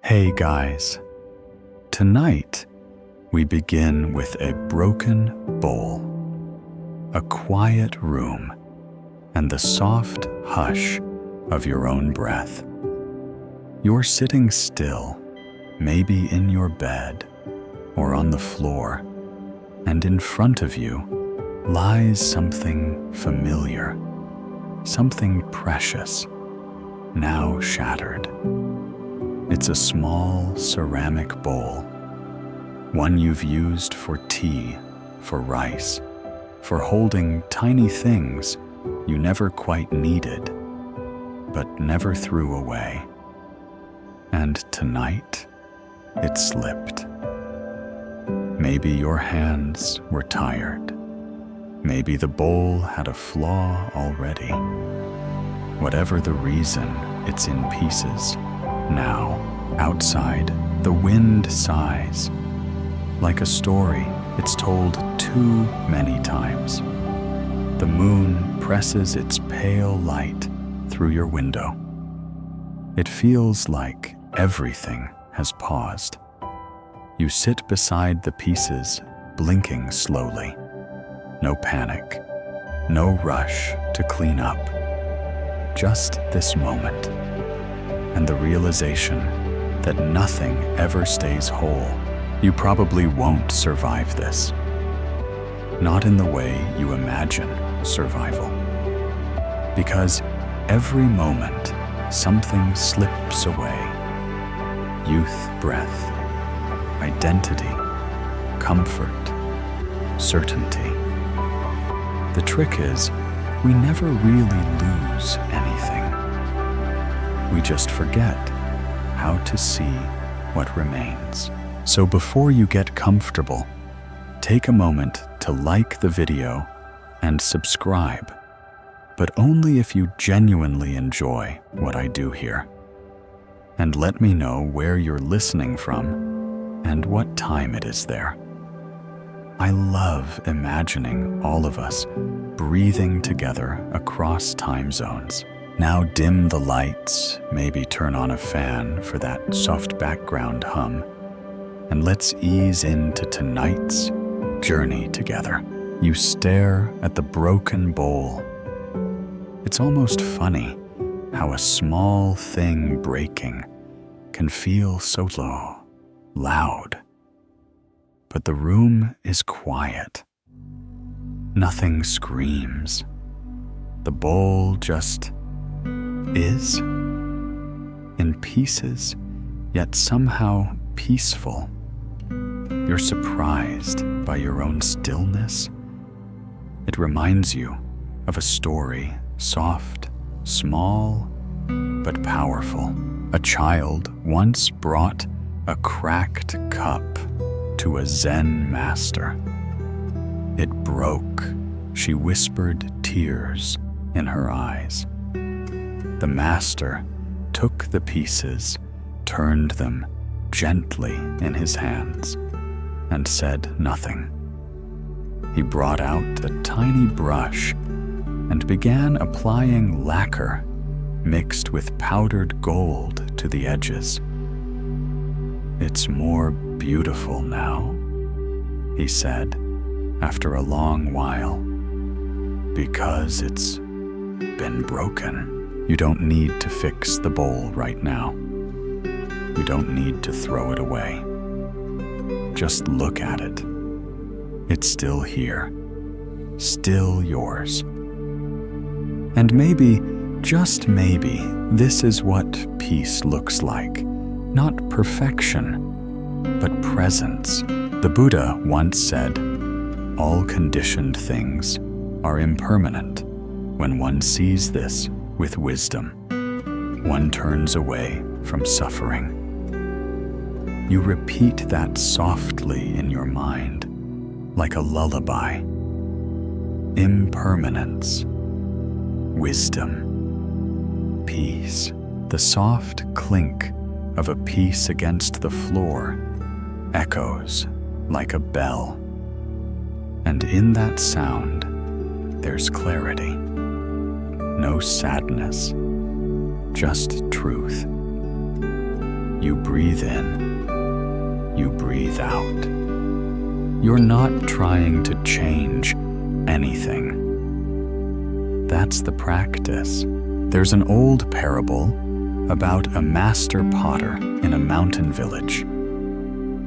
Hey guys, tonight we begin with a broken bowl, a quiet room, and the soft hush of your own breath. You're sitting still, maybe in your bed or on the floor, and in front of you lies something familiar, something precious, now shattered. It's a small ceramic bowl, one you've used for tea, for rice, for holding tiny things you never quite needed, but never threw away. And tonight, it slipped. Maybe your hands were tired. Maybe the bowl had a flaw already. Whatever the reason, it's in pieces. Now, outside, the wind sighs. Like a story, it's told too many times. The moon presses its pale light through your window. It feels like everything has paused. You sit beside the pieces, blinking slowly. No panic, no rush to clean up. Just this moment, and the realization that nothing ever stays whole. You probably won't survive this. Not in the way you imagine survival. Because every moment, something slips away. Youth breath, identity, comfort, certainty. The trick is, we never really lose anything. We just forget how to see what remains. So before you get comfortable, take a moment to like the video and subscribe, but only if you genuinely enjoy what I do here. And let me know where you're listening from and what time it is there. I love imagining all of us breathing together across time zones. Now dim the lights, maybe turn on a fan for that soft background hum, and let's ease into tonight's journey together. You stare at the broken bowl. It's almost funny how a small thing breaking can feel so loud. But the room is quiet. Nothing screams. The bowl just is, in pieces, yet somehow peaceful. You're surprised by your own stillness. It reminds you of a story, soft, small, but powerful. A child once brought a cracked cup to a Zen master. It broke. She whispered, tears in her eyes. The master took the pieces, turned them gently in his hands, and said nothing. He brought out a tiny brush and began applying lacquer mixed with powdered gold to the edges. "It's more beautiful now," he said after a long while, "because it's been broken." You don't need to fix the bowl right now. You don't need to throw it away. Just look at it. It's still here, still yours. And maybe, just maybe, this is what peace looks like. Not perfection, but presence. The Buddha once said, "All conditioned things are impermanent. When one sees this with wisdom, one turns away from suffering." You repeat that softly in your mind, like a lullaby. Impermanence, wisdom, peace. The soft clink of a piece against the floor echoes like a bell. And in that sound, there's clarity. No sadness, just truth. You breathe in, you breathe out. You're not trying to change anything. That's the practice. There's an old parable about a master potter in a mountain village.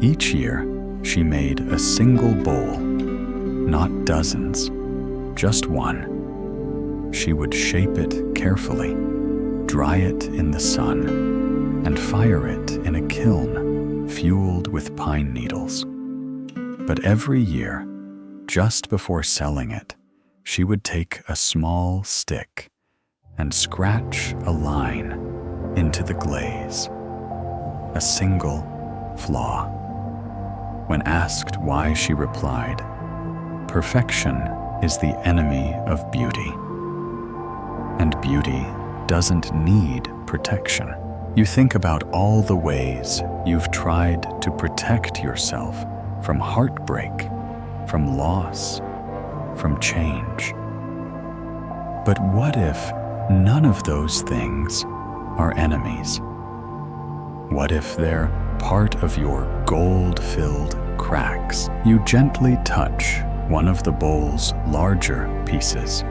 Each year, she made a single bowl, not dozens, just one. She would shape it carefully, dry it in the sun, and fire it in a kiln fueled with pine needles. But every year, just before selling it, she would take a small stick and scratch a line into the glaze, a single flaw. When asked why, she replied, "Perfection is the enemy of beauty, and beauty doesn't need protection." You think about all the ways you've tried to protect yourself from heartbreak, from loss, from change. But what if none of those things are enemies? What if they're part of your gold-filled cracks? You gently touch one of the bowl's larger pieces.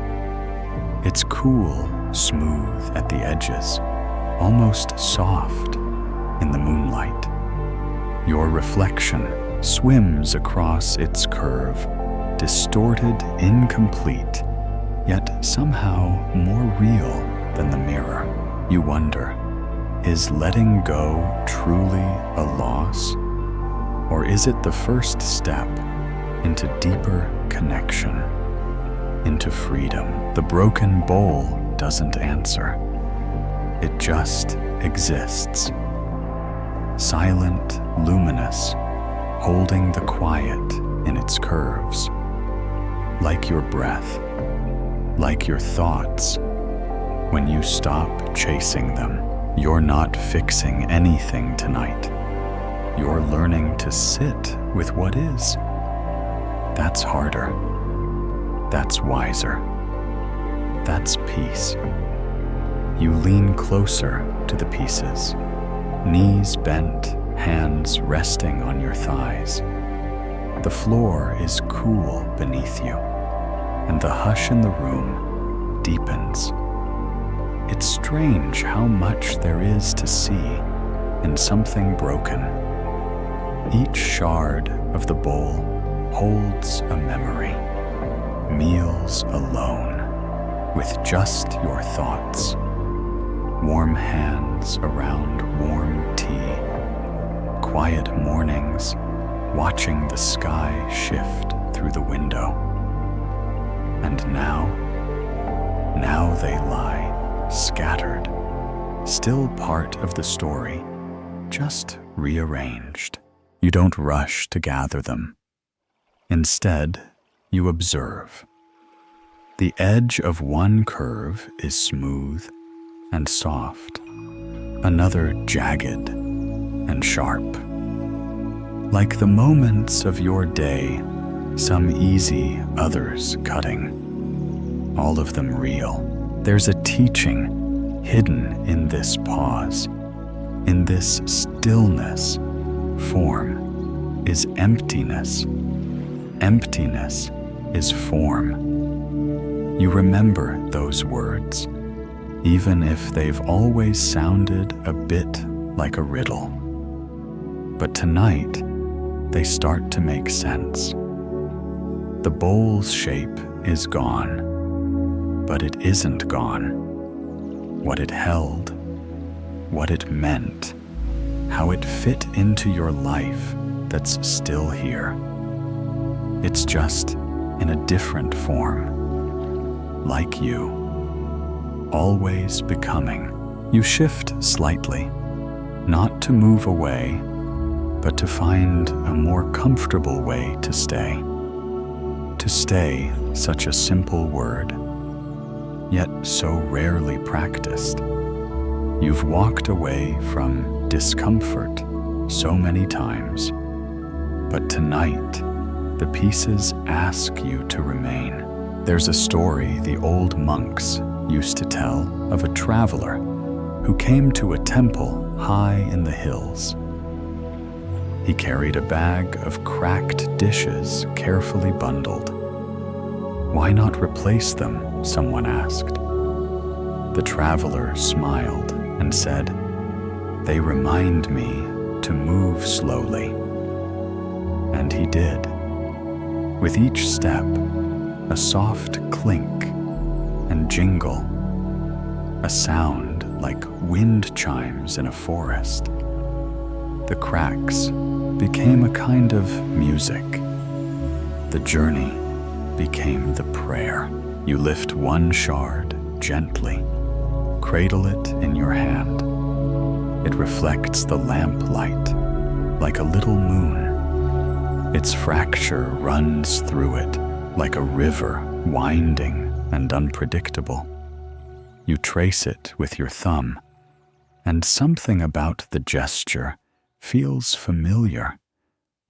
It's cool, smooth at the edges, almost soft in the moonlight. Your reflection swims across its curve, distorted, incomplete, yet somehow more real than the mirror. You wonder, is letting go truly a loss? Or is it the first step into deeper connection, into freedom? The broken bowl doesn't answer. It just exists. Silent, luminous, holding the quiet in its curves. Like your breath, like your thoughts. When you stop chasing them, you're not fixing anything tonight. You're learning to sit with what is. That's harder. That's wiser. That's peace. You lean closer to the pieces, knees bent, hands resting on your thighs. The floor is cool beneath you, and the hush in the room deepens. It's strange how much there is to see in something broken. Each shard of the bowl holds a memory. Meals alone, with just your thoughts. Warm hands around warm tea. Quiet mornings, watching the sky shift through the window. And now they lie, scattered, still part of the story, just rearranged. You don't rush to gather them. Instead, you observe. The edge of one curve is smooth and soft, another jagged and sharp. Like the moments of your day, some easy, others cutting. All of them real. There's a teaching hidden in this pause, in this stillness. Form is emptiness. Emptiness is form. You remember those words, even if they've always sounded a bit like a riddle. But tonight, they start to make sense. The bowl's shape is gone, but it isn't gone. What it held, what it meant, how it fit into your life that's still here. It's just in a different form. Like you, always becoming. You shift slightly, not to move away, but to find a more comfortable way to stay. To stay, such a simple word, yet so rarely practiced. You've walked away from discomfort so many times, but tonight, the pieces ask you to remain. There's a story the old monks used to tell of a traveler who came to a temple high in the hills. He carried a bag of cracked dishes carefully bundled. "Why not replace them?" someone asked. The traveler smiled and said, "They remind me to move slowly." And he did. With each step, a soft clink and jingle, a sound like wind chimes in a forest. The cracks became a kind of music. The journey became the prayer. You lift one shard gently, cradle it in your hand. It reflects the lamplight like a little moon. Its fracture runs through it like a river, winding and unpredictable. You trace it with your thumb, and something about the gesture feels familiar,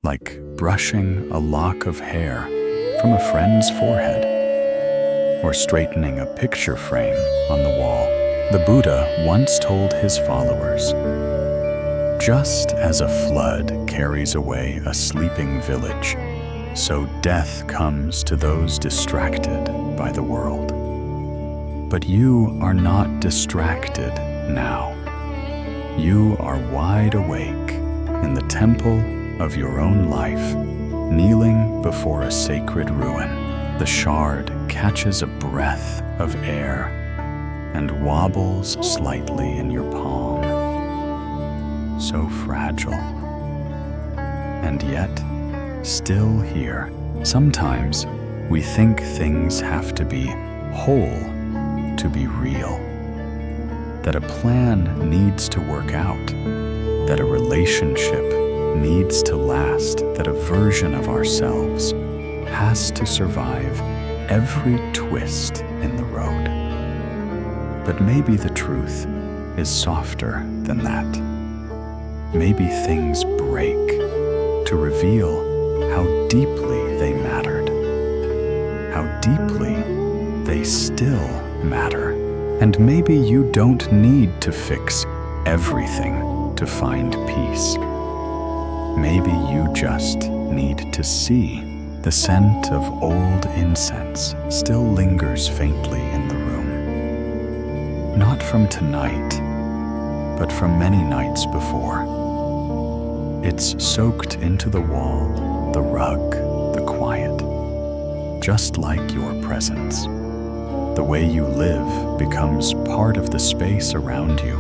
like brushing a lock of hair from a friend's forehead, or straightening a picture frame on the wall. The Buddha once told his followers, "Just as a flood carries away a sleeping village, so death comes to those distracted by the world." But you are not distracted now. You are wide awake in the temple of your own life, kneeling before a sacred ruin. The shard catches a breath of air and wobbles slightly in your palm. So fragile, and yet still here. Sometimes we think things have to be whole to be real, that a plan needs to work out, that a relationship needs to last, that a version of ourselves has to survive every twist in the road. But maybe the truth is softer than that. Maybe things break to reveal how deeply they mattered, how deeply they still matter. And maybe you don't need to fix everything to find peace. Maybe you just need to see the scent of old incense still lingers faintly in the room. Not from tonight, but from many nights before. It's soaked into the wall, the rug, the quiet, just like your presence. The way you live becomes part of the space around you,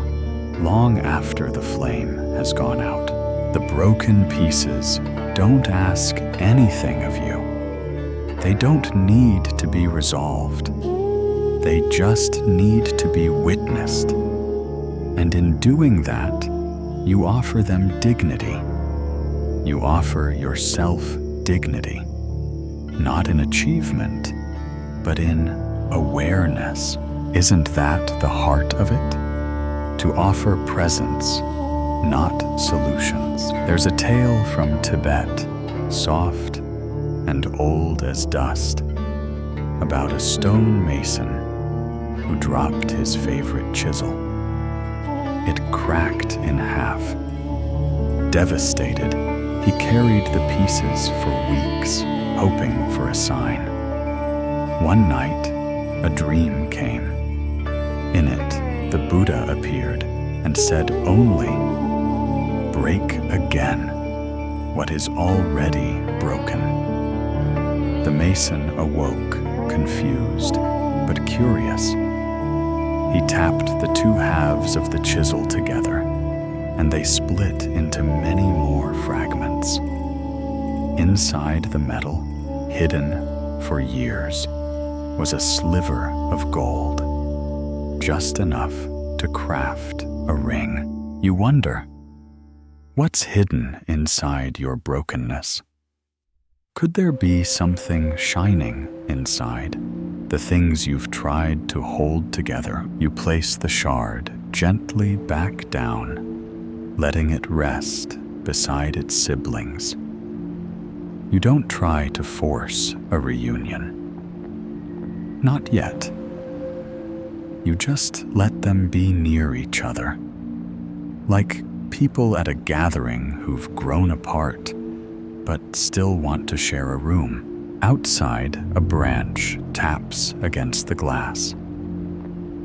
long after the flame has gone out. The broken pieces don't ask anything of you. They don't need to be resolved. They just need to be witnessed. And in doing that, you offer them dignity. You offer yourself dignity, not in achievement, but in awareness. Isn't that the heart of it? To offer presence, not solutions. There's a tale from Tibet, soft and old as dust, about a stone mason who dropped his favorite chisel. It cracked in half. Devastated, he carried the pieces for weeks, hoping for a sign. One night, a dream came. In it, the Buddha appeared and said only, "Break again what is already broken." The mason awoke, confused but curious. He tapped the two halves of the chisel together, and they split into many more fragments. Inside the metal, hidden for years, was a sliver of gold, just enough to craft a ring. You wonder, what's hidden inside your brokenness? Could there be something shining inside? The things you've tried to hold together. You place the shard gently back down, letting it rest beside its siblings. You don't try to force a reunion. Not yet. You just let them be near each other, like people at a gathering who've grown apart but still want to share a room. Outside, a branch taps against the glass.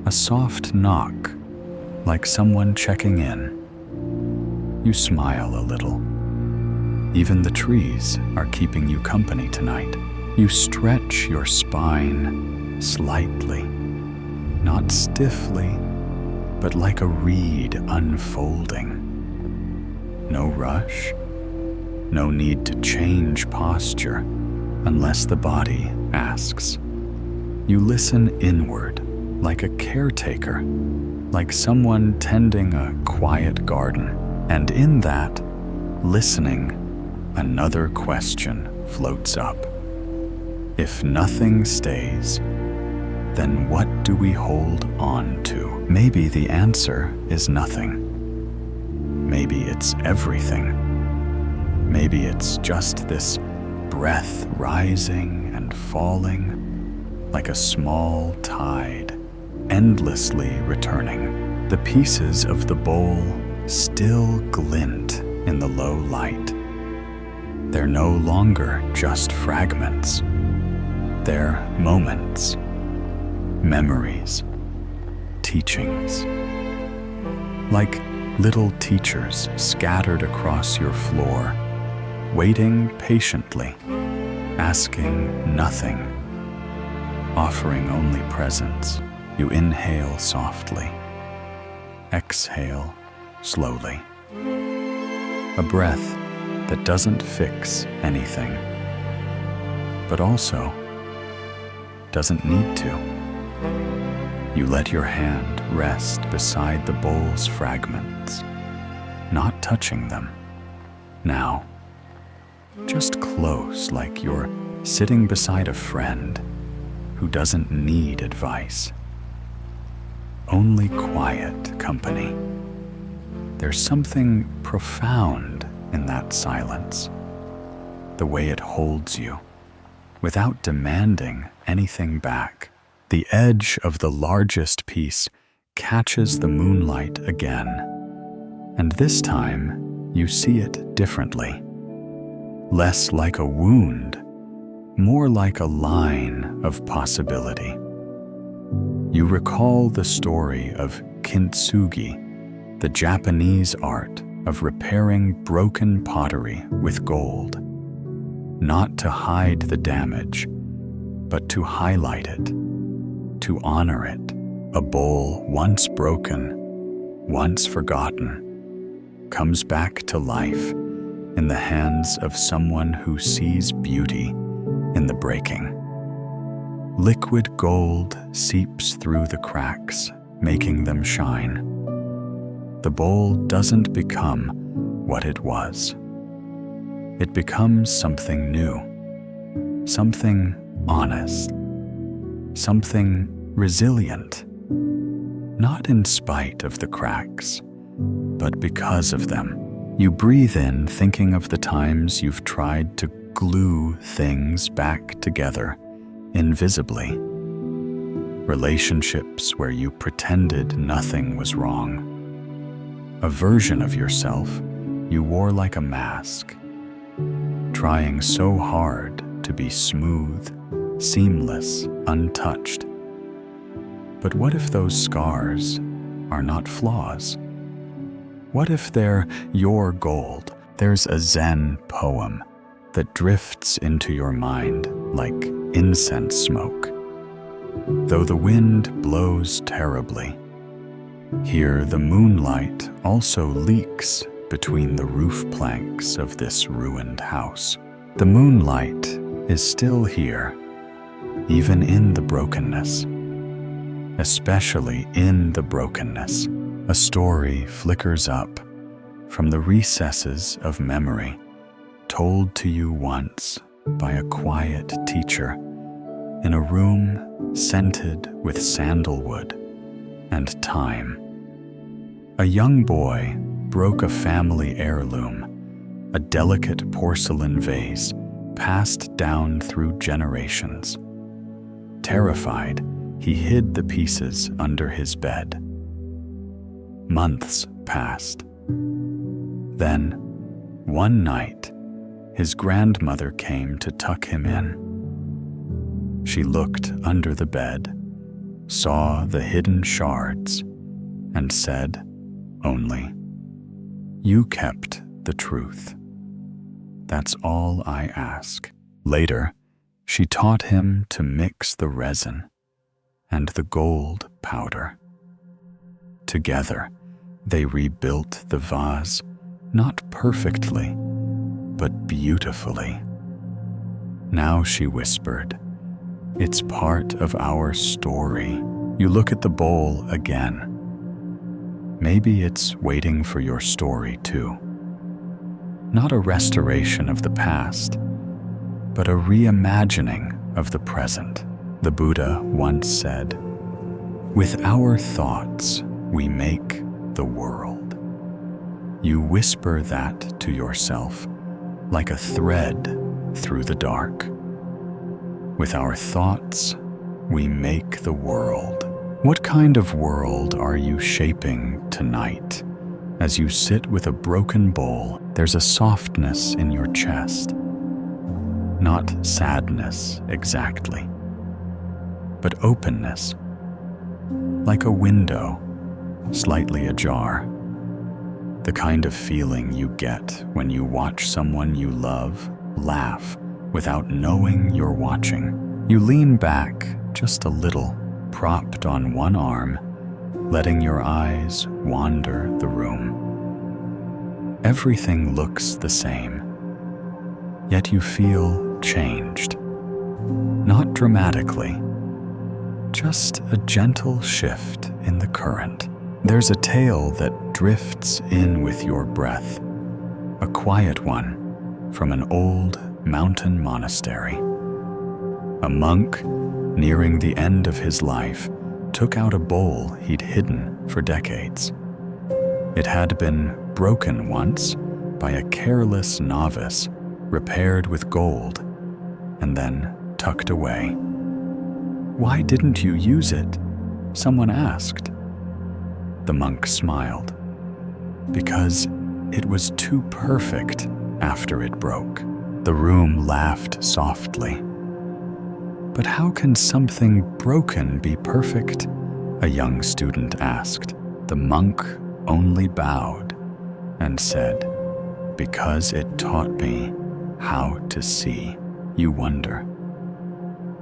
A soft knock, like someone checking in. You smile a little. Even the trees are keeping you company tonight. You stretch your spine slightly, not stiffly, but like a reed unfolding. No rush, no need to change posture unless the body asks. You listen inward like a caretaker, like someone tending a quiet garden. And in that, listening, another question floats up. If nothing stays, then what do we hold on to? Maybe the answer is nothing. Maybe it's everything. Maybe it's just this breath rising and falling like a small tide, endlessly returning. The pieces of the bowl still glint in the low light. They're no longer just fragments. They're moments, memories, teachings. Like little teachers scattered across your floor, waiting patiently, asking nothing, offering only presence. You inhale softly, exhale slowly. A breath that doesn't fix anything, but also doesn't need to. You let your hand rest beside the bowl's fragments, not touching them. Now, just close, like you're sitting beside a friend who doesn't need advice. Only quiet company. There's something profound in that silence, the way it holds you, without demanding anything back. The edge of the largest piece catches the moonlight again, and this time you see it differently. Less like a wound, more like a line of possibility. You recall the story of kintsugi, the Japanese art of repairing broken pottery with gold, not to hide the damage, but to highlight it, to honor it. A bowl once broken, once forgotten, comes back to life in the hands of someone who sees beauty in the breaking. Liquid gold seeps through the cracks, making them shine. The bowl doesn't become what it was. It becomes something new, something honest, something resilient, not in spite of the cracks, but because of them. You breathe in, thinking of the times you've tried to glue things back together invisibly. Relationships where you pretended nothing was wrong. A version of yourself you wore like a mask, trying so hard to be smooth, seamless, untouched. But what if those scars are not flaws? What if they're your gold? There's a Zen poem that drifts into your mind like incense smoke. Though the wind blows terribly, here the moonlight also leaks between the roof planks of this ruined house. The moonlight is still here, even in the brokenness. Especially in the brokenness, a story flickers up from the recesses of memory, told to you once by a quiet teacher in a room scented with sandalwood and thyme. A young boy broke a family heirloom, a delicate porcelain vase passed down through generations. Terrified, he hid the pieces under his bed. Months passed, Then, one night, his grandmother came to tuck him in. She looked under the bed, saw the hidden shards, and said only, "You kept the truth. That's all I ask." Later, she taught him to mix the resin and the gold powder. Together, they rebuilt the vase, not perfectly, but beautifully. Now, she whispered, "It's part of our story." You look at the bowl again. Maybe it's waiting for your story too. Not a restoration of the past, but a reimagining of the present. The Buddha once said, "With our thoughts, we make the world." You whisper that to yourself, like a thread through the dark. With our thoughts, we make the world. What kind of world are you shaping tonight? As you sit with a broken bowl, there's a softness in your chest. Not sadness exactly, but openness, like a window, slightly ajar. The kind of feeling you get when you watch someone you love laugh without knowing you're watching. You lean back just a little, propped on one arm, letting your eyes wander the room. Everything looks the same, yet you feel changed. Not dramatically, just a gentle shift in the current. There's a tale that drifts in with your breath, a quiet one from an old mountain monastery. A monk, nearing the end of his life, took out a bowl he'd hidden for decades. It had been broken once by a careless novice, repaired with gold, and then tucked away. "Why didn't you use it?" someone asked. The monk smiled. "Because it was too perfect after it broke." The room laughed softly. "But how can something broken be perfect?" a young student asked. The monk only bowed and said, "Because it taught me how to see." You wonder,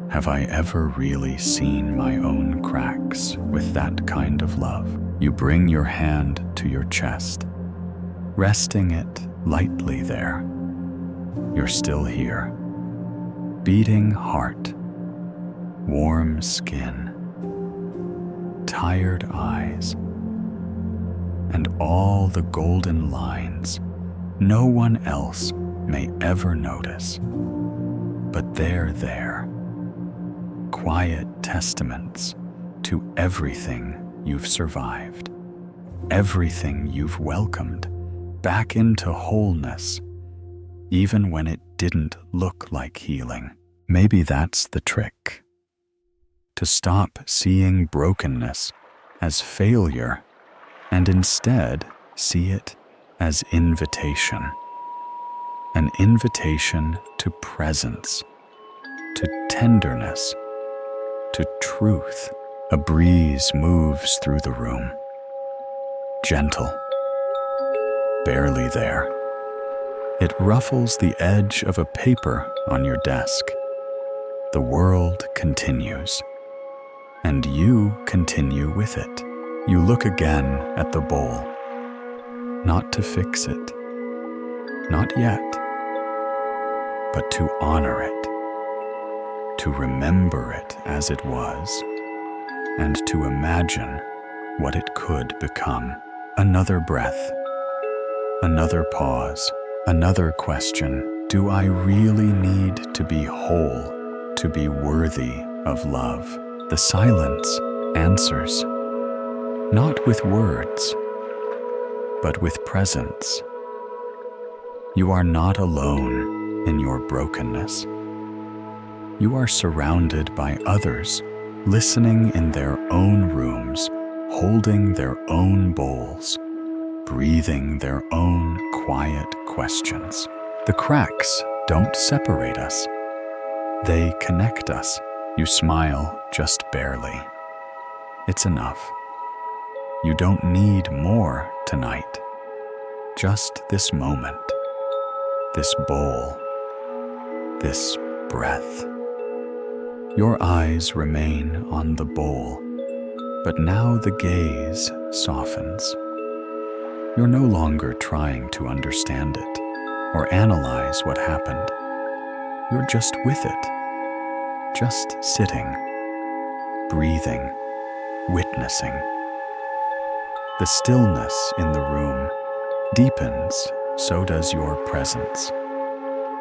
have I ever really seen my own cracks with that kind of love? You bring your hand to your chest, resting it lightly there. You're still here. Beating heart, warm skin, tired eyes, and all the golden lines no one else may ever notice. But they're there, quiet testaments to everything you've survived, everything you've welcomed back into wholeness, even when it didn't look like healing. Maybe that's the trick. To stop seeing brokenness as failure and instead see it as invitation. An invitation to presence, to tenderness, to truth. A breeze moves through the room. Gentle, barely there. It ruffles the edge of a paper on your desk. The world continues, and you continue with it. You look again at the bowl, not to fix it, not yet, but to honor it, to remember it as it was, and to imagine what it could become. Another breath, another pause, another question. Do I really need to be whole to be worthy of love? The silence answers, not with words, but with presence. You are not alone in your brokenness. You are surrounded by others, listening in their own rooms, holding their own bowls, breathing their own quiet questions. The cracks don't separate us. They connect us. You smile just barely. It's enough. You don't need more tonight. Just this moment, this bowl, this breath. Your eyes remain on the bowl, but now the gaze softens. You're no longer trying to understand it or analyze what happened. You're just with it, just sitting, breathing, witnessing. The stillness in the room deepens, so does your presence.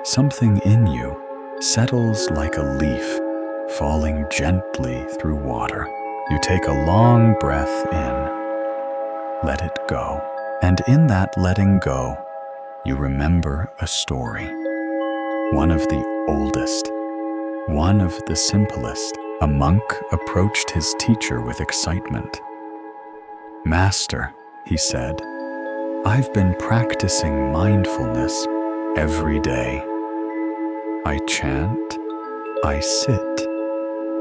Something in you settles like a leaf falling gently through water. You take a long breath in, let it go. And in that letting go, you remember a story. One of the oldest, one of the simplest. A monk approached his teacher with excitement. "Master," he said, "I've been practicing mindfulness every day. I chant, I sit,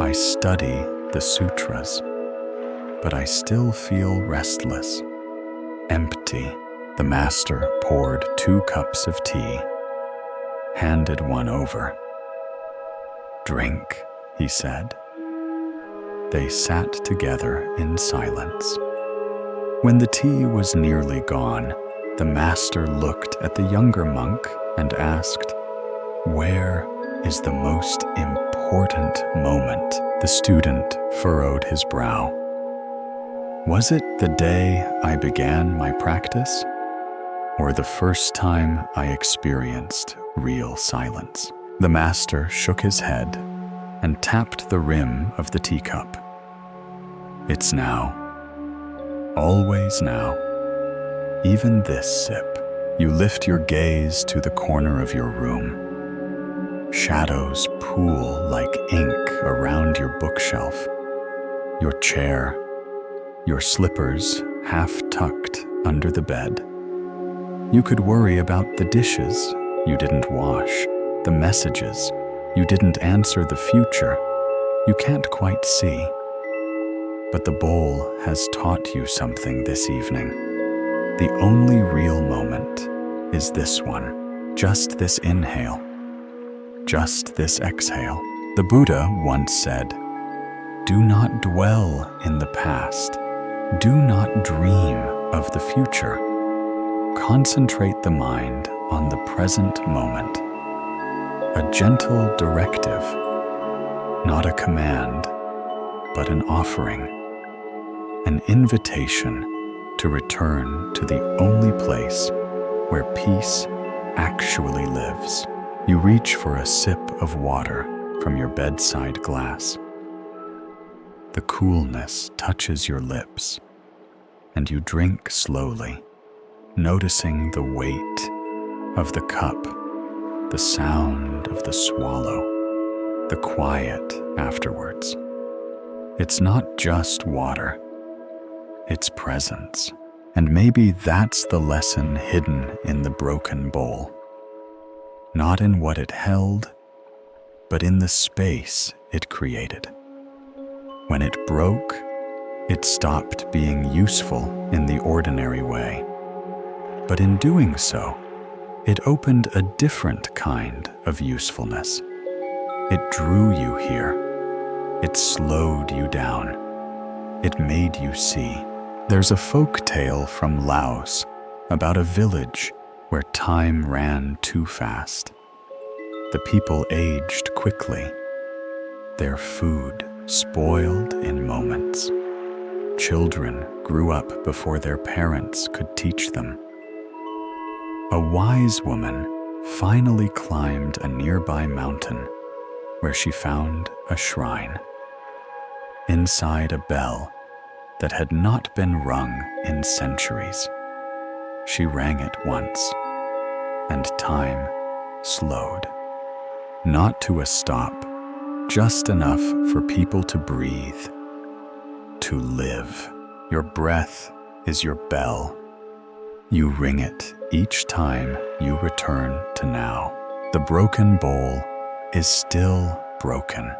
I study the sutras, but I still feel restless, empty." The master poured 2 cups of tea, handed one over. "Drink," he said. They sat together in silence. When the tea was nearly gone, the master looked at the younger monk and asked, "Where is the most important moment?" The student furrowed his brow. "Was it the day I began my practice, or the first time I experienced real silence?" The master shook his head and tapped the rim of the teacup. "It's now. Always now. Even this sip." You lift your gaze to the corner of your room. Shadows pool like ink around your bookshelf, your chair, your slippers half tucked under the bed. You could worry about the dishes you didn't wash, the messages you didn't answer, the future you can't quite see. But the bowl has taught you something this evening. The only real moment is this one, just this inhale, just this exhale. The Buddha once said, "Do not dwell in the past. Do not dream of the future. Concentrate the mind on the present moment." A gentle directive, not a command, but an offering, an invitation to return to the only place where peace actually lives. You reach for a sip of water from your bedside glass. The coolness touches your lips, and you drink slowly, noticing the weight of the cup, the sound of the swallow, the quiet afterwards. It's not just water, it's presence. And maybe that's the lesson hidden in the broken bowl. Not in what it held, but in the space it created. When it broke, it stopped being useful in the ordinary way. But in doing so, it opened a different kind of usefulness. It drew you here. It slowed you down. It made you see. There's a folk tale from Laos about a village where time ran too fast. The people aged quickly. Their food spoiled in moments. Children grew up before their parents could teach them. A wise woman finally climbed a nearby mountain where she found a shrine. Inside a bell that had not been rung in centuries. She rang it once, and time slowed. Not to a stop, just enough for people to breathe, to live. Your breath is your bell. You ring it each time you return to now. The broken bowl is still broken,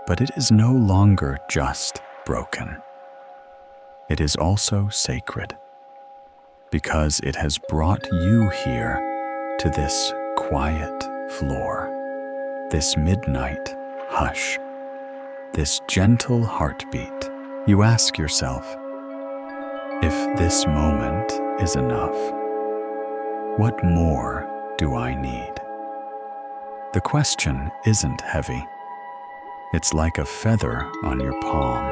but it is no longer just broken. It is also sacred, because it has brought you here to this quiet floor, this midnight hush, this gentle heartbeat. You ask yourself, if this moment is enough, what more do I need? The question isn't heavy. It's like a feather on your palm.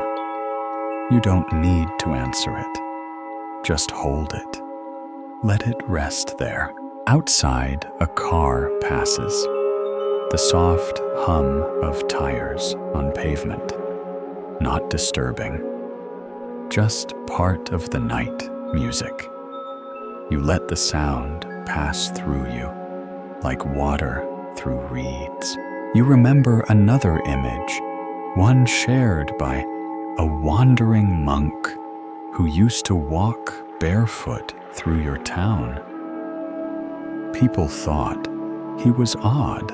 You don't need to answer it. Just hold it. Let it rest there. Outside, a car passes. The soft hum of tires on pavement. Not disturbing. Just part of the night music. You let the sound pass through you, like water through reeds. You remember another image, one shared by a wandering monk who used to walk barefoot through your town. People thought he was odd,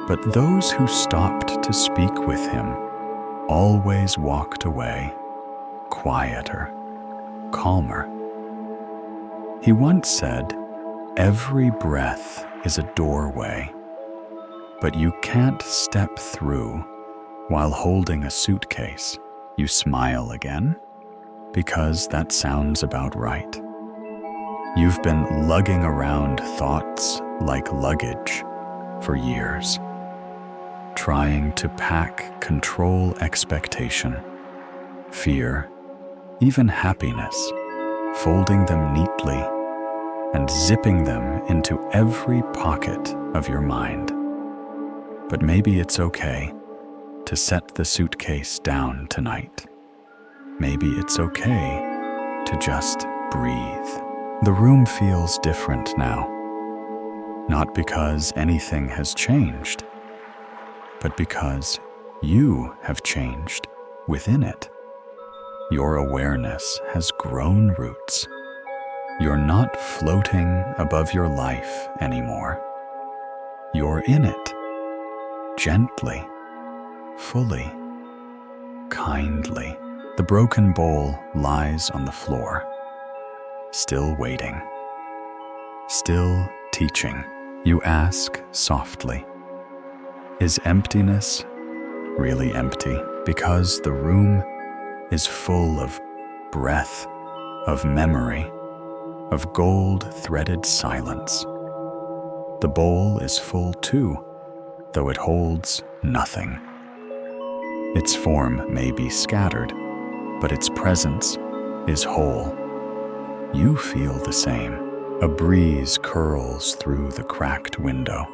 but those who stopped to speak with him always walked away quieter, calmer. He once said, "Every breath is a doorway, but you can't step through while holding a suitcase." You smile again, because that sounds about right. You've been lugging around thoughts like luggage for years, trying to pack, control expectation, fear, even happiness, folding them neatly and zipping them into every pocket of your mind. But maybe it's okay to set the suitcase down tonight. Maybe it's okay to just breathe. The room feels different now, not because anything has changed, but because you have changed within it. Your awareness has grown roots. You're not floating above your life anymore. You're in it, gently, fully, kindly. The broken bowl lies on the floor, still waiting, still teaching. You ask softly, is emptiness really empty? Because the room is full of breath, of memory, of gold-threaded silence. The bowl is full too, though it holds nothing. Its form may be scattered, but its presence is whole. You feel the same. A breeze curls through the cracked window.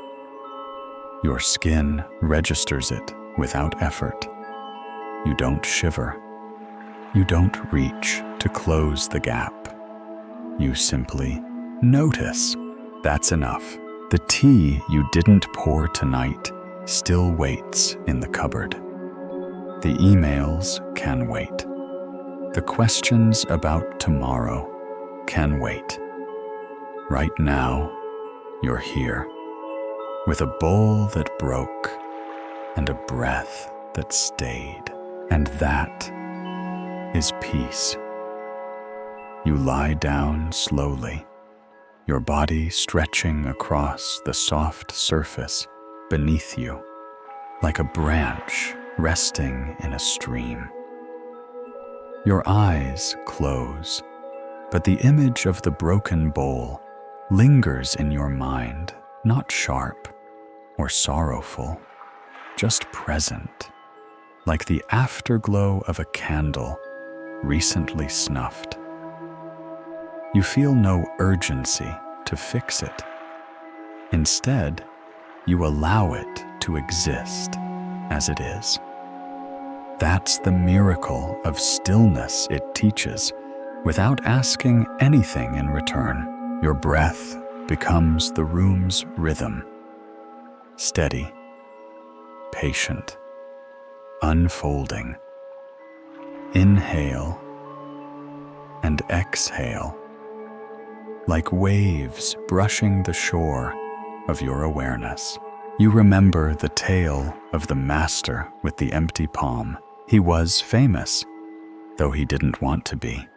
Your skin registers it without effort. You don't shiver. You don't reach to close the gap. You simply notice. That's enough. The tea you didn't pour tonight still waits in the cupboard. The emails can wait. The questions about tomorrow can wait. Right now, you're here, with a bowl that broke and a breath that stayed. And that is peace. You lie down slowly, your body stretching across the soft surface beneath you, like a branch resting in a stream. Your eyes close, but the image of the broken bowl lingers in your mind, not sharp or sorrowful, just present, like the afterglow of a candle recently snuffed. You feel no urgency to fix it. Instead, you allow it to exist as it is. That's the miracle of stillness it teaches, without asking anything in return. Your breath becomes the room's rhythm, steady, patient, unfolding. Inhale and exhale, like waves brushing the shore of your awareness. You remember the tale of the master with the empty palm. He was famous, though he didn't want to be.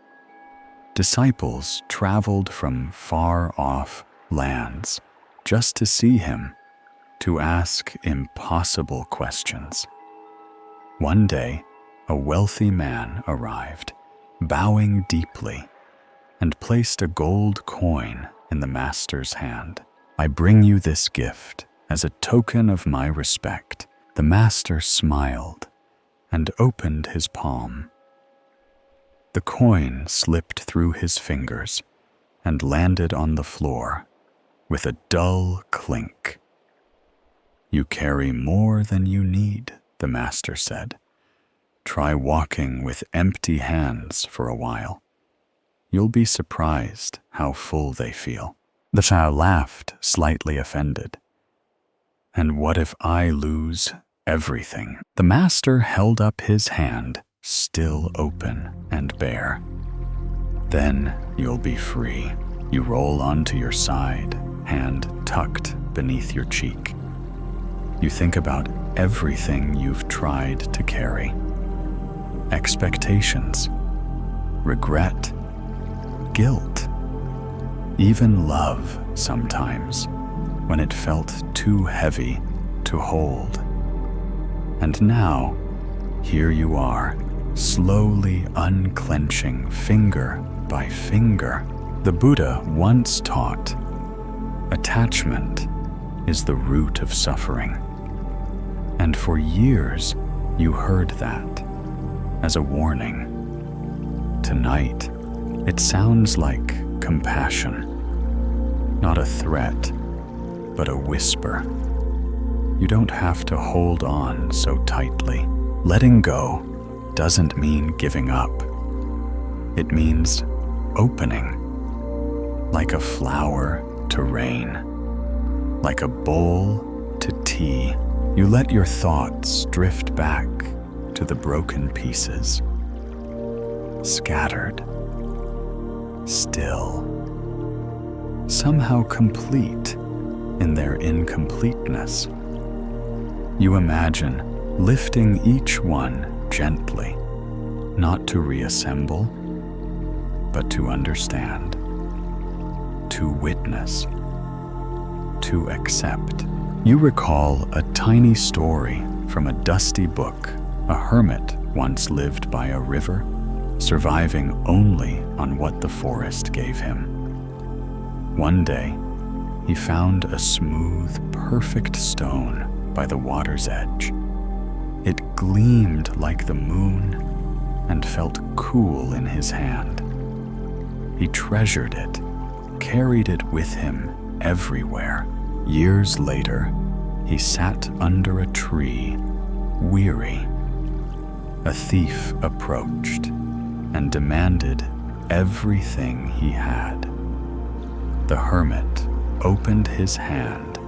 Disciples traveled from far-off lands just to see him, to ask impossible questions. One day, a wealthy man arrived, bowing deeply, and placed a gold coin in the master's hand. "I bring you this gift as a token of my respect." The master smiled and opened his palm. The coin slipped through his fingers and landed on the floor with a dull clink. "You carry more than you need," the master said. "Try walking with empty hands for a while. You'll be surprised how full they feel." The child laughed, slightly offended. "And what if I lose everything?" The master held up his hand, still open and bare. "Then you'll be free." You roll onto your side, hand tucked beneath your cheek. You think about everything you've tried to carry. Expectations, regret, guilt, even love sometimes, when it felt too heavy to hold. And now, here you are, slowly unclenching finger by finger. The Buddha once taught, attachment is the root of suffering. And for years, you heard that as a warning. Tonight, it sounds like compassion, not a threat, but a whisper. You don't have to hold on so tightly. Letting go doesn't mean giving up. It means opening, like a flower to rain, like a bowl to tea. You let your thoughts drift back to the broken pieces, scattered, still, somehow complete in their incompleteness. You imagine lifting each one gently, not to reassemble, but to understand, to witness, to accept. You recall a tiny story from a dusty book. A hermit once lived by a river, surviving only on what the forest gave him. One day, he found a smooth, perfect stone by the water's edge. It gleamed like the moon and felt cool in his hand. He treasured it, carried it with him everywhere. Years later, he sat under a tree, weary. A thief approached and demanded everything he had. The hermit opened his hand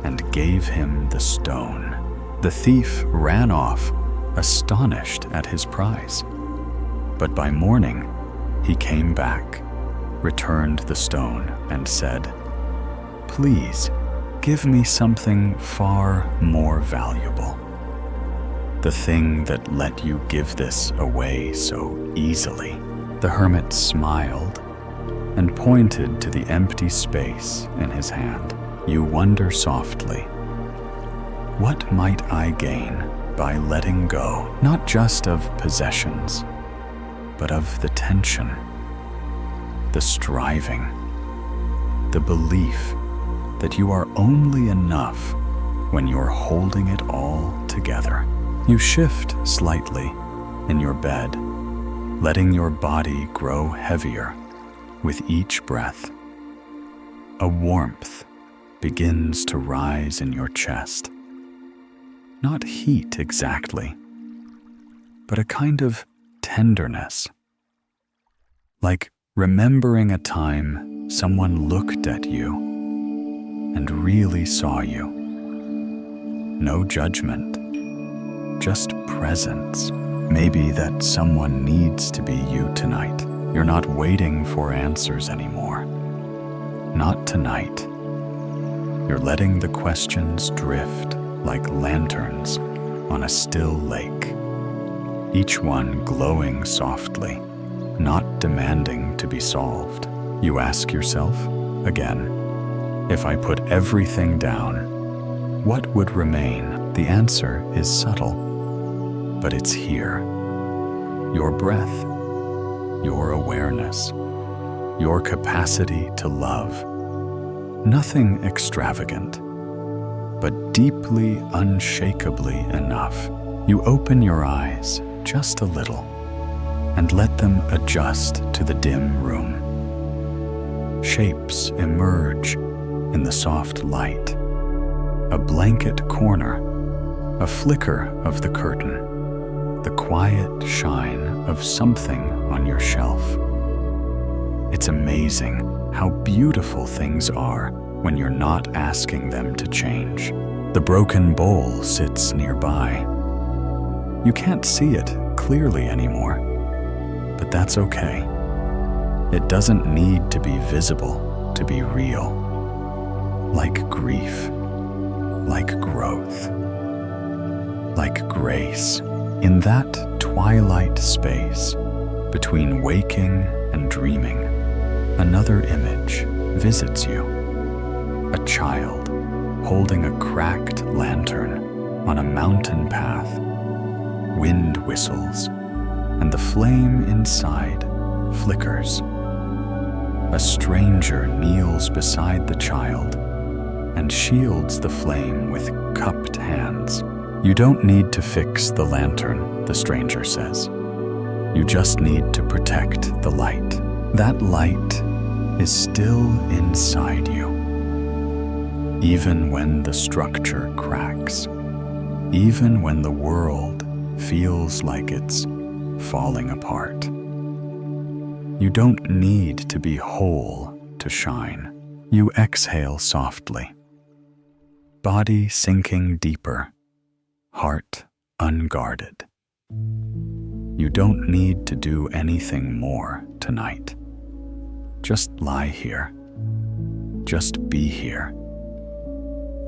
and gave him the stone. The thief ran off, astonished at his prize. But by morning, he came back, returned the stone, and said, "Please, give me something far more valuable. The thing that let you give this away so easily." The hermit smiled and pointed to the empty space in his hand. You wonder softly, what might I gain by letting go, not just of possessions, but of the tension, the striving, the belief that you are only enough when you're holding it all together. You shift slightly in your bed, letting your body grow heavier with each breath. A warmth begins to rise in your chest. Not heat exactly, but a kind of tenderness. Like remembering a time someone looked at you and really saw you. No judgment, just presence. Maybe that someone needs to be you tonight. You're not waiting for answers anymore. Not tonight. You're letting the questions drift like lanterns on a still lake, each one glowing softly, not demanding to be solved. You ask yourself, again, if I put everything down, what would remain? The answer is subtle, but it's here. Your breath, your awareness, your capacity to love. Nothing extravagant, but deeply, unshakably enough. You open your eyes just a little and let them adjust to the dim room. Shapes emerge in the soft light. A blanket corner, a flicker of the curtain, the quiet shine of something on your shelf. It's amazing how beautiful things are when you're not asking them to change. The broken bowl sits nearby. You can't see it clearly anymore, but that's okay. It doesn't need to be visible to be real. Like grief, like growth, like grace. In that twilight space between waking and dreaming, another image visits you. A child holding a cracked lantern on a mountain path. Wind whistles, and the flame inside flickers. A stranger kneels beside the child and shields the flame with cupped hands. You don't need to fix the lantern, the stranger says. You just need to protect the light. That light is still inside you. Even when the structure cracks, even when the world feels like it's falling apart. You don't need to be whole to shine. You exhale softly, body sinking deeper, heart unguarded. You don't need to do anything more tonight. Just lie here. Just be here.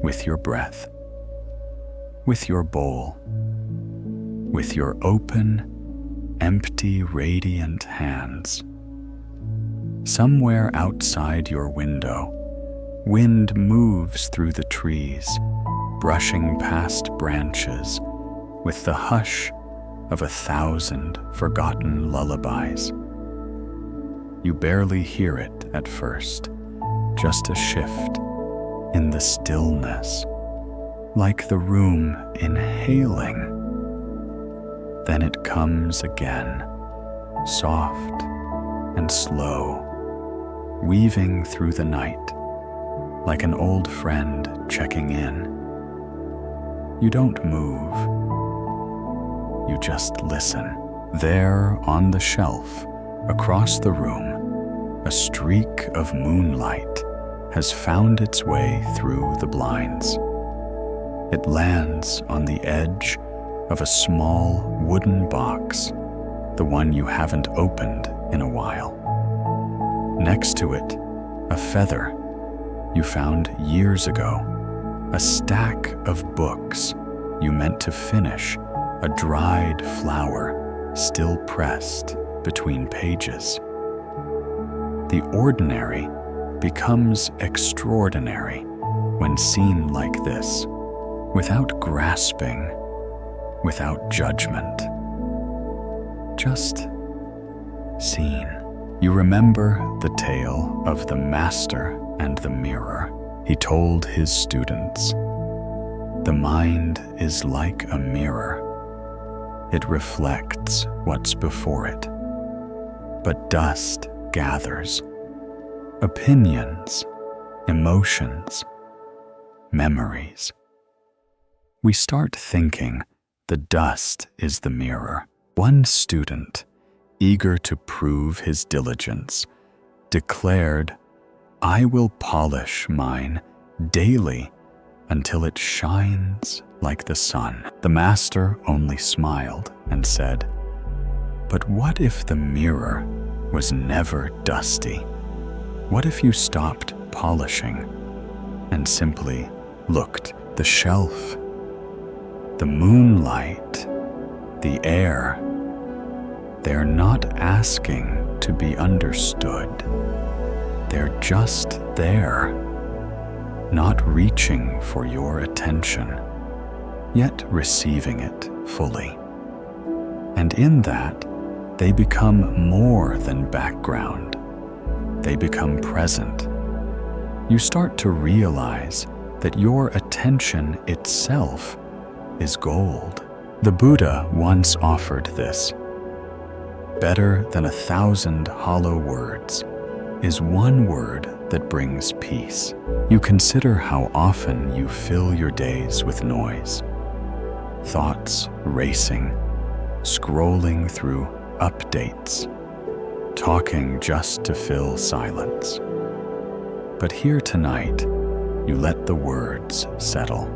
With your breath, with your bowl, with your open, empty, radiant hands. Somewhere outside your window, wind moves through the trees, brushing past branches with the hush of 1,000 forgotten lullabies. You barely hear it at first, just a shift in the stillness, like the room inhaling. Then it comes again, soft and slow, weaving through the night, like an old friend checking in. You don't move. You just listen. There on the shelf, across the room, a streak of moonlight has found its way through the blinds. It lands on the edge of a small wooden box, the one you haven't opened in a while. Next to it, a feather you found years ago, a stack of books you meant to finish, a dried flower still pressed between pages. The ordinary becomes extraordinary when seen like this, without grasping, without judgment. Just seen. You remember the tale of the master and the mirror. He told his students, "The mind is like a mirror. It reflects what's before it. But dust gathers. Opinions, emotions, memories. We start thinking the dust is the mirror." One student, eager to prove his diligence, declared, "I will polish mine daily until it shines like the sun." The master only smiled and said, "But what if the mirror was never dusty? What if you stopped polishing and simply looked. The shelf, the moonlight, the air, they're not asking to be understood. They're just there, not reaching for your attention, yet receiving it fully. And in that, they become more than background. They become present. You start to realize that your attention itself is gold. The Buddha once offered this. Better than 1,000 hollow words is one word that brings peace. You consider how often you fill your days with noise, thoughts racing, scrolling through updates, talking just to fill silence. But here tonight, you let the words settle.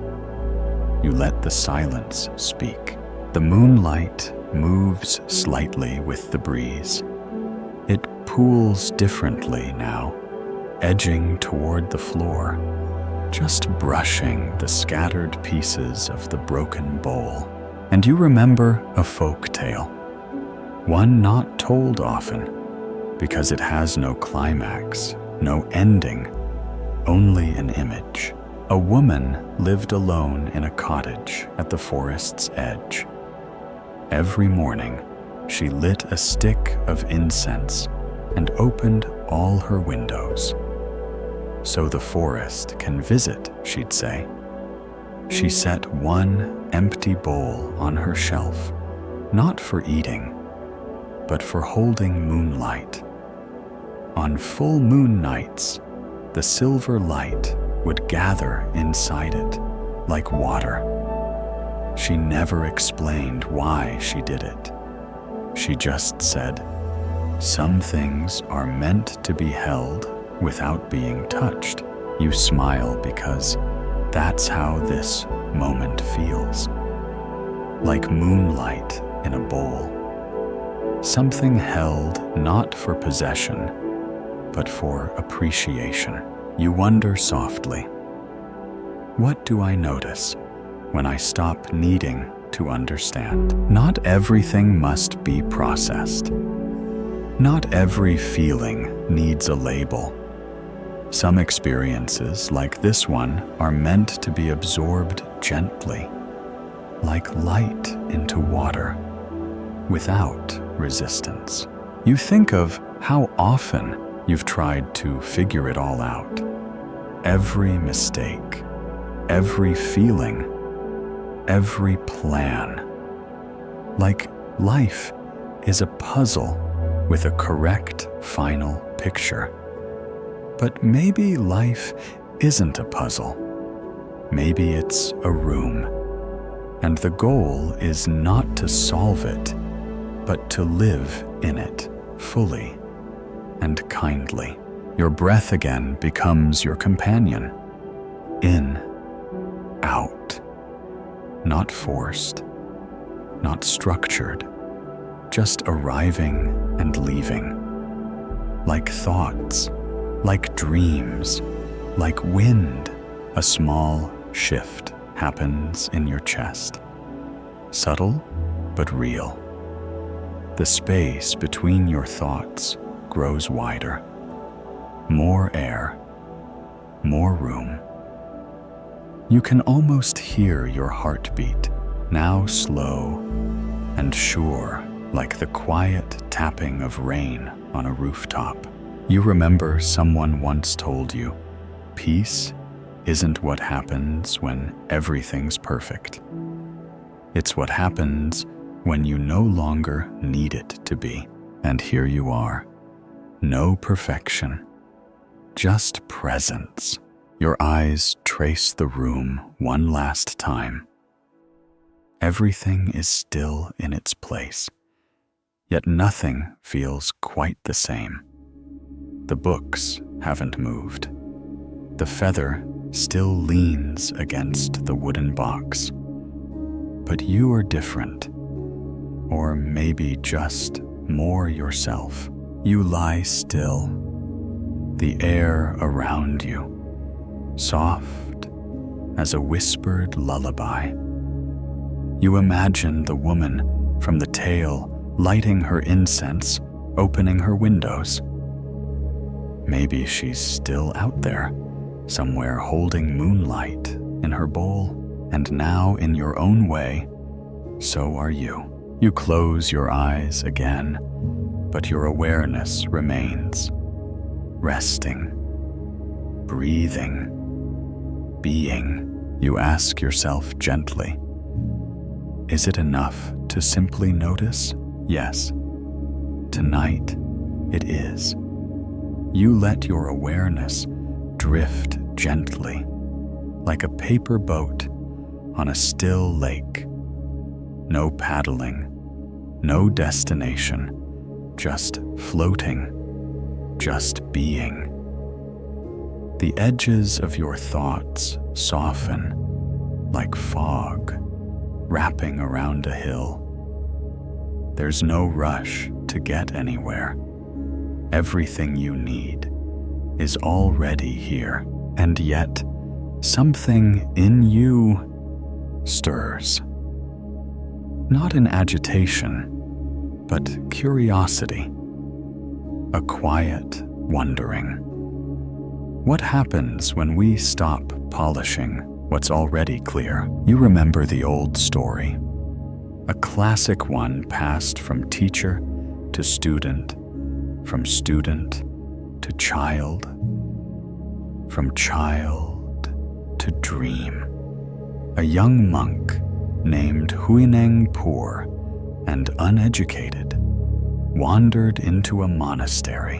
You let the silence speak. The moonlight moves slightly with the breeze. It pools differently now, edging toward the floor, just brushing the scattered pieces of the broken bowl. And you remember a folk tale, one not told often, because it has no climax, no ending, only an image. A woman lived alone in a cottage at the forest's edge. Every morning, she lit a stick of incense and opened all her windows. So the forest can visit, she'd say. She set one empty bowl on her shelf, not for eating, but for holding moonlight. On full moon nights, the silver light would gather inside it like water. She never explained why she did it. She just said, "Some things are meant to be held without being touched." You smile because that's how this moment feels. Like moonlight in a bowl. Something held not for possession, but for appreciation. You wonder softly, what do I notice when I stop needing to understand? Not everything must be processed. Not every feeling needs a label. Some experiences, like this one, are meant to be absorbed gently, like light into water, without resistance. You think of how often you've tried to figure it all out. Every mistake, every feeling, every plan. Like life is a puzzle with a correct final picture. But maybe life isn't a puzzle. Maybe it's a room. And the goal is not to solve it, but to live in it fully and kindly. Your breath again becomes your companion. In, out. Not forced, not structured, just arriving and leaving. Like thoughts, like dreams, like wind, a small shift happens in your chest. Subtle, but real. The space between your thoughts grows wider. More air, more room. You can almost hear your heartbeat, now slow and sure, like the quiet tapping of rain on a rooftop. You remember someone once told you, peace isn't what happens when everything's perfect. It's what happens when you no longer need it to be. And here you are. No perfection, just presence. Your eyes trace the room one last time. Everything is still in its place, yet nothing feels quite the same. The books haven't moved. The feather still leans against the wooden box. But you are different, or maybe just more yourself. You lie still, the air around you, soft as a whispered lullaby. You imagine the woman from the tale lighting her incense, opening her windows. Maybe she's still out there, somewhere holding moonlight in her bowl, and now in your own way, so are you. You close your eyes again, but your awareness remains, resting, breathing, being. You ask yourself gently, is it enough to simply notice? Yes. Tonight, it is. You let your awareness drift gently, like a paper boat on a still lake. No paddling, no destination, just floating, just being. The edges of your thoughts soften like fog wrapping around a hill. There's no rush to get anywhere. Everything you need is already here, and yet something in you stirs. Not in agitation, but curiosity, a quiet wondering. What happens when we stop polishing what's already clear? You remember the old story, a classic one passed from teacher to student, from student to child, from child to dream. A young monk named Huineng, poor and uneducated, wandered into a monastery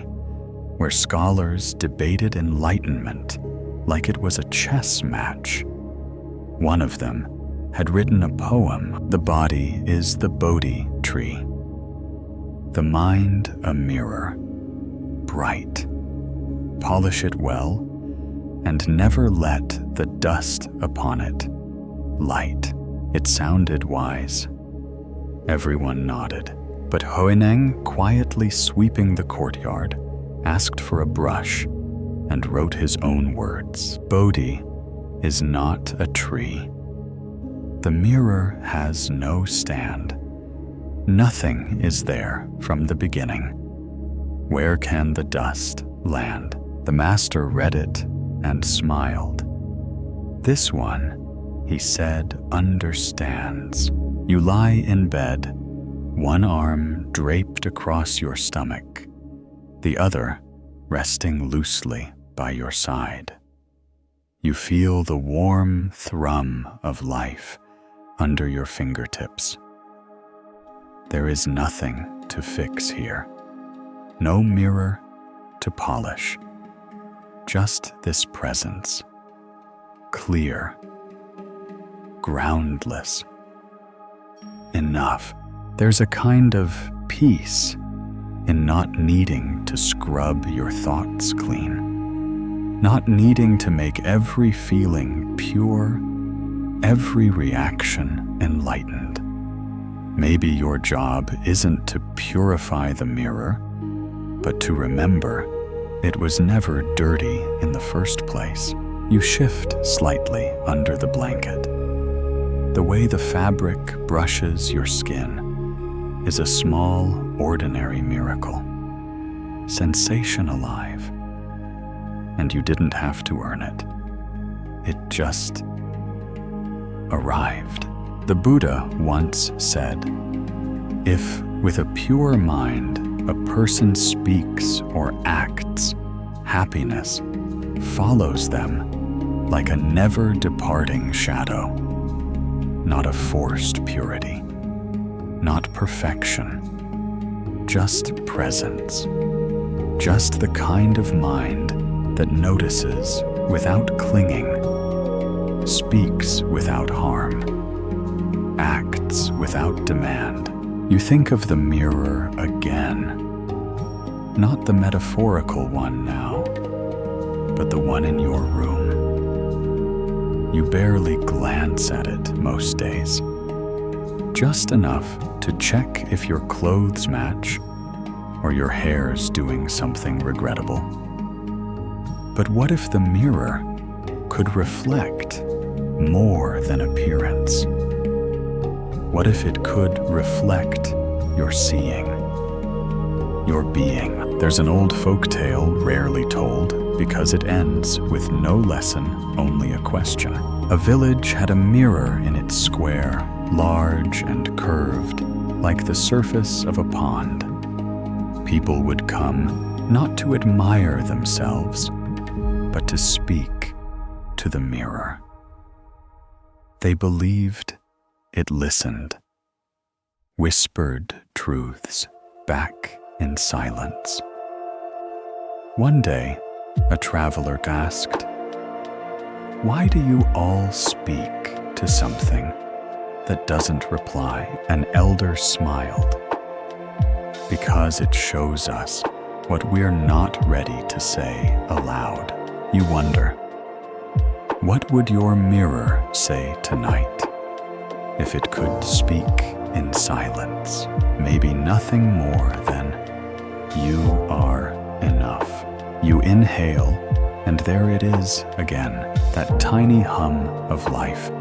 where scholars debated enlightenment like it was a chess match. One of them had written a poem, "The body is the Bodhi tree, the mind a mirror, bright. Polish it well, and never let the dust upon it light." It sounded wise. Everyone nodded, but Huineng, quietly sweeping the courtyard, asked for a brush and wrote his own words. Bodhi is not a tree. The mirror has no stand. Nothing is there from the beginning. Where can the dust land? The master read it and smiled. This one, he said, understands. You lie in bed, one arm draped across your stomach, the other resting loosely by your side. You feel the warm thrum of life under your fingertips. There is nothing to fix here, no mirror to polish, just this presence, clear, groundless. Enough. There's a kind of peace in not needing to scrub your thoughts clean, not needing to make every feeling pure, every reaction enlightened. Maybe your job isn't to purify the mirror, but to remember it was never dirty in the first place. You shift slightly under the blanket. The way the fabric brushes your skin is a small, ordinary miracle. Sensation alive. And you didn't have to earn it. It just arrived. The Buddha once said, "If with a pure mind a person speaks or acts, happiness follows them like a never-departing shadow. Not a forced purity, not perfection, just presence, just the kind of mind that notices without clinging, speaks without harm, acts without demand." You think of the mirror again, not the metaphorical one now, but the one in your room. You barely glance at it most days, just enough to check if your clothes match or your hair's doing something regrettable. But what if the mirror could reflect more than appearance? What if it could reflect your seeing, your being? There's an old folk tale rarely told because it ends with no lesson, only a question. A village had a mirror in its square, large and curved, like the surface of a pond. People would come not to admire themselves, but to speak to the mirror. They believed it listened, whispered truths back in silence. One day, a traveler asked, "Why do you all speak to something that doesn't reply?" An elder smiled. "Because it shows us what we're not ready to say aloud." You wonder, what would your mirror say tonight if it could speak in silence? Maybe nothing more than, "You are enough." You inhale, and there it is again, that tiny hum of life,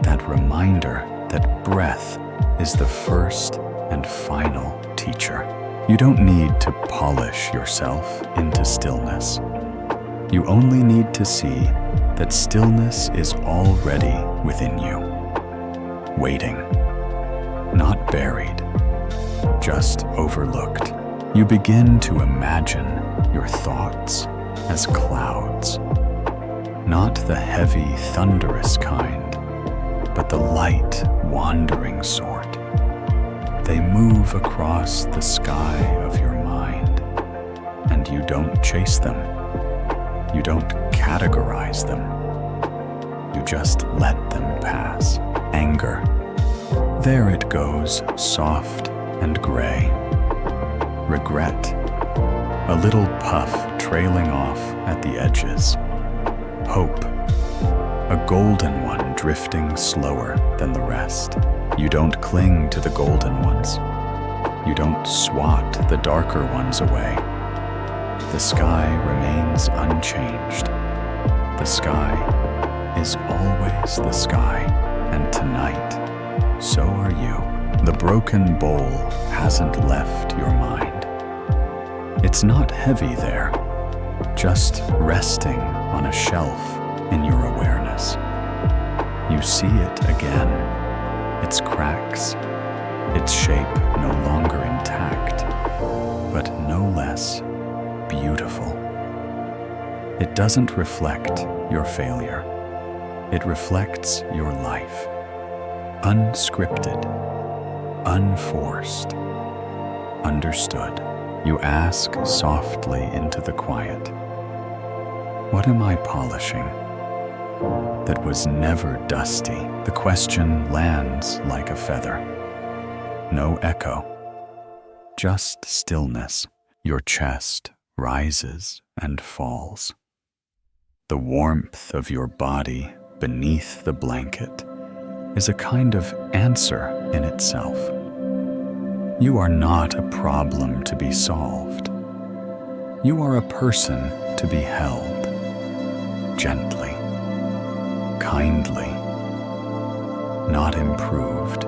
that reminder that breath is the first and final teacher. You don't need to polish yourself into stillness. You only need to see that stillness is already within you, waiting, not buried, just overlooked. You begin to imagine your thoughts as clouds, not the heavy, thunderous kind, but the light, wandering sort. They move across the sky of your mind, and you don't chase them. You don't categorize them. You just let them pass. Anger. There it goes, soft and gray. Regret. A little puff trailing off at the edges. Hope. A golden one drifting slower than the rest. You don't cling to the golden ones. You don't swat the darker ones away. The sky remains unchanged. The sky is always the sky, and tonight, so are you. The broken bowl hasn't left your mind. It's not heavy there, just resting on a shelf in your awareness. You see it again, its cracks, its shape no longer intact, but no less beautiful. It doesn't reflect your failure. It reflects your life. Unscripted, unforced, understood. You ask softly into the quiet, "What am I polishing that was never dusty?" The question lands like a feather. No echo, just stillness. Your chest rises and falls. The warmth of your body beneath the blanket is a kind of answer in itself. You are not a problem to be solved. You are a person to be held, gently, kindly, not improved,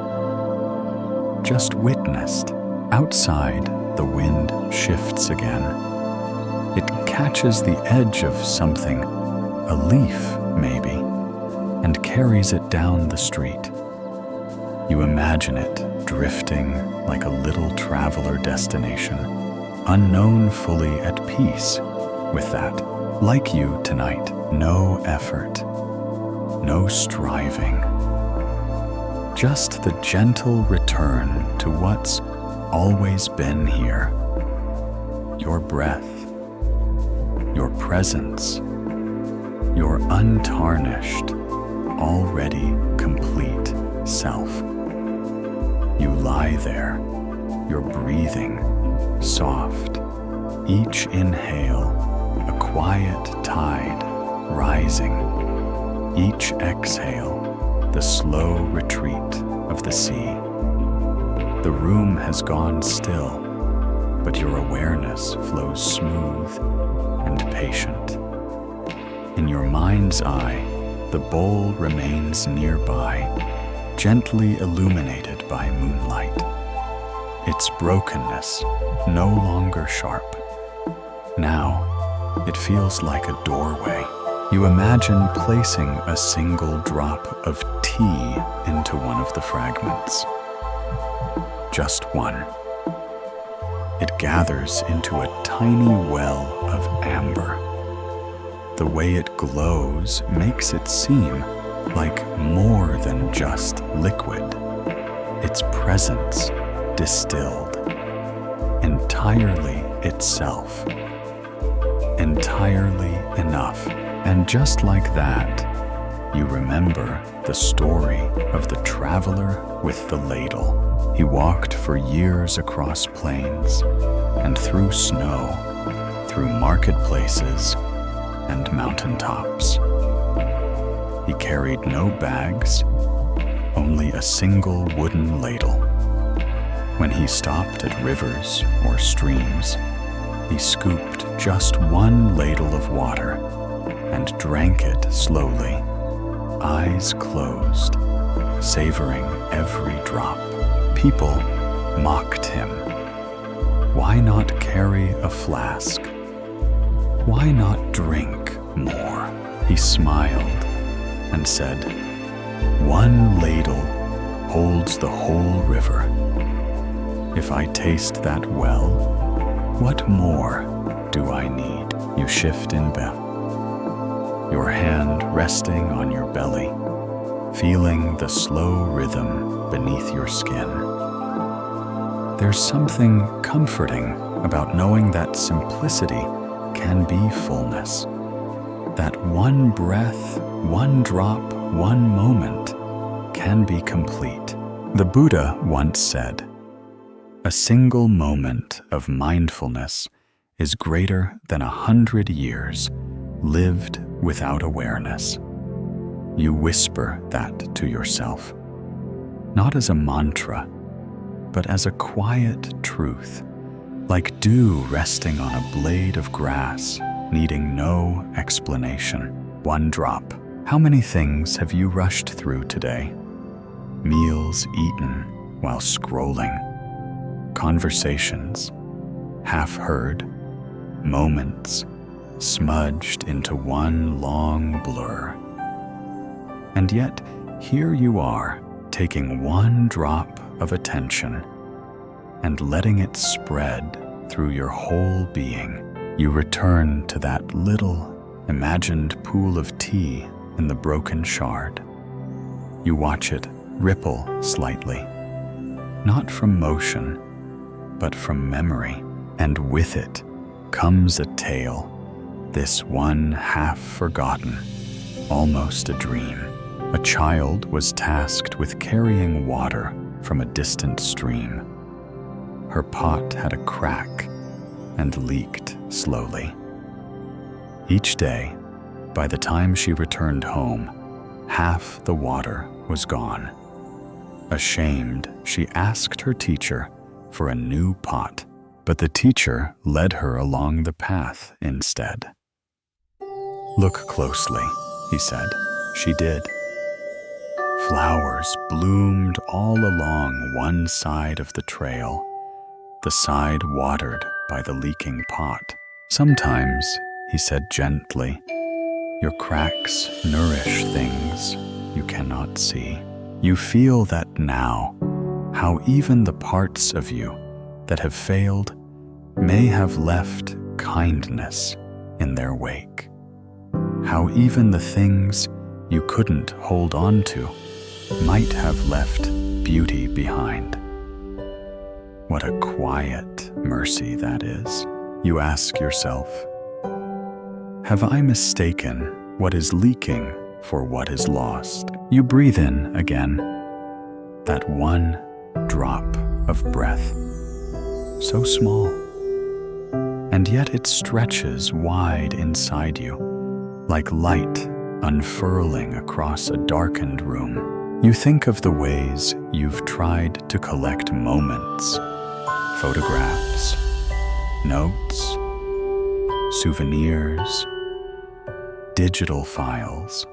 just witnessed. Outside, the wind shifts again. It catches the edge of something, a leaf maybe, and carries it down the street. You imagine it drifting like a little traveler destination, unknown, fully at peace with that. Like you tonight, no effort, no striving, just the gentle return to what's always been here. Your breath, your presence, your untarnished, already complete self. You lie there, your breathing soft, each inhale a quiet tide rising, each exhale the slow retreat of the sea. The room has gone still, but your awareness flows smooth and patient. In your mind's eye, the bowl remains nearby, gently illuminated by moonlight. Its brokenness no longer sharp. Now, it feels like a doorway. You imagine placing a single drop of tea into one of the fragments. Just one. It gathers into a tiny well of amber. The way it glows makes it seem like more than just liquid. Its presence distilled, entirely itself, entirely enough. And just like that, you remember the story of the traveler with the ladle. He walked for years across plains and through snow, through marketplaces and mountaintops. He carried no bags, only a single wooden ladle. When he stopped at rivers or streams, he scooped just one ladle of water and drank it slowly, eyes closed, savoring every drop. People mocked him. Why not carry a flask? Why not drink more? He smiled and said, "One ladle holds the whole river. If I taste that well, what more do I need?" You shift in bed, your hand resting on your belly, feeling the slow rhythm beneath your skin. There's something comforting about knowing that simplicity can be fullness. That one breath, one drop, one moment can be complete. The Buddha once said, "A single moment of mindfulness is greater than 100 years lived without awareness." You whisper that to yourself, not as a mantra, but as a quiet truth, like dew resting on a blade of grass, needing no explanation. One drop. How many things have you rushed through today? Meals eaten while scrolling, conversations half heard, moments smudged into one long blur. And yet, here you are, taking one drop of attention and letting it spread through your whole being. You return to that little, imagined pool of tea in the broken shard. You watch it ripple slightly, not from motion, but from memory. And with it comes a tale, this one half forgotten, almost a dream. A child was tasked with carrying water from a distant stream. Her pot had a crack and leaked slowly. Each day, by the time she returned home, half the water was gone. Ashamed, she asked her teacher for a new pot, but the teacher led her along the path instead. "Look closely," he said. She did. Flowers bloomed all along one side of the trail, the side watered by the leaking pot. "Sometimes," he said gently, "your cracks nourish things you cannot see. You feel that now, how even the parts of you that have failed may have left kindness in their wake. How even the things you couldn't hold on to might have left beauty behind." What a quiet mercy that is. You ask yourself, have I mistaken what is leaking for what is lost? You breathe in again, that one drop of breath, so small, and yet it stretches wide inside you, like light unfurling across a darkened room. You think of the ways you've tried to collect moments, photographs, notes, souvenirs, digital files.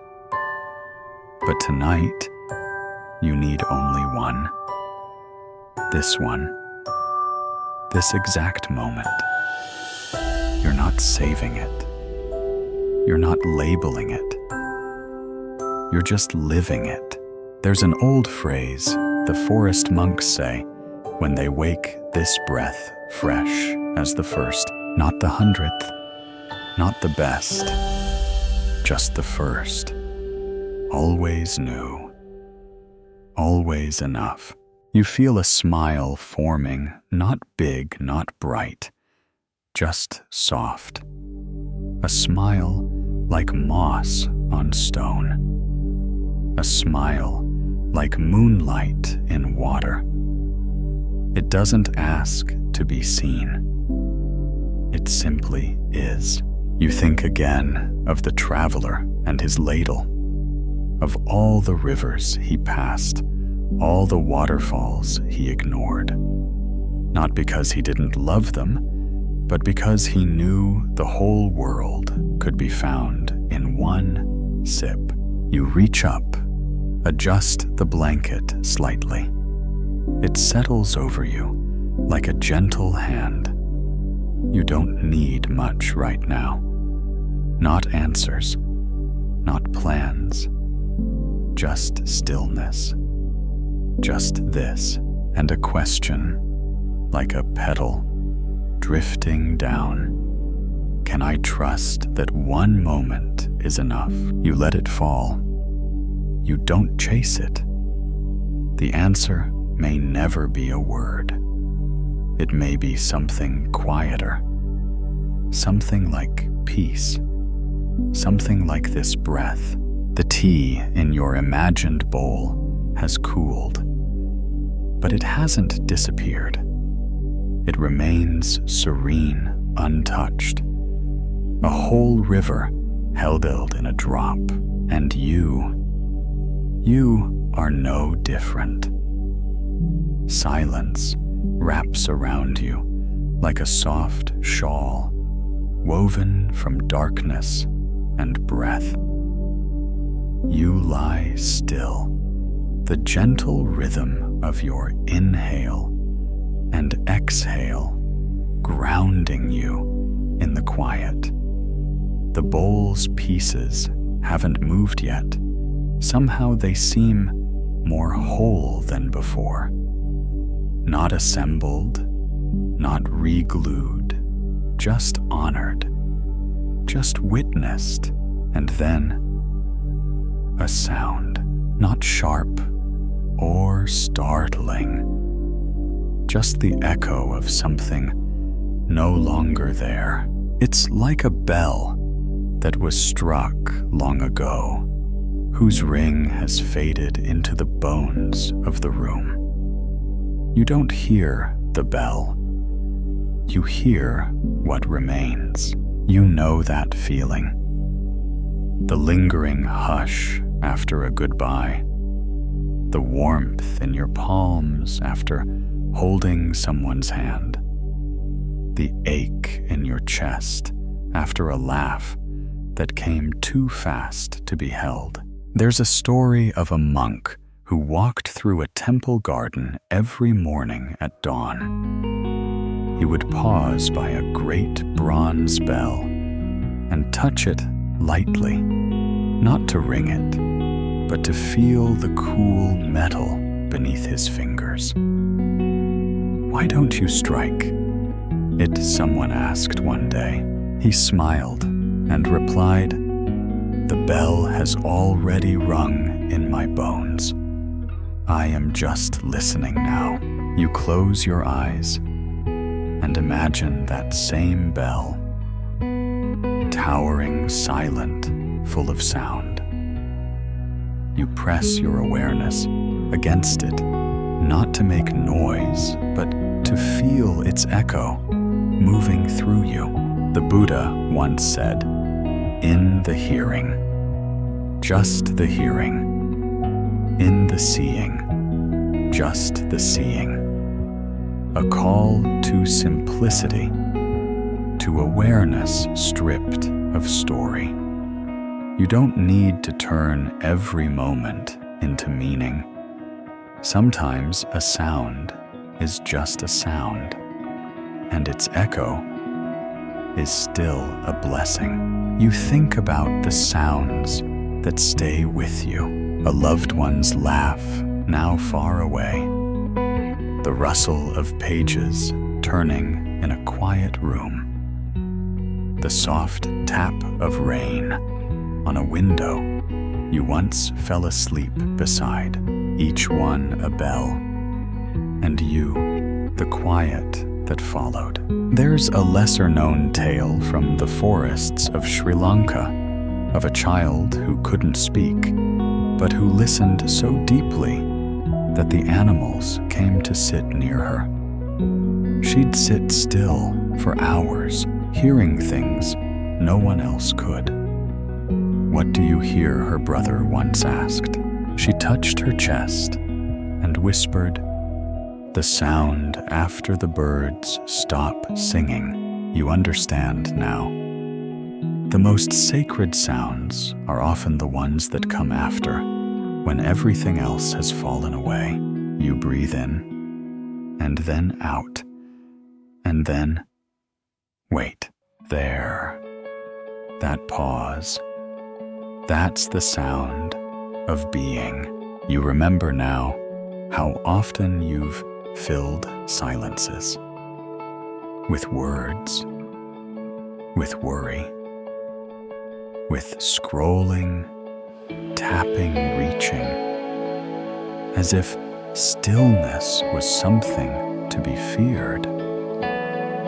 But tonight, you need only one. This one. This exact moment. You're not saving it. You're not labeling it. You're just living it. There's an old phrase the forest monks say when they wake this breath fresh as the first, not the 100th, not the best, just the first. Always new. Always enough. You feel a smile forming, not big, not bright, just soft. A smile like moss on stone. A smile like moonlight in water. It doesn't ask to be seen. It simply is. You think again of the traveler and his ladle, of all the rivers he passed, all the waterfalls he ignored, not because he didn't love them, but because he knew the whole world could be found in one sip. You reach up, adjust the blanket slightly. It settles over you like a gentle hand. You don't need much right now. Not answers, not plans, just stillness. Just this and a question, like a petal drifting down. Can I trust that one moment is enough? You let it fall. You don't chase it. The answer may never be a word. It may be something quieter, something like peace, something like this breath. The tea in your imagined bowl has cooled, but it hasn't disappeared. It remains serene, untouched. A whole river held in a drop, and you are no different. Silence wraps around you like a soft shawl, woven from darkness and breath. You lie still, the gentle rhythm of your inhale and exhale grounding you in the quiet. The bowl's pieces haven't moved yet. Somehow they seem more whole than before. Not assembled, not re-glued, just honored, just witnessed, and then a sound, not sharp or startling, just the echo of something no longer there. It's like a bell that was struck long ago, whose ring has faded into the bones of the room. You don't hear the bell. You hear what remains. You know that feeling. The lingering hush after a goodbye. The warmth in your palms after holding someone's hand. The ache in your chest after a laugh that came too fast to be held. There's a story of a monk who walked through a temple garden every morning at dawn. He would pause by a great bronze bell and touch it lightly, not to ring it, but to feel the cool metal beneath his fingers. "Why don't you strike?" someone asked one day. He smiled and replied, "The bell has already rung in my bones. I am just listening now." You close your eyes and imagine that same bell, towering, silent, full of sound. You press your awareness against it, not to make noise, but to feel its echo moving through you. The Buddha once said, "In the hearing, just the hearing. In the seeing, just the seeing." A call to simplicity, to awareness stripped of story. You don't need to turn every moment into meaning. Sometimes a sound is just a sound, and its echo is still a blessing. You think about the sounds that stay with you, a loved one's laugh now far away, the rustle of pages turning in a quiet room, the soft tap of rain on a window you once fell asleep beside, each one a bell, and you, the quiet that followed. There's a lesser-known tale from the forests of Sri Lanka of a child who couldn't speak, but who listened so deeply that the animals came to sit near her. She'd sit still for hours, hearing things no one else could. "What do you hear?" her brother once asked. She touched her chest and whispered, "The sound after the birds stop singing. You understand now." The most sacred sounds are often the ones that come after, when everything else has fallen away. You breathe in, and then out, and then wait. There. That pause. That's the sound of being. You remember now how often you've filled silences with words, with worry, with scrolling, tapping, reaching, as if stillness was something to be feared,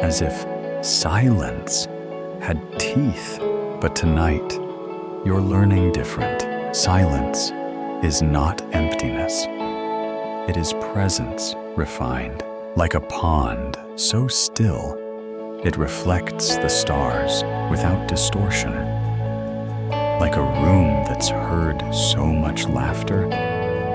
as if silence had teeth. But tonight, you're learning different. Silence is not emptiness. It is presence refined, like a pond so still it reflects the stars without distortion, like a room that's heard so much laughter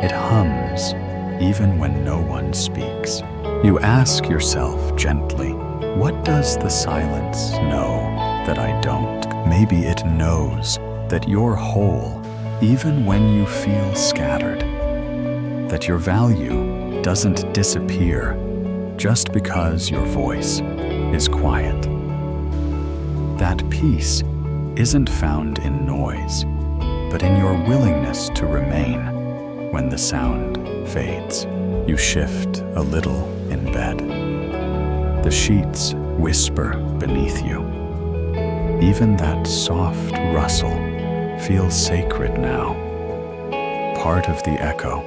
it hums even when no one speaks. You ask yourself gently, what does the silence know that I don't? Maybe it knows that you're whole even when you feel scattered, that your value doesn't disappear just because your voice is quiet. That peace isn't found in noise, but in your willingness to remain when the sound fades. You shift a little in bed. The sheets whisper beneath you. Even that soft rustle feels sacred now, part of the echo,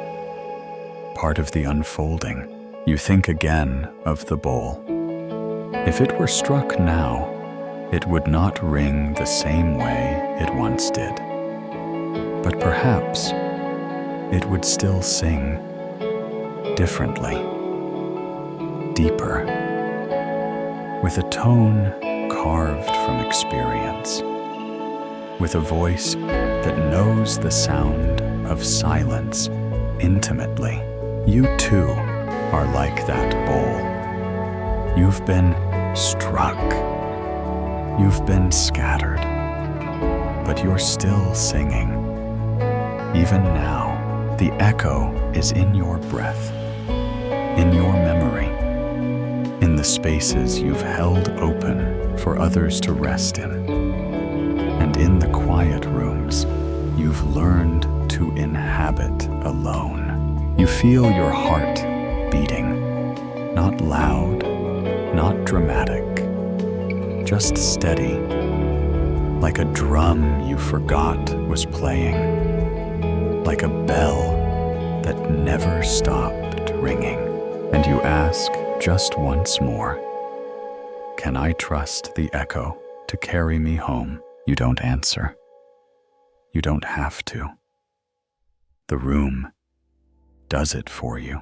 part of the unfolding. You think again of the bowl. If it were struck now, it would not ring the same way it once did. But perhaps it would still sing differently, deeper, with a tone carved from experience, with a voice that knows the sound of silence intimately. You too are like that bowl. You've been struck. You've been scattered. But you're still singing. Even now, the echo is in your breath, in your memory, in the spaces you've held open for others to rest in, and in the quiet rooms you've learned to inhabit alone. You feel your heart beating, not loud, not dramatic, just steady, like a drum you forgot was playing, like a bell that never stopped ringing. And you ask just once more, can I trust the echo to carry me home? You don't answer. You don't have to. The room does it for you,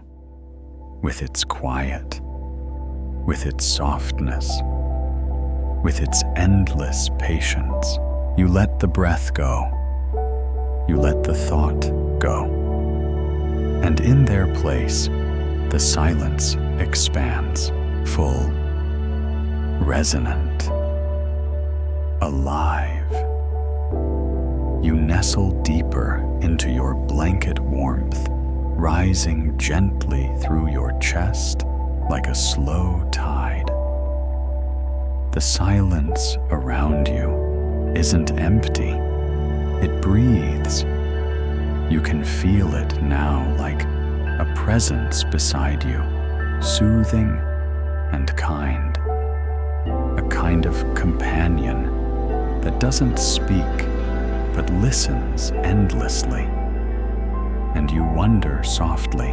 with its quiet, with its softness, with its endless patience. You let the breath go. You let the thought go. And in their place, the silence expands, full, resonant, alive. You nestle deeper into your blanket warmth, rising gently through your chest like a slow tide. The silence around you isn't empty. It breathes. You can feel it now like a presence beside you, soothing and kind. A kind of companion that doesn't speak but listens endlessly. And you wonder softly,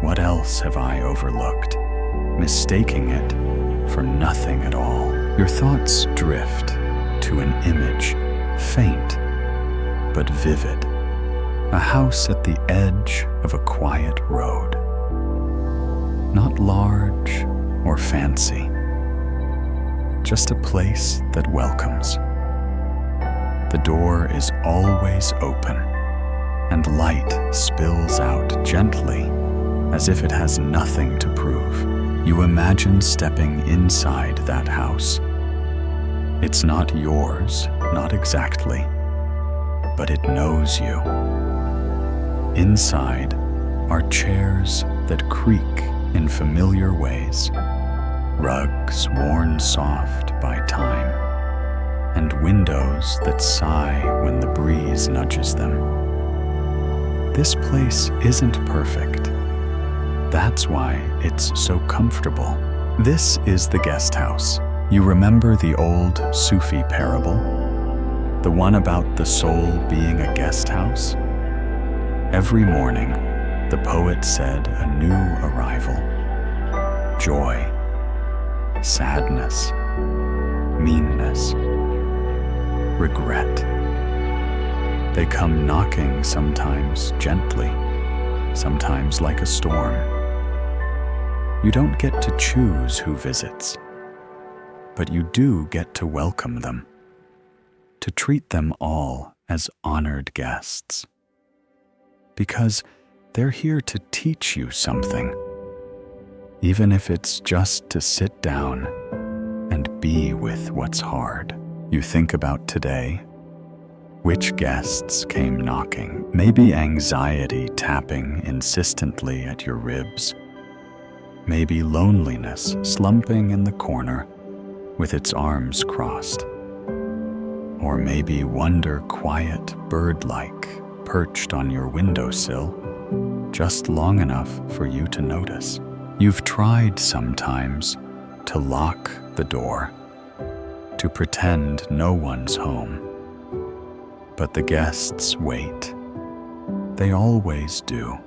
what else have I overlooked, mistaking it for nothing at all? Your thoughts drift to an image, faint but vivid, a house at the edge of a quiet road. Not large or fancy, just a place that welcomes. The door is always open, and light spills out gently as if it has nothing to prove. You imagine stepping inside that house. It's not yours, not exactly, but it knows you. Inside are chairs that creak in familiar ways, rugs worn soft by time, and windows that sigh when the breeze nudges them. This place isn't perfect. That's why it's so comfortable. This is the guest house. You remember the old Sufi parable? The one about the soul being a guest house? Every morning, the poet said a new arrival. Joy, sadness, meanness, regret. They come knocking, sometimes gently, sometimes like a storm. You don't get to choose who visits, but you do get to welcome them, to treat them all as honored guests. Because they're here to teach you something, even if it's just to sit down and be with what's hard. You think about today. Which guests came knocking? Maybe anxiety tapping insistently at your ribs. Maybe loneliness slumping in the corner with its arms crossed. Or maybe wonder quiet, bird-like, perched on your windowsill, just long enough for you to notice. You've tried sometimes to lock the door, to pretend no one's home. But the guests wait. They always do.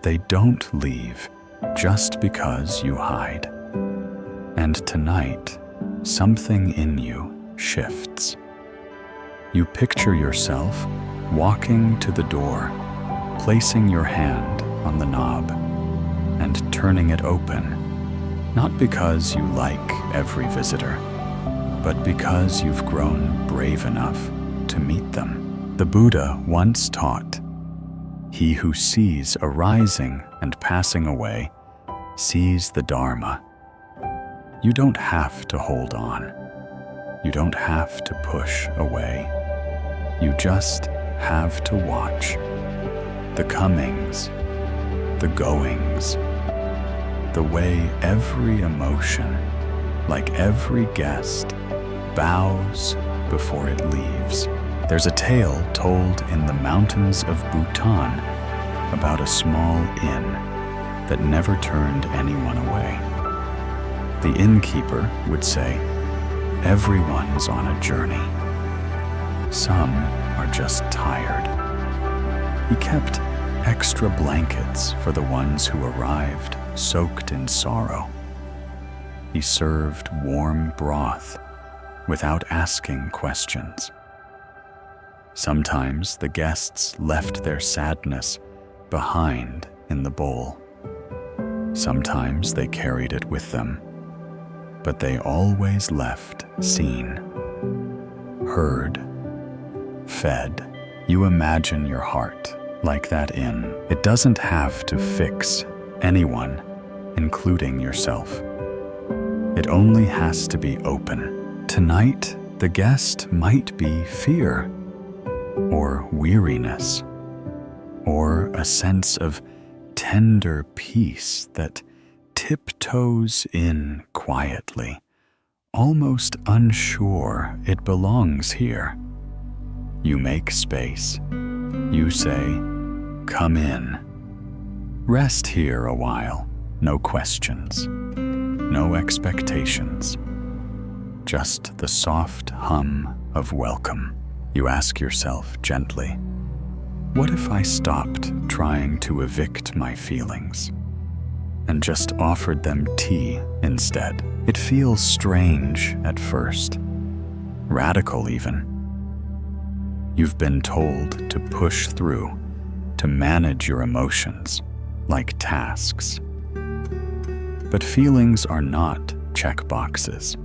They don't leave just because you hide. And tonight, something in you shifts. You picture yourself walking to the door, placing your hand on the knob, and turning it open, not because you like every visitor, but because you've grown brave enough to meet them. The Buddha once taught, "He who sees arising and passing away sees the Dharma." You don't have to hold on. You don't have to push away. You just have to watch the comings, the goings, the way every emotion, like every guest, bows before it leaves. There's a tale told in the mountains of Bhutan about a small inn that never turned anyone away. The innkeeper would say, "Everyone's on a journey. Some are just tired." He kept extra blankets for the ones who arrived soaked in sorrow. He served warm broth without asking questions. Sometimes the guests left their sadness behind in the bowl. Sometimes they carried it with them, but they always left seen, heard, fed. You imagine your heart like that inn. It doesn't have to fix anyone, including yourself. It only has to be open. Tonight, the guest might be fear, or weariness, or a sense of tender peace that tiptoes in quietly, almost unsure it belongs here. You make space. You say, "Come in." Rest here a while. No questions. No expectations. Just the soft hum of welcome. You ask yourself gently, what if I stopped trying to evict my feelings and just offered them tea instead? It feels strange at first, radical even. You've been told to push through, to manage your emotions like tasks. But feelings are not checkboxes.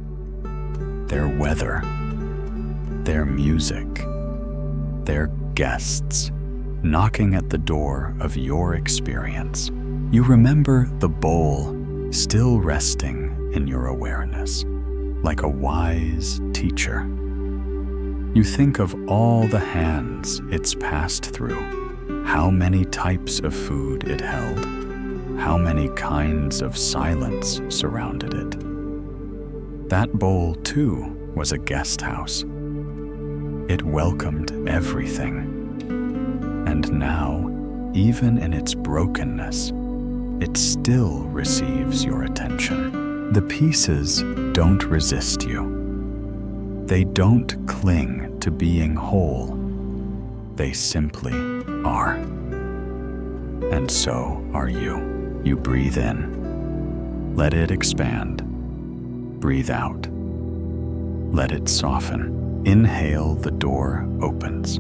They're weather. They're music. They're guests knocking at the door of your experience. You remember the bowl still resting in your awareness, like a wise teacher. You think of all the hands it's passed through, how many types of food it held, how many kinds of silence surrounded it. That bowl, too, was a guest house. It welcomed everything. And now, even in its brokenness, it still receives your attention. The pieces don't resist you. They don't cling to being whole. They simply are. And so are you. You breathe in. Let it expand. Breathe out. Let it soften. Inhale, the door opens.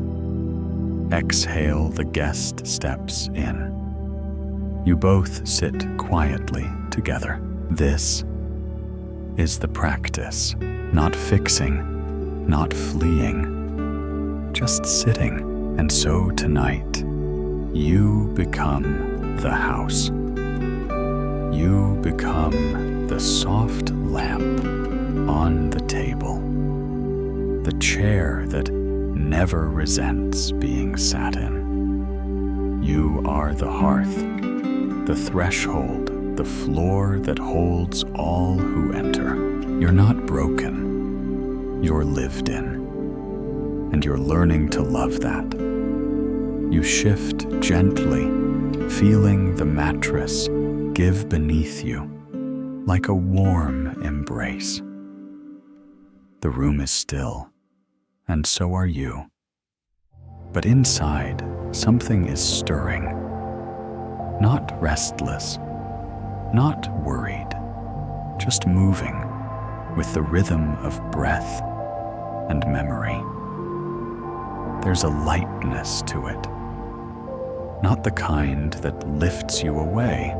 Exhale, the guest steps in. You both sit quietly together. This is the practice, not fixing, not fleeing, just sitting. And so tonight, you become the house. You become the soft lamp on the table, the chair that never resents being sat in. You are the hearth, the threshold, the floor that holds all who enter. You're not broken, you're lived in, and you're learning to love that. You shift gently, feeling the mattress give beneath you, like a warm embrace. The room is still, and so are you. But inside, something is stirring. Not restless, not worried, just moving with the rhythm of breath and memory. There's a lightness to it, not the kind that lifts you away,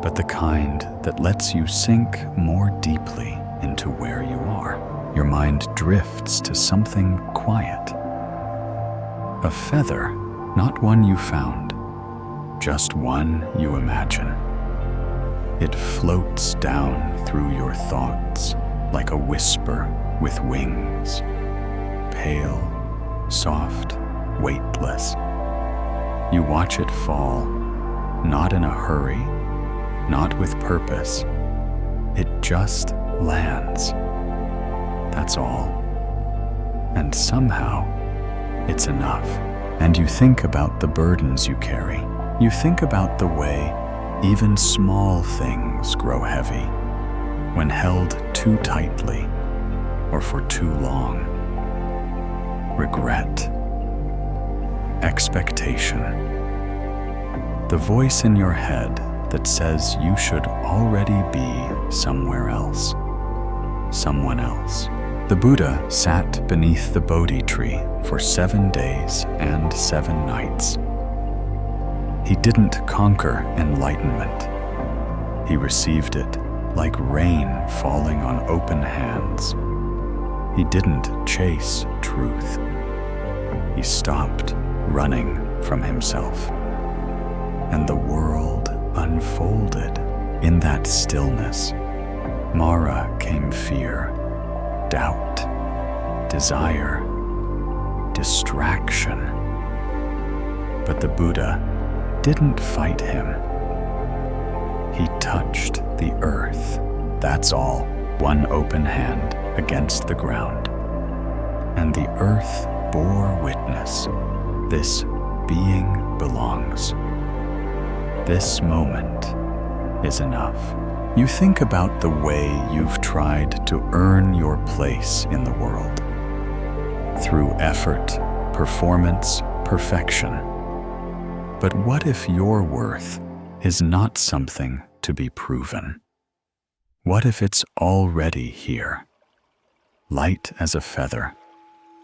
but the kind that lets you sink more deeply into where you are. Your mind drifts to something quiet. A feather, not one you found, just one you imagine. It floats down through your thoughts like a whisper with wings, pale, soft, weightless. You watch it fall, not in a hurry, not with purpose. It just lands. That's all. And somehow, it's enough. And you think about the burdens you carry. You think about the way even small things grow heavy when held too tightly or for too long. Regret, expectation, the voice in your head that says you should already be somewhere else, someone else. The Buddha sat beneath the Bodhi tree for 7 days and 7 nights. He didn't conquer enlightenment. He received it like rain falling on open hands. He didn't chase truth. He stopped running from himself. And the world unfolded in that stillness. Mara came fear, doubt, desire, distraction. But the Buddha didn't fight him. He touched the earth, that's all, one open hand against the ground. And the earth bore witness. This being belongs. This moment is enough. You think about the way you've tried to earn your place in the world. Through effort, performance, perfection. But what if your worth is not something to be proven? What if it's already here, light as a feather,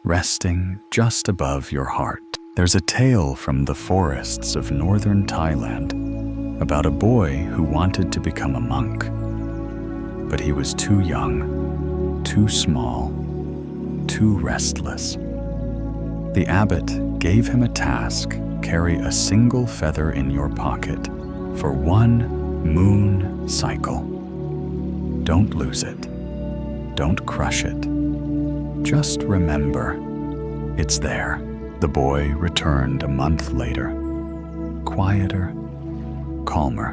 resting just above your heart? There's a tale from the forests of northern Thailand about a boy who wanted to become a monk. But he was too young, too small, too restless. The abbot gave him a task: carry a single feather in your pocket for one moon cycle. Don't lose it. Don't crush it. Just remember, it's there. The boy returned a month later, quieter, calmer.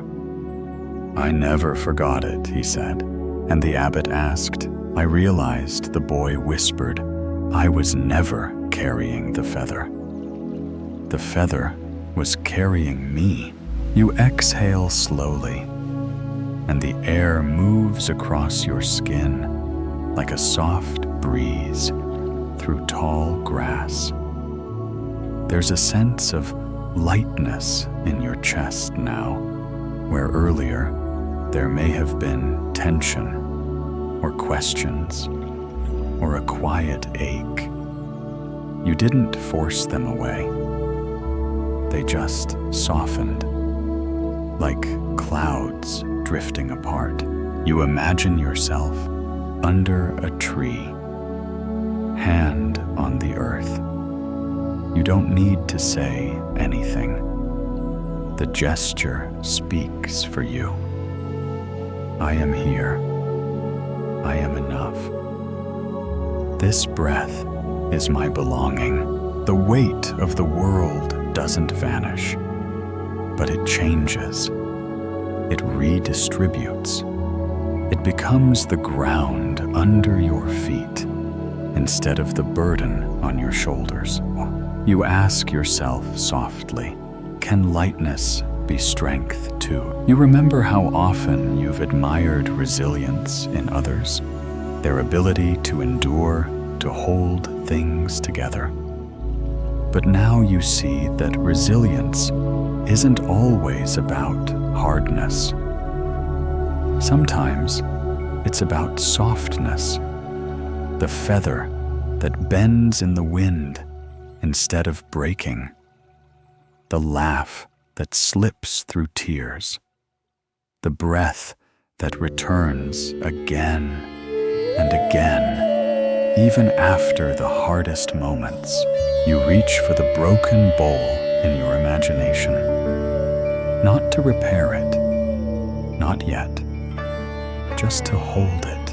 I never forgot it, he said. And the abbot asked. I realized the boy whispered, I was never carrying the feather. The feather was carrying me. You exhale slowly, and the air moves across your skin like a soft breeze through tall grass. There's a sense of lightness in your chest now, where earlier there may have been tension or questions or a quiet ache. You didn't force them away. They just softened, like clouds drifting apart. You imagine yourself under a tree, hand on the earth. You don't need to say anything. The gesture speaks for you. I am here. I am enough. This breath is my belonging. The weight of the world doesn't vanish, but it changes. It redistributes. It becomes the ground under your feet instead of the burden on your shoulders. You ask yourself softly, can lightness be strength too? You remember how often you've admired resilience in others, their ability to endure, to hold things together. But now you see that resilience isn't always about hardness. Sometimes it's about softness, the feather that bends in the wind instead of breaking, the laugh that slips through tears, the breath that returns again and again, even after the hardest moments. You reach for the broken bowl in your imagination, not to repair it, not yet, just to hold it,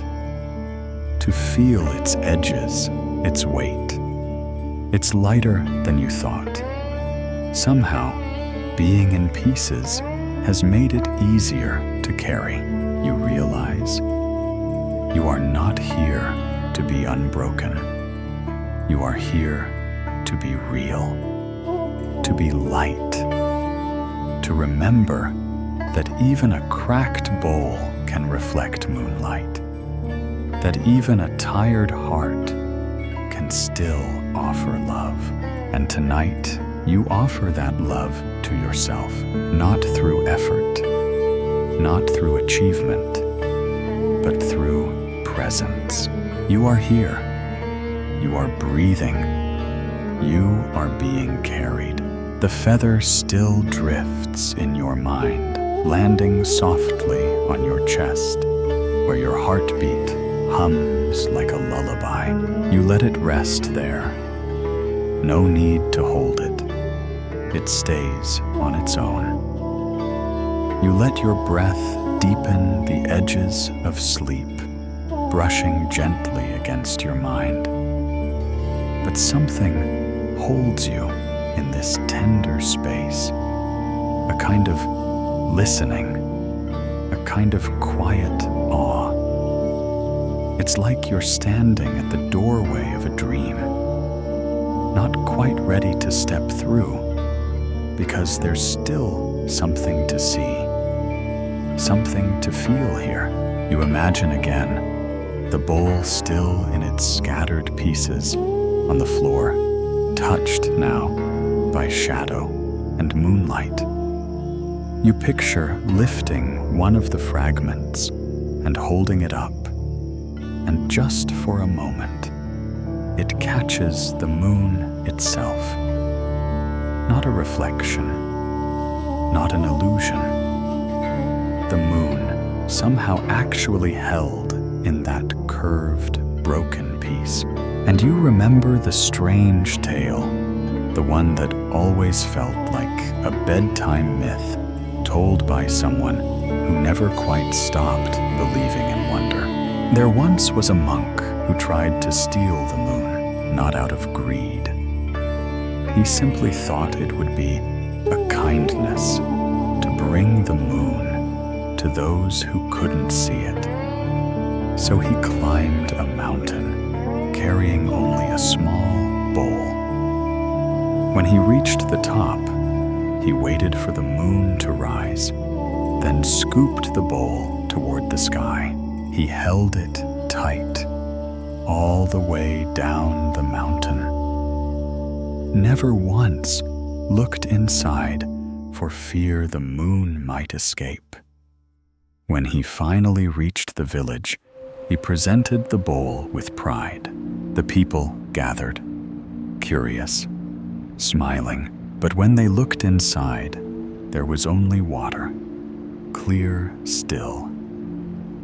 to feel its edges, its weight. It's lighter than you thought. Somehow, being in pieces has made it easier to carry. You realize you are not here to be unbroken. You are here to be real, to be light, to remember that even a cracked bowl can reflect moonlight, that even a tired heart can still offer love. And tonight, you offer that love to yourself, not through effort, not through achievement, but through presence. You are here. You are breathing. You are being carried. The feather still drifts in your mind, landing softly on your chest, where your heartbeat hums like a lullaby. You let it rest there. No need to hold it. It stays on its own. You let your breath deepen the edges of sleep, brushing gently against your mind. But something holds you in this tender space, a kind of listening, a kind of quiet awe. It's like you're standing at the doorway of a dream, not quite ready to step through, because there's still something to see, something to feel here. You imagine again, the bowl still in its scattered pieces on the floor, touched now by shadow and moonlight. You picture lifting one of the fragments and holding it up, and just for a moment, it catches the moon itself. Not a reflection, not an illusion. The moon somehow actually held in that curved, broken piece. And you remember the strange tale, the one that always felt like a bedtime myth told by someone who never quite stopped believing in wonder. There once was a monk who tried to steal the moon, not out of greed. He simply thought it would be a kindness to bring the moon to those who couldn't see it. So he climbed a mountain, carrying only a small bowl. When he reached the top, he waited for the moon to rise, then scooped the bowl toward the sky. He held it tight, all the way down the mountain. Never once looked inside for fear the moon might escape. When he finally reached the village, he presented the bowl with pride. The people gathered, curious, smiling. But when they looked inside, there was only water, clear still,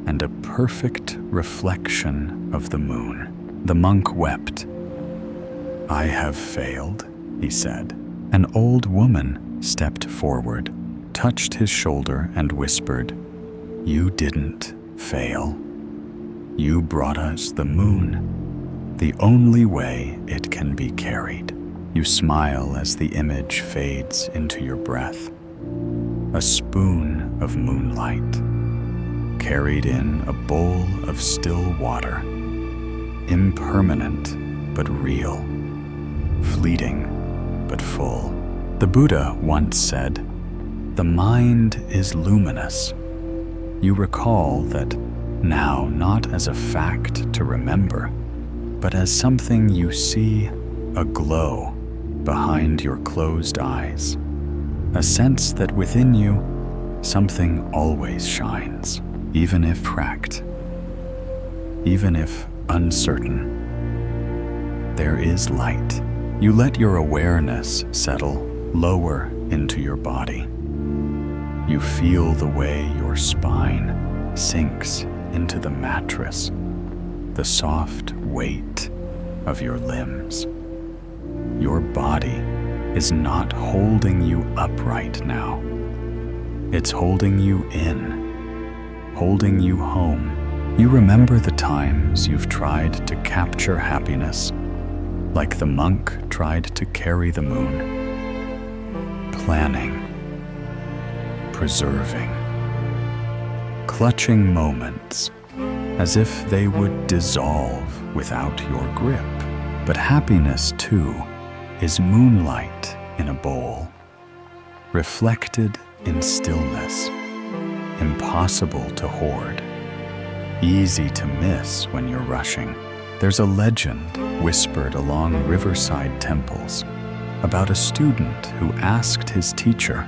and a perfect reflection of the moon. The monk wept. "I have failed," he said. An old woman stepped forward, touched his shoulder and whispered, "You didn't fail. You brought us the moon, the only way it can be carried." You smile as the image fades into your breath. A spoon of moonlight, carried in a bowl of still water, impermanent but real, fleeting but full. The Buddha once said, "The mind is luminous." You recall that now not as a fact to remember, but as something you see aglow behind your closed eyes, a sense that within you something always shines, even if cracked, even if uncertain. There is light. You let your awareness settle lower into your body. You feel the way your spine sinks into the mattress, the soft weight of your limbs. Your body is not holding you upright now. It's holding you in, holding you home. You remember the times you've tried to capture happiness, like the monk tried to carry the moon. Planning, preserving, clutching moments as if they would dissolve without your grip. But happiness, too, is moonlight in a bowl, reflected in stillness, impossible to hoard, easy to miss when you're rushing. There's a legend whispered along riverside temples about a student who asked his teacher,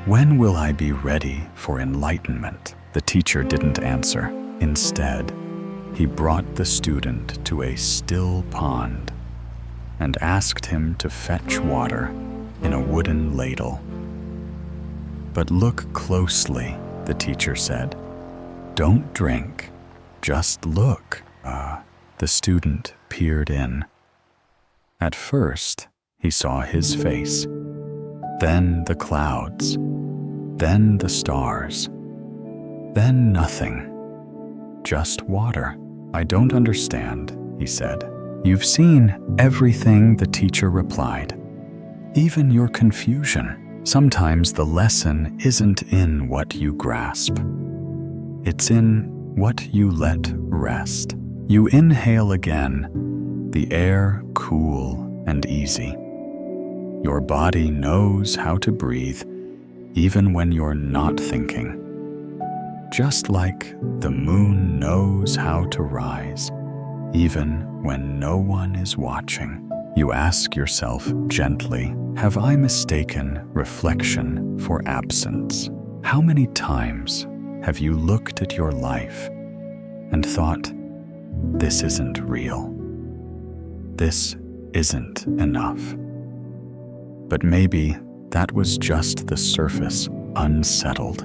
"When will I be ready for enlightenment?" The teacher didn't answer. Instead, he brought the student to a still pond and asked him to fetch water in a wooden ladle. "But look closely," the teacher said. "Don't drink, just look." The student peered in. At first, he saw his face, then the clouds, then the stars, then nothing, just water. "I don't understand," he said. You've seen everything the teacher replied, even your confusion. Sometimes the lesson isn't in what you grasp. It's in what you let rest. You inhale again, the air cool and easy. Your body knows how to breathe, even when you're not thinking. Just like the moon knows how to rise, even when no one is watching. You ask yourself gently, have I mistaken reflection for absence? How many times have you looked at your life and thought, this isn't real? This isn't enough. But maybe that was just the surface unsettled.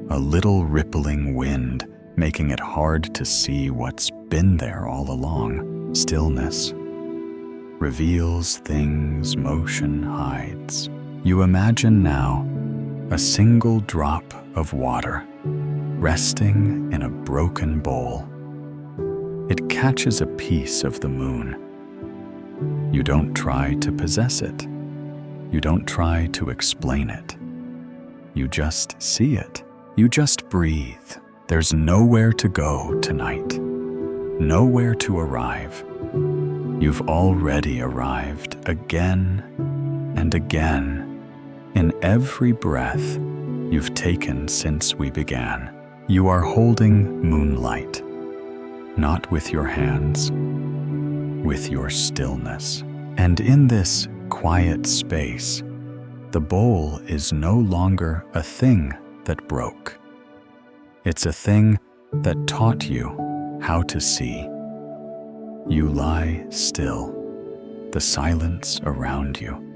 A little rippling wind making it hard to see what's been there all along. Stillness reveals things motion hides. You imagine now a single drop of water resting in a broken bowl. It catches a piece of the moon. You don't try to possess it. You don't try to explain it. You just see it. You just breathe. There's nowhere to go tonight. Nowhere to arrive. You've already arrived again and again in every breath you've taken since we began. You are holding moonlight, not with your hands, with your stillness. And in this quiet space, the bowl is no longer a thing that broke. It's a thing that taught you how to see. You lie still, the silence around you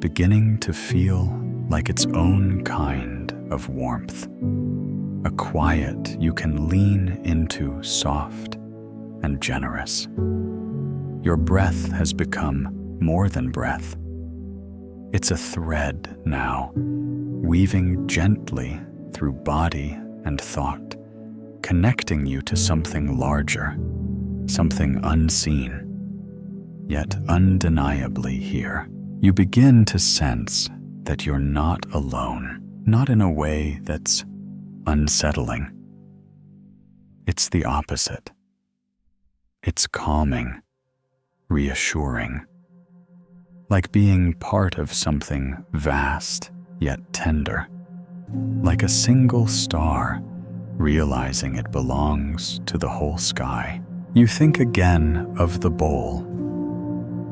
beginning to feel like its own kind of warmth. A quiet you can lean into, soft and generous. Your breath has become more than breath. It's a thread now, weaving gently through body and thought, connecting you to something larger, something unseen, yet undeniably here. You begin to sense that you're not alone, not in a way that's unsettling. It's the opposite. It's calming, reassuring, like being part of something vast yet tender, like a single star realizing it belongs to the whole sky. You think again of the bowl,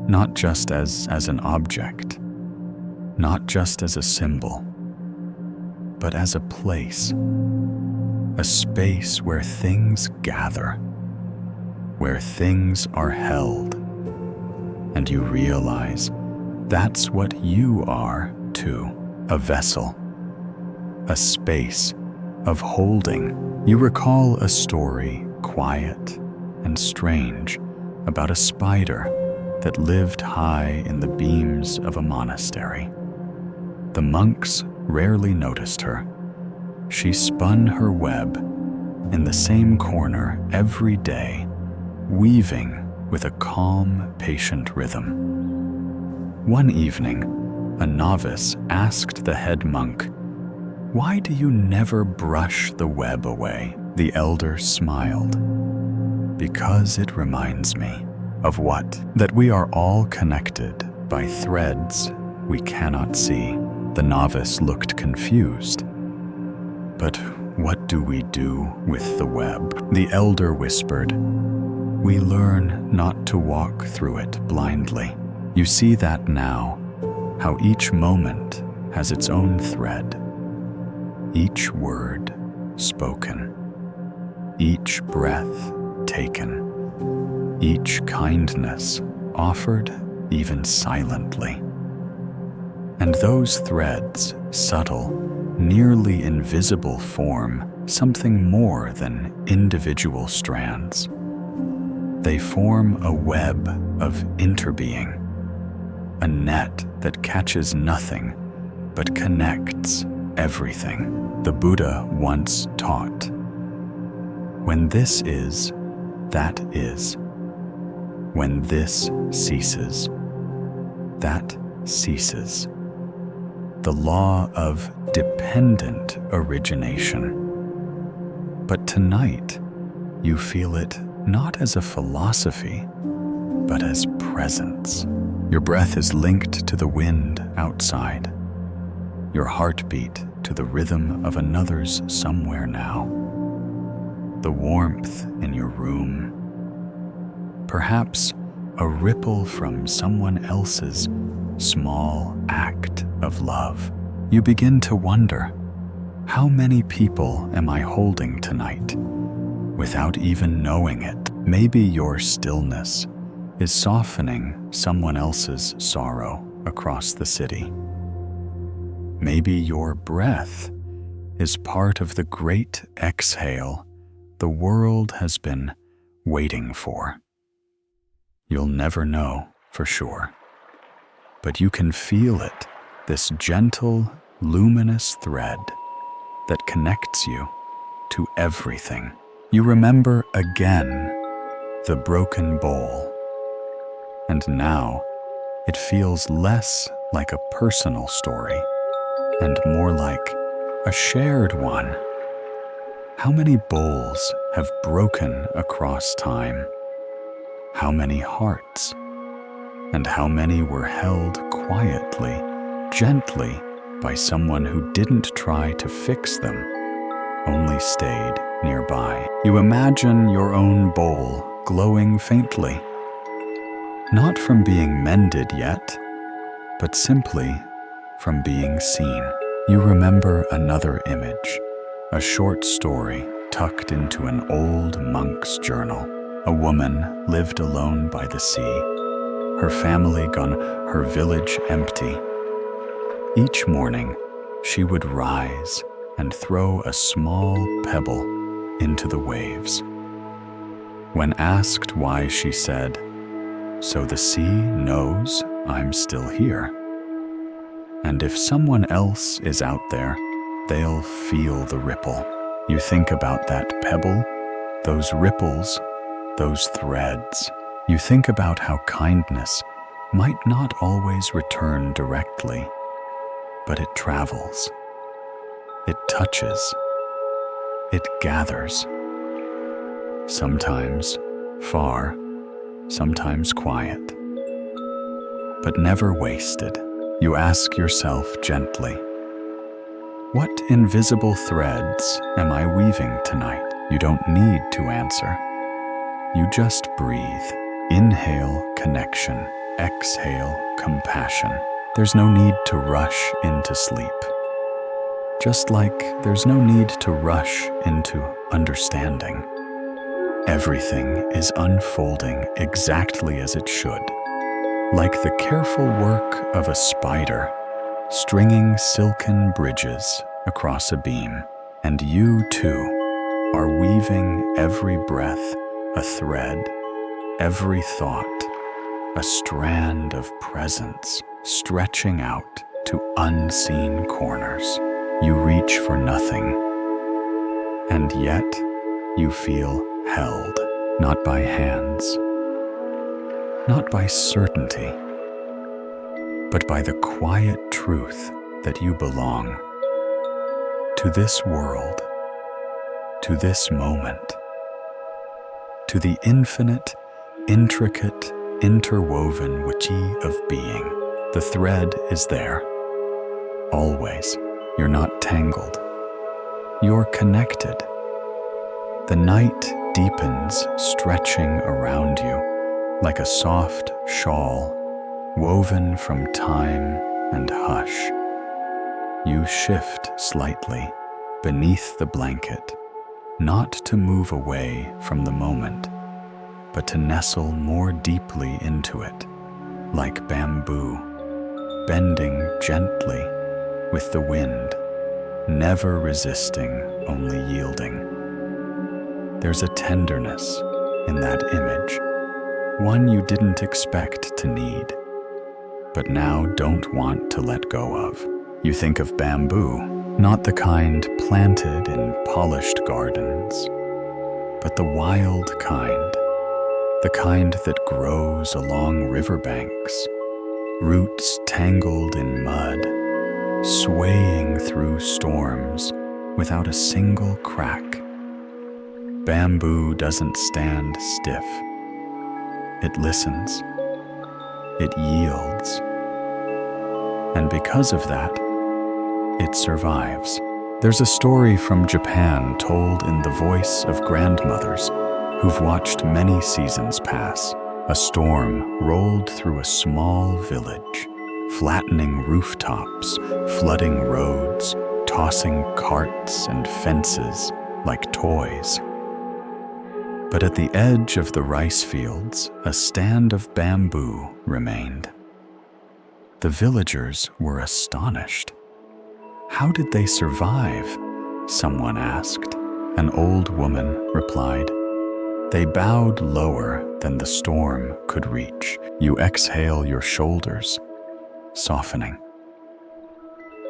not just as an object, not just as a symbol, but as a place, a space where things gather, where things are held, and you realize that's what you are too, a vessel, a space of holding. You recall a story, quiet and strange, about a spider that lived high in the beams of a monastery. The monks rarely noticed her. She spun her web in the same corner every day, weaving with a calm, patient rhythm. One evening, a novice asked the head monk, "Why do you never brush the web away?" The elder smiled. "Because it reminds me." Of what? That we are all connected by threads we cannot see. The novice looked confused. "But what do we do with the web?" The elder whispered, "We learn not to walk through it blindly." You see that now, how each moment has its own thread, each word spoken, each breath taken, each kindness offered even silently. And those threads, subtle, nearly invisible, form something more than individual strands. They form a web of interbeing, a net that catches nothing but connects everything. The Buddha once taught, "When this is, that is. When this ceases, that ceases. The law of dependent origination. But tonight, you feel it not as a philosophy, but as presence. Your breath is linked to the wind outside, your heartbeat to the rhythm of another's somewhere now, the warmth in your room, perhaps a ripple from someone else's small act of love. You begin to wonder, how many people am I holding tonight? Without even knowing it, maybe your stillness is softening someone else's sorrow across the city. Maybe your breath is part of the great exhale the world has been waiting for. You'll never know for sure, but you can feel it, this gentle, luminous thread that connects you to everything. You remember again the broken bowl, and now it feels less like a personal story and more like a shared one. How many bowls have broken across time? How many hearts? And how many were held quietly, gently by someone who didn't try to fix them, only stayed nearby? You imagine your own bowl glowing faintly, not from being mended yet, but simply from being seen. You remember another image, a short story tucked into an old monk's journal. A woman lived alone by the sea, her family gone, her village empty. Each morning, she would rise and throw a small pebble into the waves. When asked why, she said, "So the sea knows I'm still here. And if someone else is out there, they'll feel the ripple." You think about that pebble, those ripples, those threads. You think about how kindness might not always return directly, but it travels, it touches, it gathers. Sometimes far, sometimes quiet, but never wasted. You ask yourself gently, what invisible threads am I weaving tonight? You don't need to answer. You just breathe. Inhale connection, exhale compassion. There's no need to rush into sleep. Just like there's no need to rush into understanding. Everything is unfolding exactly as it should, like the careful work of a spider stringing silken bridges across a beam. And you too are weaving every breath a thread, every thought a strand of presence stretching out to unseen corners. You reach for nothing, and yet you feel held, not by hands, not by certainty, but by the quiet truth that you belong to this world, to this moment, to the infinite, intricate, interwoven witchy of being. The thread is there, always. You're not tangled. You're connected. The night deepens, stretching around you like a soft shawl woven from time and hush. You shift slightly beneath the blanket, not to move away from the moment, but to nestle more deeply into it, like bamboo, bending gently with the wind, never resisting, only yielding. There's a tenderness in that image, one you didn't expect to need, but now don't want to let go of. You think of bamboo, not the kind planted in polished gardens, but the wild kind, the kind that grows along riverbanks, roots tangled in mud, swaying through storms without a single crack. Bamboo doesn't stand stiff. It listens. It yields. And because of that, it survives. There's a story from Japan told in the voice of grandmothers who've watched many seasons pass. A storm rolled through a small village, flattening rooftops, flooding roads, tossing carts and fences like toys. But at the edge of the rice fields, a stand of bamboo remained. The villagers were astonished. How did they survive? Someone asked. An old woman replied, "They bowed lower than the storm could reach. You exhale your shoulders, softening.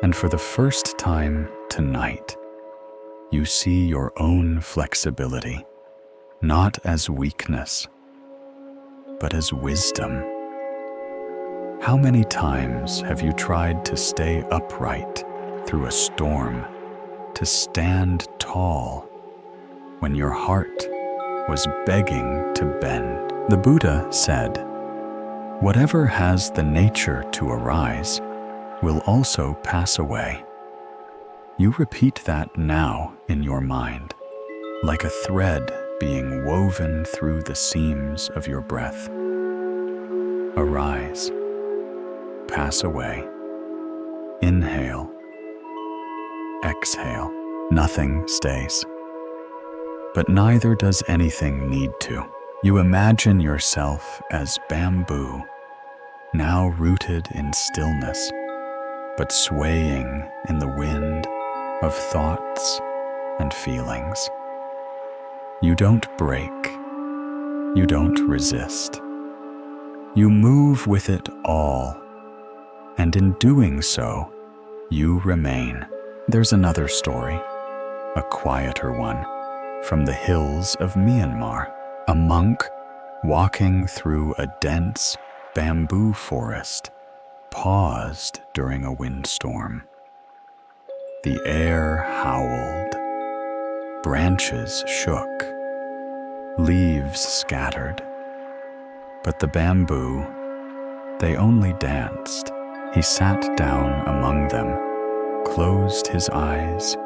And for the first time tonight, you see your own flexibility, not as weakness, but as wisdom." How many times have you tried to stay upright through a storm, to stand tall, when your heart was begging to bend? The Buddha said, "Whatever has the nature to arise will also pass away." You repeat that now in your mind, like a thread being woven through the seams of your breath. Arise, pass away, inhale, exhale. Nothing stays. But neither does anything need to. You imagine yourself as bamboo, now rooted in stillness, but swaying in the wind of thoughts and feelings. You don't break. You don't resist. You move with it all, and in doing so, you remain. There's another story, a quieter one, from the hills of Myanmar. A monk walking through a dense bamboo forest paused during a windstorm. The air howled, branches shook, leaves scattered. But the bamboo, they only danced. He sat down among them, closed his eyes,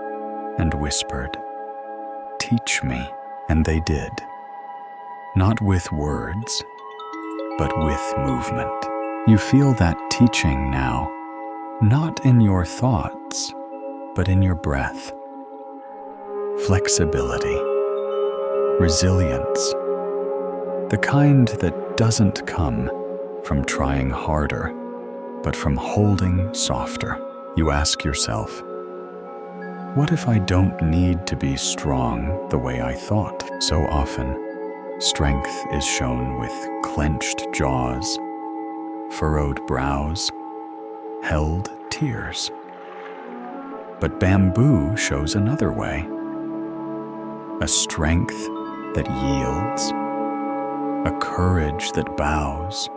and whispered, "Teach me." And they did. Not with words, but with movement. You feel that teaching now, not in your thoughts, but in your breath. Flexibility, resilience, the kind that doesn't come from trying harder, but from holding softer. You ask yourself, what if I don't need to be strong the way I thought? So often, strength is shown with clenched jaws, furrowed brows, held tears. But bamboo shows another way, a strength that yields, a courage that bows,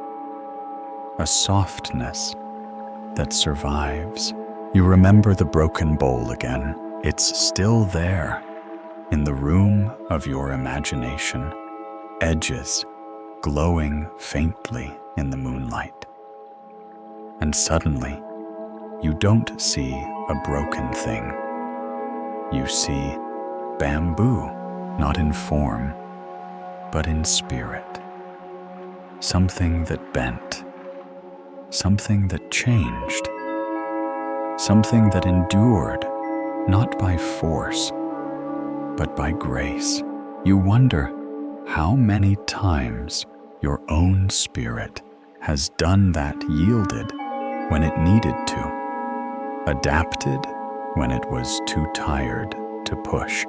a softness that survives. You remember the broken bowl again. It's still there, in the room of your imagination, edges glowing faintly in the moonlight. And suddenly, you don't see a broken thing. You see bamboo, not in form, but in spirit. Something that bent, something that changed, something that endured, not by force, but by grace. You wonder how many times your own spirit has done that, yielded when it needed to, adapted when it was too tired to push.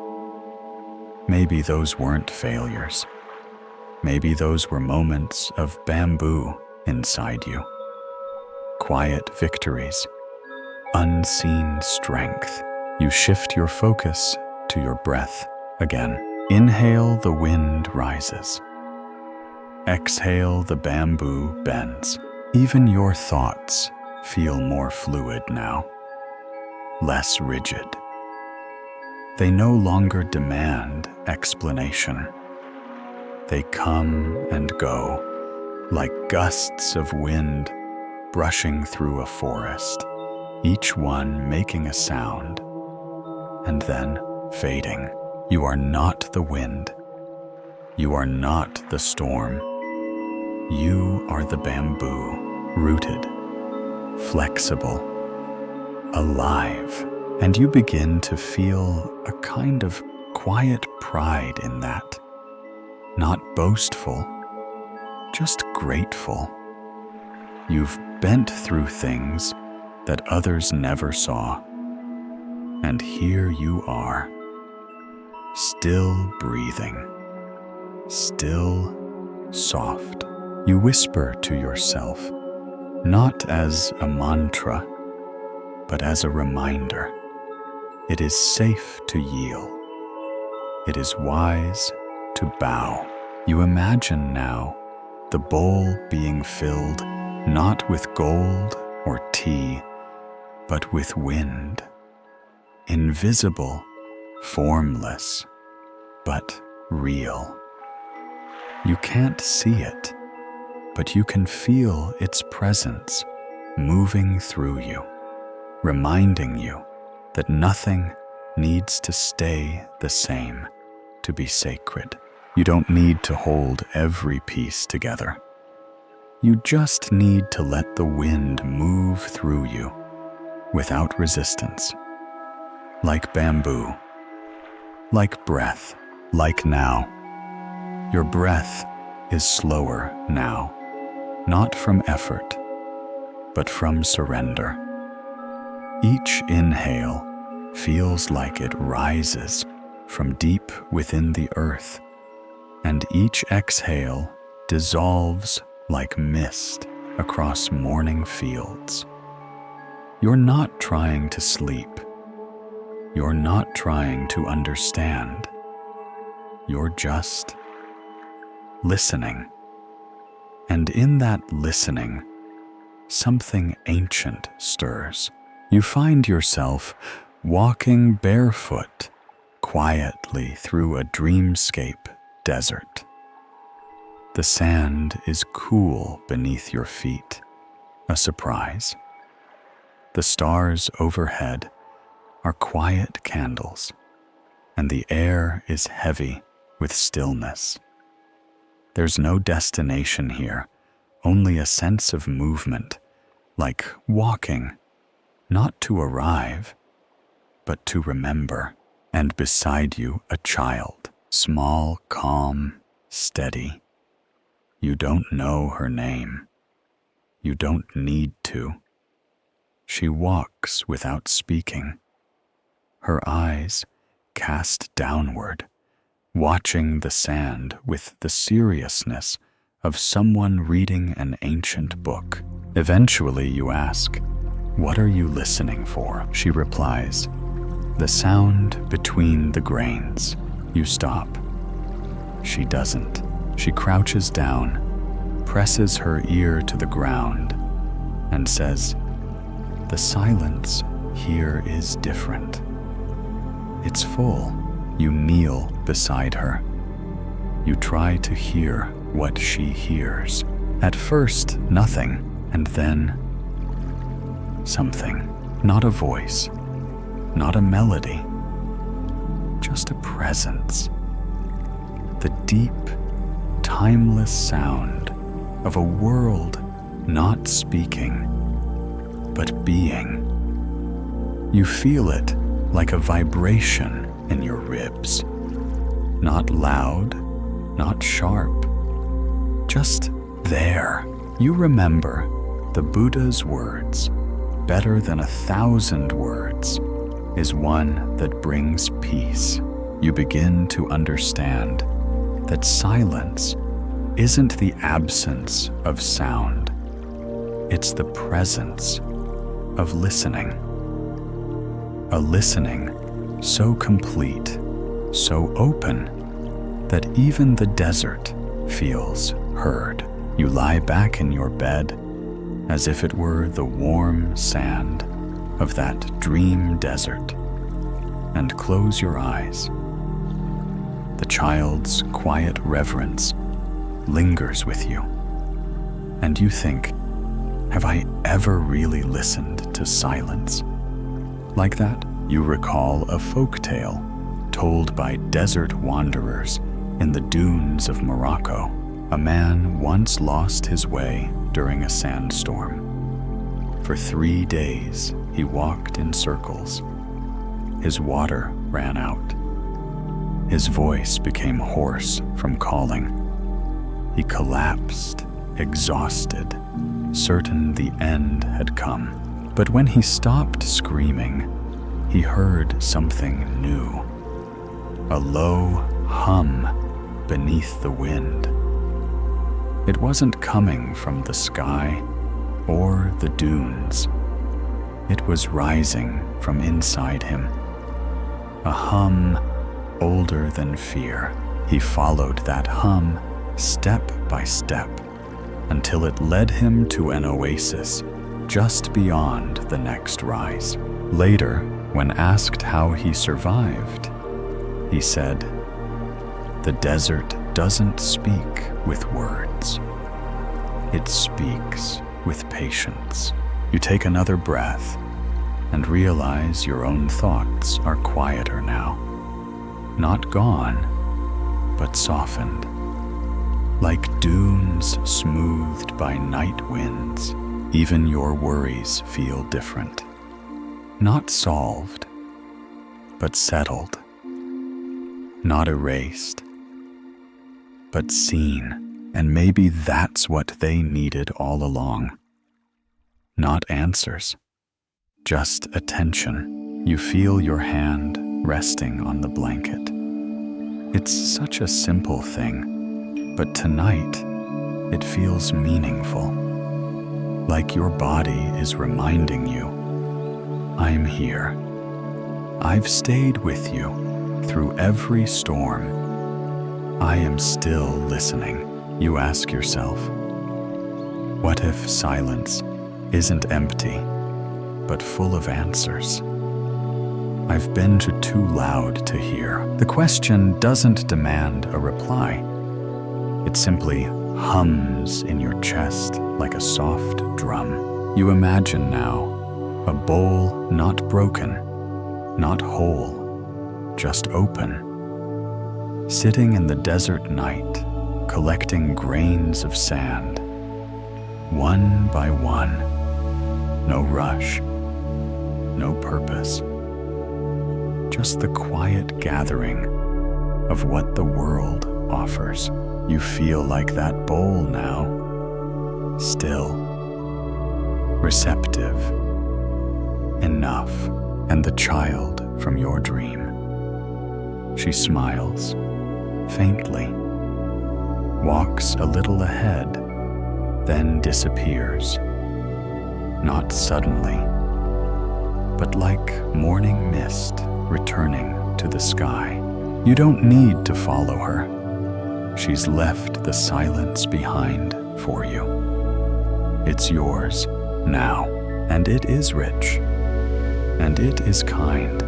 Maybe those weren't failures. Maybe those were moments of bamboo inside you. Quiet victories, unseen strength. You shift your focus to your breath again. Inhale, the wind rises. exhale, the bamboo bends. Even your thoughts feel more fluid now, less rigid. They no longer demand explanation. They come and go like gusts of wind brushing through a forest, each one making a sound and then fading. You are not the wind. You are not the storm. You are the bamboo, rooted, flexible, alive. And you begin to feel a kind of quiet pride in that. Not boastful, just grateful. You've bent through things that others never saw. And here you are, still breathing, still soft. You whisper to yourself, not as a mantra, but as a reminder. It is safe to yield. It is wise to bow. You imagine now the bowl being filled not with gold or tea, but with wind. Invisible, formless, but real. You can't see it, but you can feel its presence moving through you, reminding you that nothing needs to stay the same to be sacred. You don't need to hold every piece together. You just need to let the wind move through you without resistance. Like bamboo, like breath, like now. Your breath is slower now, not from effort, but from surrender. Each inhale feels like it rises from deep within the earth, and each exhale dissolves like mist across morning fields. You're not trying to sleep. You're not trying to understand. You're just listening. And in that listening, something ancient stirs. You find yourself walking barefoot quietly through a dreamscape desert. The sand is cool beneath your feet, a surprise. The stars overhead are quiet candles, and the air is heavy with stillness. There's no destination here, only a sense of movement, like walking, not to arrive, but to remember. And beside you, a child, small, calm, steady. You don't know her name. You don't need to. She walks without speaking, her eyes cast downward, watching the sand with the seriousness of someone reading an ancient book. Eventually you ask, "What are you listening for?" She replies, "The sound between the grains." You stop. She doesn't. She crouches down, presses her ear to the ground, and says, "The silence here is different. It's full." You kneel beside her. You try to hear what she hears. At first, nothing, and then something. Not a voice, not a melody, just a presence. The deep, timeless sound of a world not speaking, but being. You feel it like a vibration in your ribs. Not loud, not sharp, just there. You remember the Buddha's words, "Better than 1,000 words is one that brings peace." You begin to understand that silence isn't the absence of sound. It's the presence of listening. A listening so complete, so open, that even the desert feels heard. You lie back in your bed as if it were the warm sand of that dream desert, and close your eyes. The child's quiet reverence lingers with you, and you think, have I ever really listened to silence? Like that, you recall a folk tale told by desert wanderers in the dunes of Morocco. A man once lost his way during a sandstorm. For 3 days, he walked in circles. His water ran out. His voice became hoarse from calling. He collapsed, exhausted, certain the end had come. But when he stopped screaming, he heard something new. A low hum beneath the wind. It wasn't coming from the sky or the dunes. It was rising from inside him. A hum older than fear. He followed that hum step by step until it led him to an oasis just beyond the next rise. Later, when asked how he survived, he said, "The desert doesn't speak with words. It speaks with patience." You take another breath and realize your own thoughts are quieter now. Not gone, but softened. Like dunes smoothed by night winds, even your worries feel different. Not solved, but settled. Not erased, but seen. And maybe that's what they needed all along. Not answers, just attention. You feel your hand resting on the blanket. It's such a simple thing, but tonight it feels meaningful. Like your body is reminding you, I'm here. I've stayed with you through every storm. I am still listening. You ask yourself, what if silence isn't empty, but full of answers? I've been too loud to hear. The question doesn't demand a reply. It simply hums in your chest like a soft drum. You imagine now a bowl not broken, not whole, just open. Sitting in the desert night, collecting grains of sand, one by one. No rush, no purpose. Just the quiet gathering of what the world offers. You feel like that bowl now, still, receptive, enough, and the child from your dream. She smiles, faintly, walks a little ahead, then disappears. Not suddenly, but like morning mist returning to the sky. You don't need to follow her. She's left the silence behind for you. It's yours now, and it is rich, and it is kind,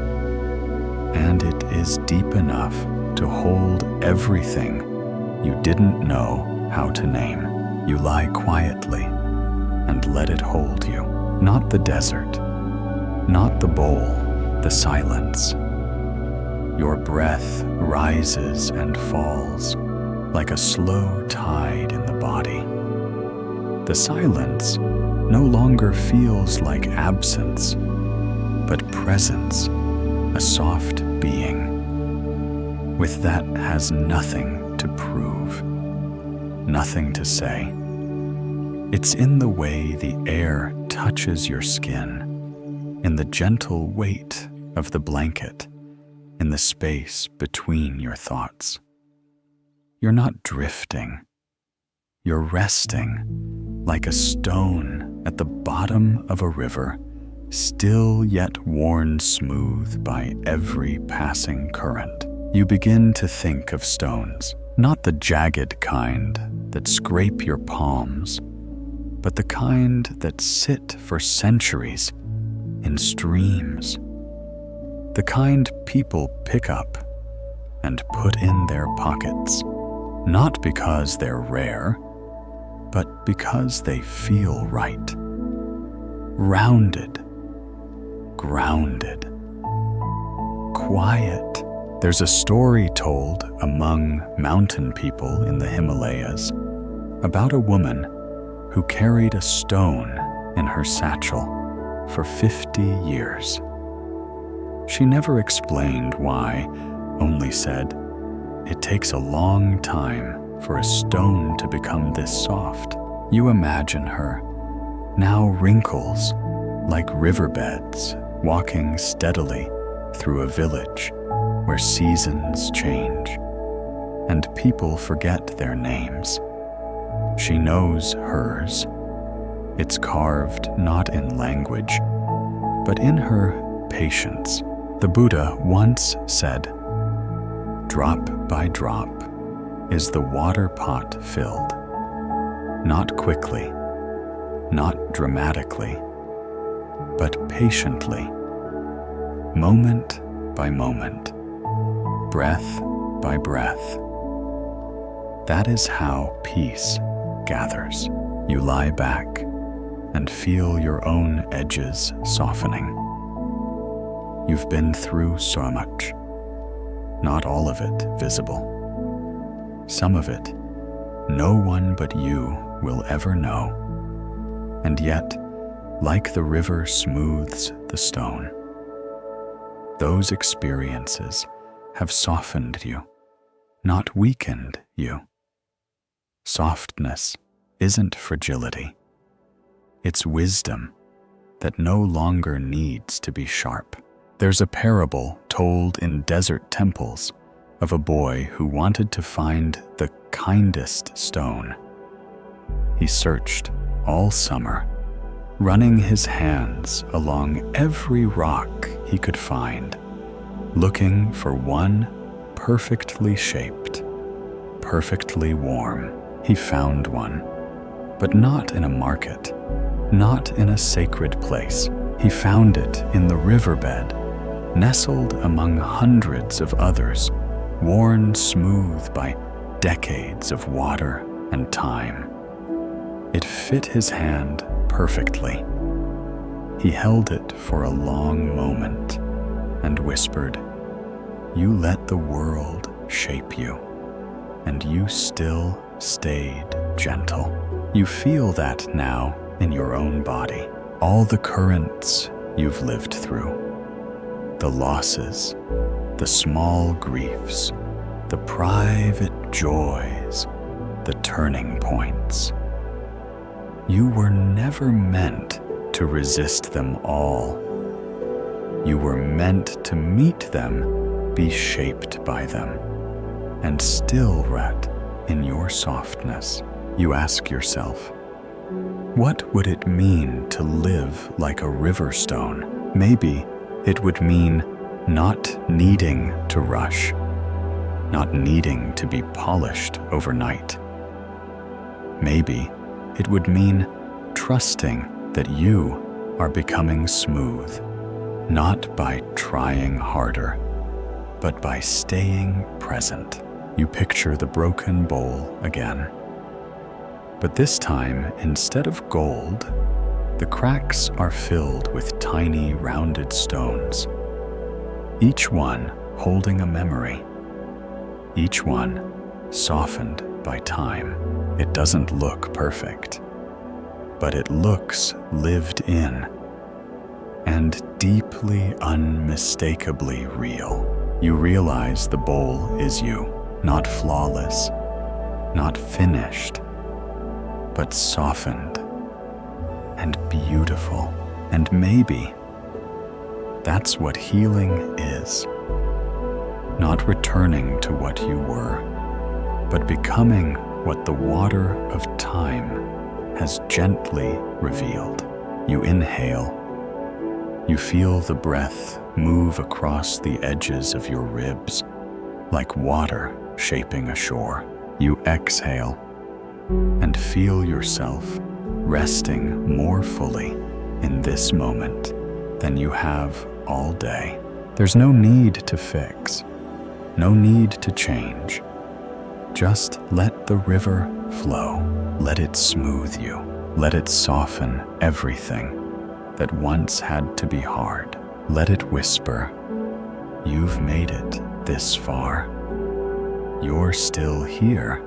and it is deep enough to hold everything you didn't know how to name. You lie quietly and let it hold you. Not the desert, not the bowl, the silence. Your breath rises and falls like a slow tide in the body. The silence no longer feels like absence, but presence, a soft being. With that has nothing to prove, nothing to say. It's in the way the air touches your skin, in the gentle weight of the blanket, in the space between your thoughts. You're not drifting. You're resting like a stone at the bottom of a river, still yet worn smooth by every passing current. You begin to think of stones, not the jagged kind, that scrape your palms, but the kind that sit for centuries in streams. The kind people pick up and put in their pockets, not because they're rare, but because they feel right. Rounded, grounded, quiet. There's a story told among mountain people in the Himalayas about a woman who carried a stone in her satchel for 50 years. She never explained why, only said, "It takes a long time for a stone to become this soft." You imagine her, now wrinkles like riverbeds, walking steadily through a village where seasons change and people forget their names. She knows hers. It's carved not in language, but in her patience. The Buddha once said, "Drop by drop is the water pot filled, not quickly, not dramatically, but patiently, moment by moment, breath by breath." That is how peace gathers. You lie back and feel your own edges softening. You've been through so much, not all of it visible. Some of it, no one but you will ever know. And yet, like the river smooths the stone, those experiences have softened you, not weakened you. Softness isn't fragility. It's wisdom that no longer needs to be sharp. There's a parable told in desert temples of a boy who wanted to find the kindest stone. He searched all summer, running his hands along every rock he could find, looking for one perfectly shaped, perfectly warm. He found one, but not in a market, not in a sacred place. He found it in the riverbed, nestled among hundreds of others, worn smooth by decades of water and time. It fit his hand perfectly. He held it for a long moment and whispered, "You let the world shape you, and you still stayed gentle." You feel that now in your own body, all the currents you've lived through, the losses, the small griefs, the private joys, the turning points. You were never meant to resist them all. You were meant to meet them, be shaped by them, and still rest in your softness. You ask yourself, what would it mean to live like a river stone? Maybe it would mean not needing to rush, not needing to be polished overnight. Maybe it would mean trusting that you are becoming smooth, not by trying harder, but by staying present. You picture the broken bowl again. But this time, instead of gold, the cracks are filled with tiny rounded stones, each one holding a memory, each one softened by time. It doesn't look perfect, but it looks lived in and deeply, unmistakably real. You realize the bowl is you, not flawless, not finished, but softened and beautiful. And maybe that's what healing is. Not returning to what you were, but becoming what the water of time has gently revealed. You inhale. You feel the breath move across the edges of your ribs, like water shaping a shore. You exhale. and feel yourself resting more fully in this moment than you have all day. There's no need to fix, no need to change. Just let the river flow. Let it smooth you. Let it soften everything that once had to be hard. Let it whisper, "You've made it this far. You're still here.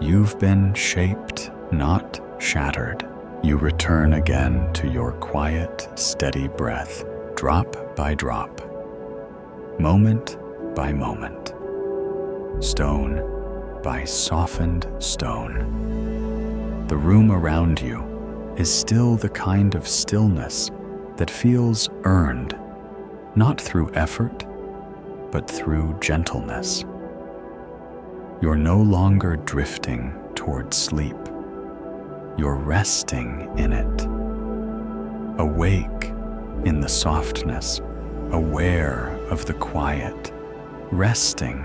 You've been shaped, not shattered." You return again to your quiet, steady breath, drop by drop, moment by moment, stone by softened stone. The room around you is still the kind of stillness that feels earned, not through effort, but through gentleness. You're no longer drifting toward sleep. You're resting in it, awake in the softness, aware of the quiet, resting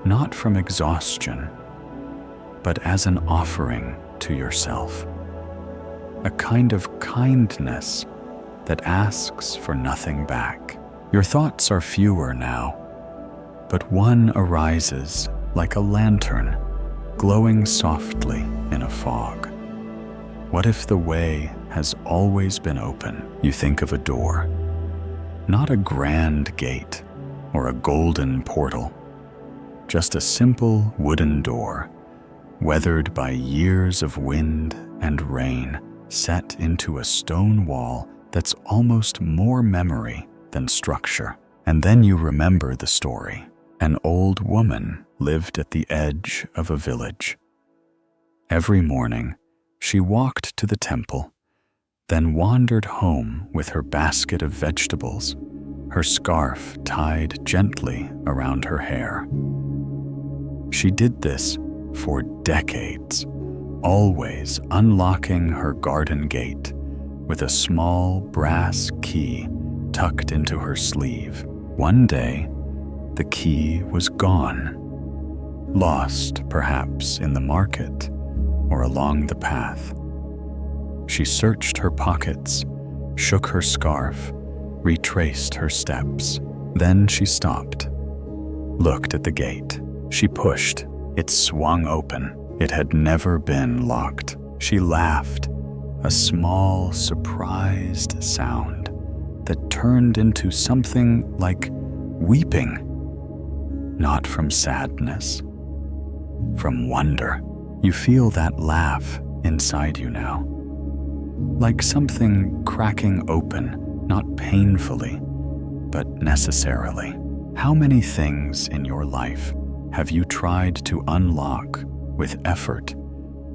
not from exhaustion, but as an offering to yourself, a kind of kindness that asks for nothing back. Your thoughts are fewer now, but one arises like a lantern glowing softly in a fog. What if the way has always been open? You think of a door, not a grand gate or a golden portal, just a simple wooden door, weathered by years of wind and rain, set into a stone wall that's almost more memory than structure. And then you remember the story. An old woman lived at the edge of a village. Every morning, she walked to the temple, then wandered home with her basket of vegetables, her scarf tied gently around her hair. She did this for decades, always unlocking her garden gate with a small brass key tucked into her sleeve. One day, the key was gone, lost perhaps in the market or along the path. She searched her pockets, shook her scarf, retraced her steps. Then she stopped, looked at the gate. She pushed. It swung open. It had never been locked. She laughed, a small, surprised sound that turned into something like weeping, not from sadness, from wonder. You feel that laugh inside you now, like something cracking open, not painfully, but necessarily. How many things in your life have you tried to unlock with effort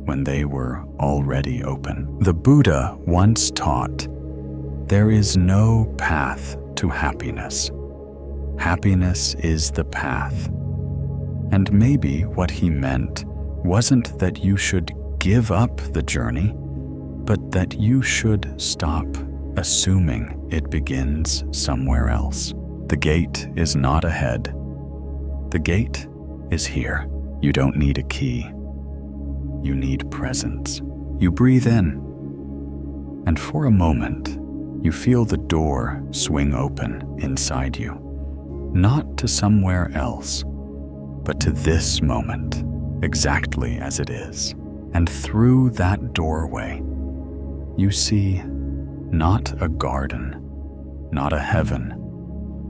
when they were already open? The Buddha once taught, there is no path to happiness. Happiness is the path. And maybe what he meant wasn't that you should give up the journey, but that you should stop assuming it begins somewhere else. The gate is not ahead. The gate is here. You don't need a key. You need presence. You breathe in, and for a moment, you feel the door swing open inside you, not to somewhere else, but to this moment, exactly as it is. And through that doorway, you see not a garden, not a heaven,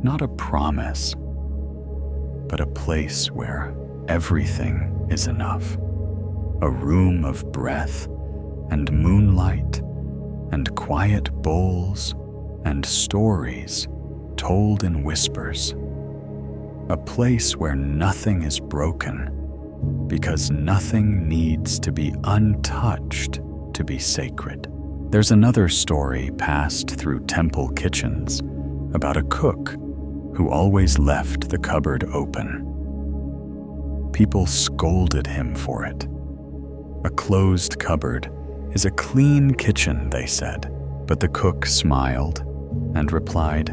not a promise, but a place where everything is enough. A room of breath and moonlight and quiet bowls and stories told in whispers. A place where nothing is broken, because nothing needs to be untouched to be sacred. There's another story passed through temple kitchens about a cook who always left the cupboard open. People scolded him for it. A closed cupboard is a clean kitchen, they said, but the cook smiled and replied,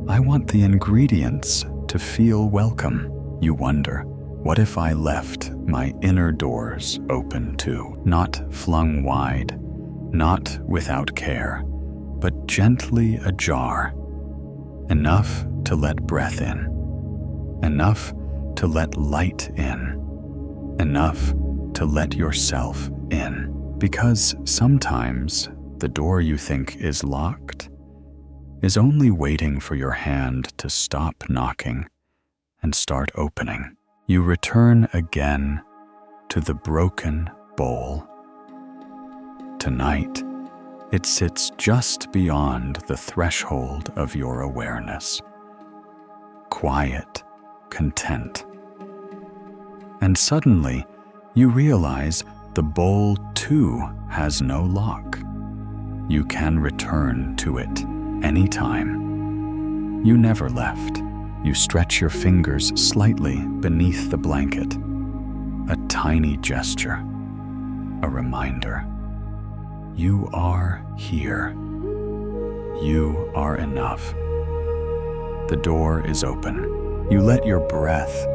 I want the ingredients to feel welcome. You wonder, What if I left my inner doors open too, not flung wide, not without care, but gently ajar, enough to let breath in, enough to let light in, enough to let yourself in? Because sometimes the door you think is locked is only waiting for your hand to stop knocking and start opening. You return again to the broken bowl. Tonight, it sits just beyond the threshold of your awareness, quiet, content. And suddenly, you realize the bowl too has no lock. You can return to it anytime. You never left. You stretch your fingers slightly beneath the blanket. A tiny gesture, a reminder. You are here. You are enough. The door is open. You let your breath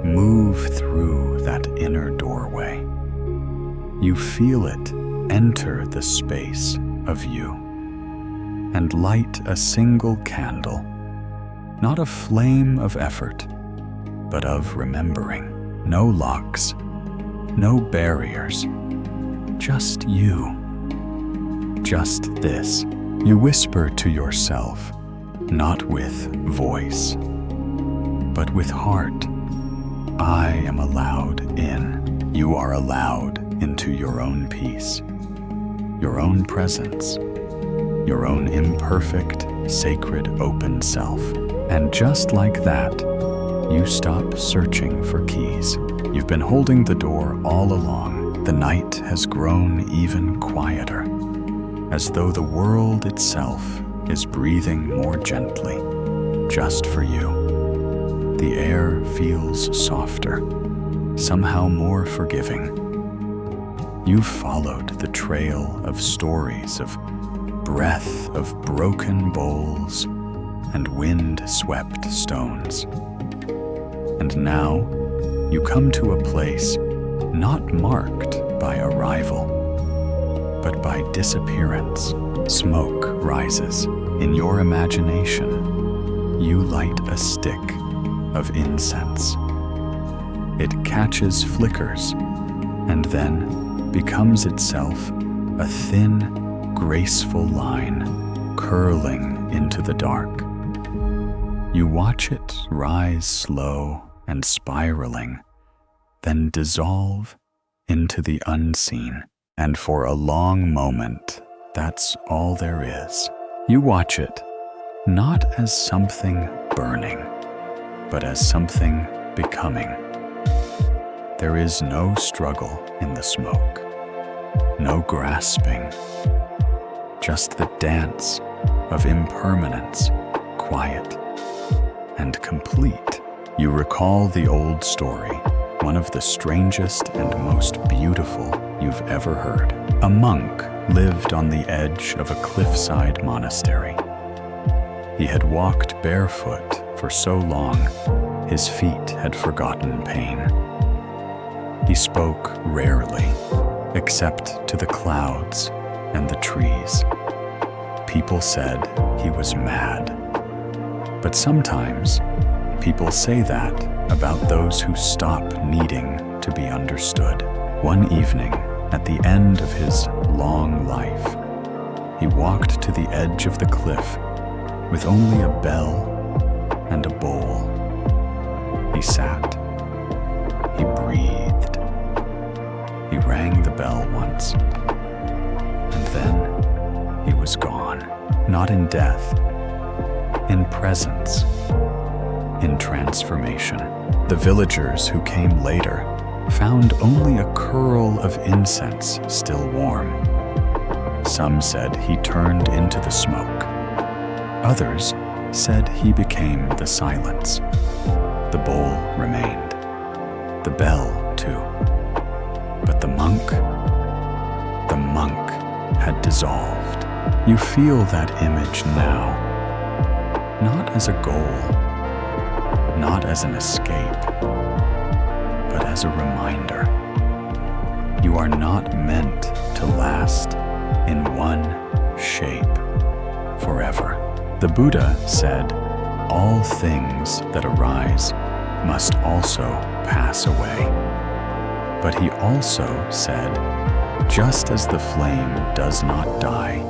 move through that inner doorway. You feel it enter the space of you and light a single candle. Not a flame of effort, but of remembering. No locks, no barriers, just you. Just this. You whisper to yourself, not with voice, but with heart. I am allowed in. You are allowed into your own peace, your own presence, your own imperfect, sacred, open self. And just like that, you stop searching for keys. You've been holding the door all along. The night has grown even quieter, as though the world itself is breathing more gently, just for you. The air feels softer, somehow more forgiving. You've followed the trail of stories of breath of broken bowls and wind-swept stones. And now you come to a place not marked by arrival, but by disappearance. Smoke rises. In your imagination, you light a stick of incense. It catches flickers and then becomes itself a thin, graceful line curling into the dark. You watch it rise slow and spiraling, then dissolve into the unseen. And for a long moment, that's all there is. You watch it, not as something burning, but as something becoming. There is no struggle in the smoke, no grasping, just the dance of impermanence, quiet and complete. You recall the old story, one of the strangest and most beautiful you've ever heard. A monk lived on the edge of a cliffside monastery. He had walked barefoot for so long, his feet had forgotten pain. He spoke rarely, except to the clouds and the trees. People said he was mad. But sometimes, people say that about those who stop needing to be understood. One evening, at the end of his long life, he walked to the edge of the cliff with only a bell and a bowl. He sat. He breathed. He rang the bell once. And then he was gone. Not in death, in presence, in transformation. The villagers who came later found only a curl of incense still warm. Some said he turned into the smoke. Others said he became the silence. The bowl remained. The bell, too. But the monk had dissolved. You feel that image now, not as a goal, not as an escape, but as a reminder. You are not meant to last in one shape forever. The Buddha said, "All things that arise must also pass away." But he also said, just as the flame does not die,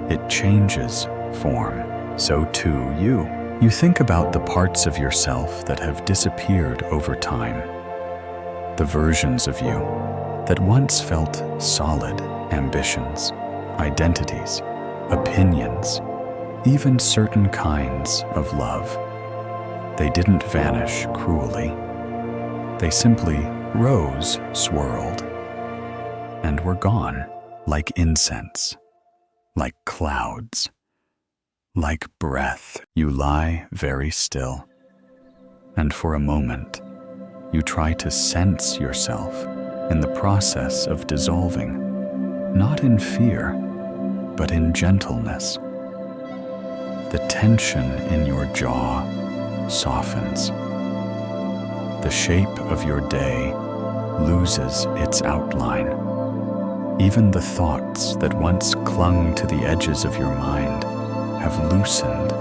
it changes form, so too you. You think about the parts of yourself that have disappeared over time, the versions of you that once felt solid ambitions, identities, opinions, even certain kinds of love. They didn't vanish cruelly. They simply rose, swirled, and were gone, like incense, like clouds, like breath. You lie very still, and for a moment, you try to sense yourself in the process of dissolving, not in fear, but in gentleness. The tension in your jaw softens. The shape of your day loses its outline. Even the thoughts that once clung to the edges of your mind have loosened,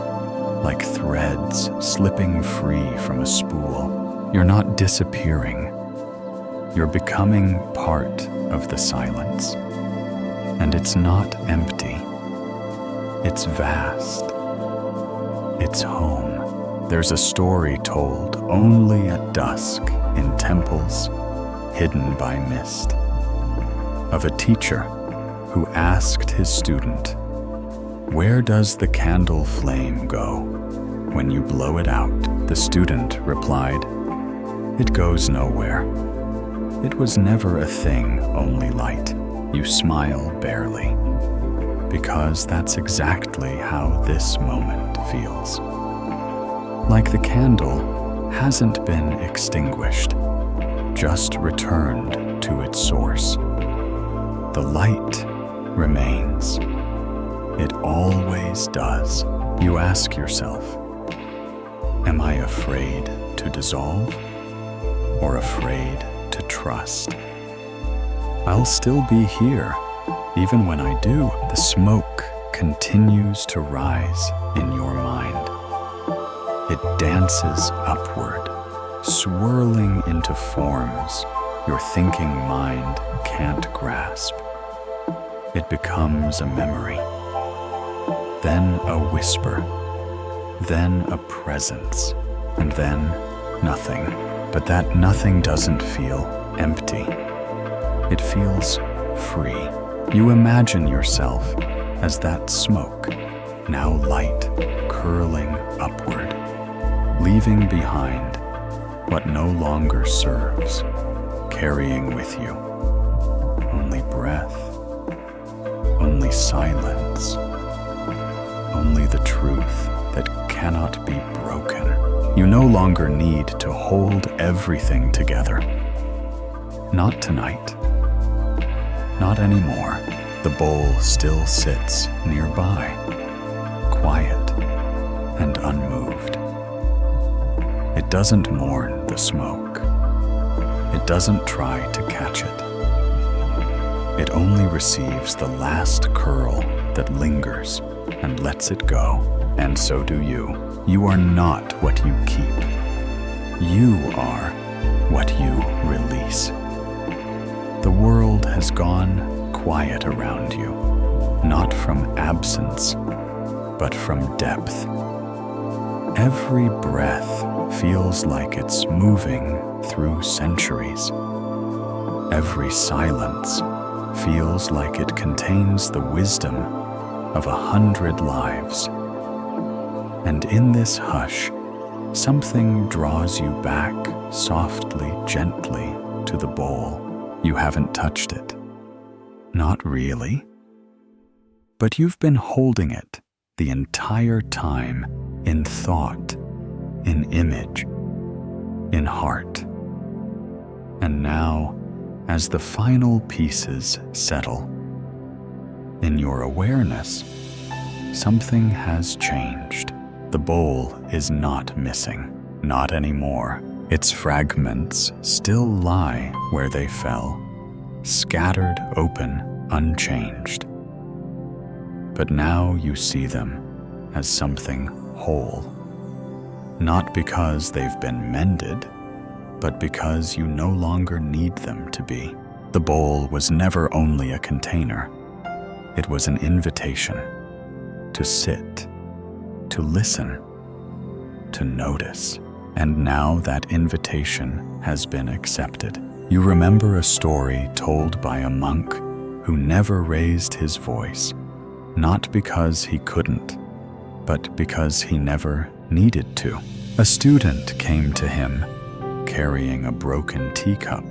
like threads slipping free from a spool. You're not disappearing. You're becoming part of the silence. And it's not empty. It's vast. It's home. There's a story told only at dusk in temples hidden by mist, of a teacher who asked his student, "Where does the candle flame go when you blow it out?" The student replied, "It goes nowhere. It was never a thing, only light." You smile barely, because that's exactly how this moment feels. Like the candle hasn't been extinguished, just returned to its source. The light remains. It always does. You ask yourself, am I afraid to dissolve or afraid to trust? I'll still be here, even when I do. The smoke continues to rise in your mind. It dances upward, swirling into forms your thinking mind can't grasp. It becomes a memory, then a whisper, then a presence, and then nothing. But that nothing doesn't feel empty. It feels free. You imagine yourself as that smoke, now light, curling upward, leaving behind what no longer serves, carrying with you only breath, only silence, only the truth that cannot be broken. You no longer need to hold everything together. Not tonight. Not anymore. The bowl still sits nearby, quiet and unmoved. It doesn't mourn the smoke. It doesn't try to catch it. It only receives the last curl that lingers and lets it go. And so do you. You are not what you keep. You are what you release. The world has gone quiet around you, not from absence, but from depth. Every breath feels like it's moving through centuries. Every silence feels like it contains the wisdom of 100 lives. And in this hush, something draws you back softly, gently to the bowl. You haven't touched it. Not really. But you've been holding it the entire time in thought, in image, in heart. And now, as the final pieces settle, in your awareness, something has changed. The bowl is not missing, not anymore. Its fragments still lie where they fell, scattered open, unchanged. But now you see them as something whole, not because they've been mended, but because you no longer need them to be. The bowl was never only a container. It was an invitation to sit, to listen, to notice. And now that invitation has been accepted. You remember a story told by a monk who never raised his voice, not because he couldn't, but because he never needed to. A student came to him carrying a broken teacup.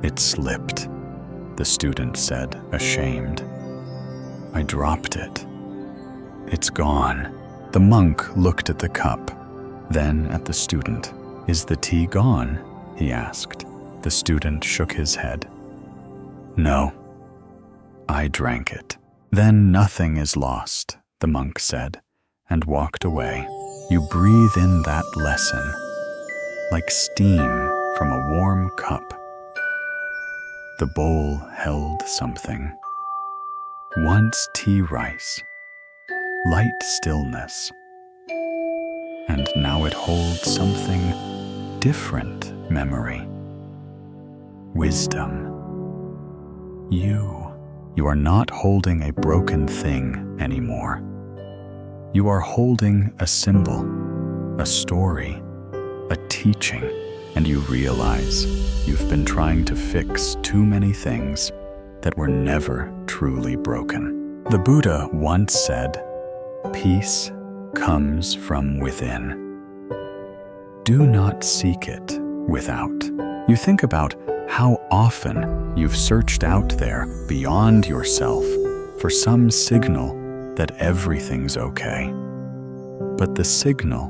It slipped, the student said, ashamed. I dropped it. It's gone. The monk looked at the cup, then at the student. Is the tea gone? He asked. The student shook his head. No, I drank it. Then nothing is lost, the monk said, and walked away. You breathe in that lesson, like steam from a warm cup. The bowl held something. Once tea rice, light stillness. And now it holds something different, memory, wisdom. You are not holding a broken thing anymore. You are holding a symbol, a story, a teaching, and you realize you've been trying to fix too many things that were never truly broken. The Buddha once said, "Peace comes from within. Do not seek it without." You think about how often you've searched out there beyond yourself for some signal that everything's okay. But the signal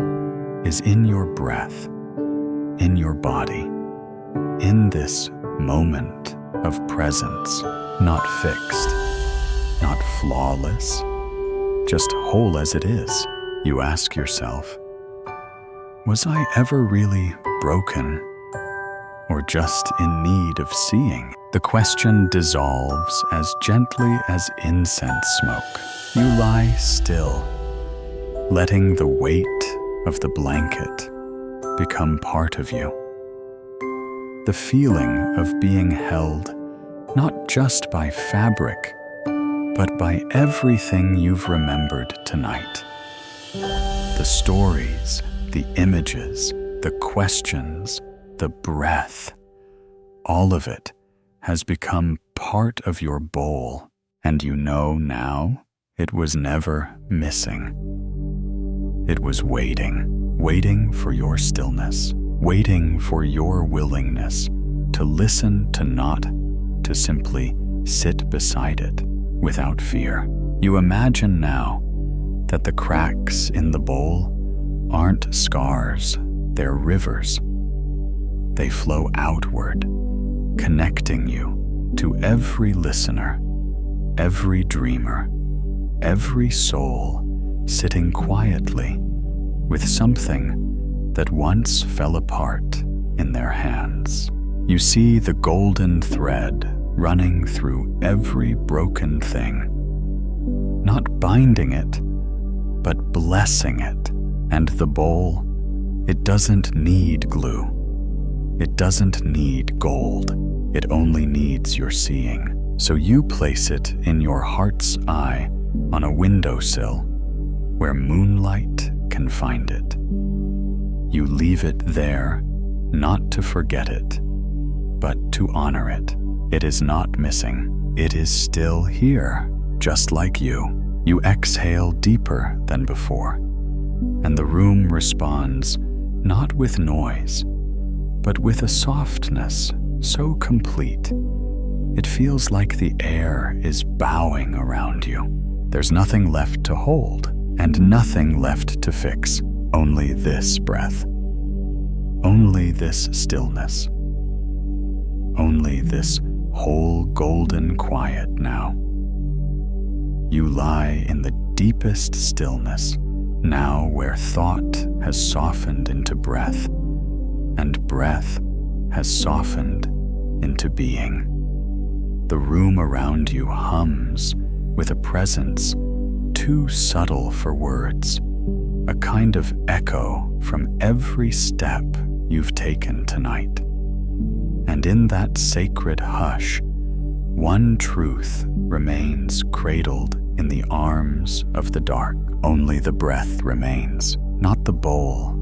is in your breath, in your body, in this moment of presence, not fixed, not flawless, just whole as it is. You ask yourself, was I ever really broken, or just in need of seeing? The question dissolves as gently as incense smoke. You lie still, letting the weight of the blanket become part of you. The feeling of being held not just by fabric, but by everything you've remembered tonight. The stories, the images, the questions, the breath, all of it has become part of your bowl, and you know now it was never missing. It was waiting for your stillness, waiting for your willingness to listen, to not, to simply sit beside it without fear. You imagine now that the cracks in the bowl aren't scars, they're rivers. They flow outward, connecting you to every listener, every dreamer, every soul sitting quietly with something that once fell apart in their hands. You see the golden thread running through every broken thing, not binding it, but blessing it. And the bowl, it doesn't need glue. It doesn't need gold. It only needs your seeing. So you place it in your heart's eye on a windowsill where moonlight can find it. You leave it there, not to forget it, but to honor it. It is not missing. It is still here, just like you. You exhale deeper than before, and the room responds not with noise, but with a softness so complete. It feels like the air is bowing around you. There's nothing left to hold, and nothing left to fix. Only this breath. Only this stillness. Only this whole golden quiet now. You lie in the deepest stillness, now where thought has softened into breath, and breath has softened into being. The room around you hums with a presence too subtle for words, a kind of echo from every step you've taken tonight. And in that sacred hush, one truth remains cradled in the arms of the dark. Only the breath remains, not the bowl,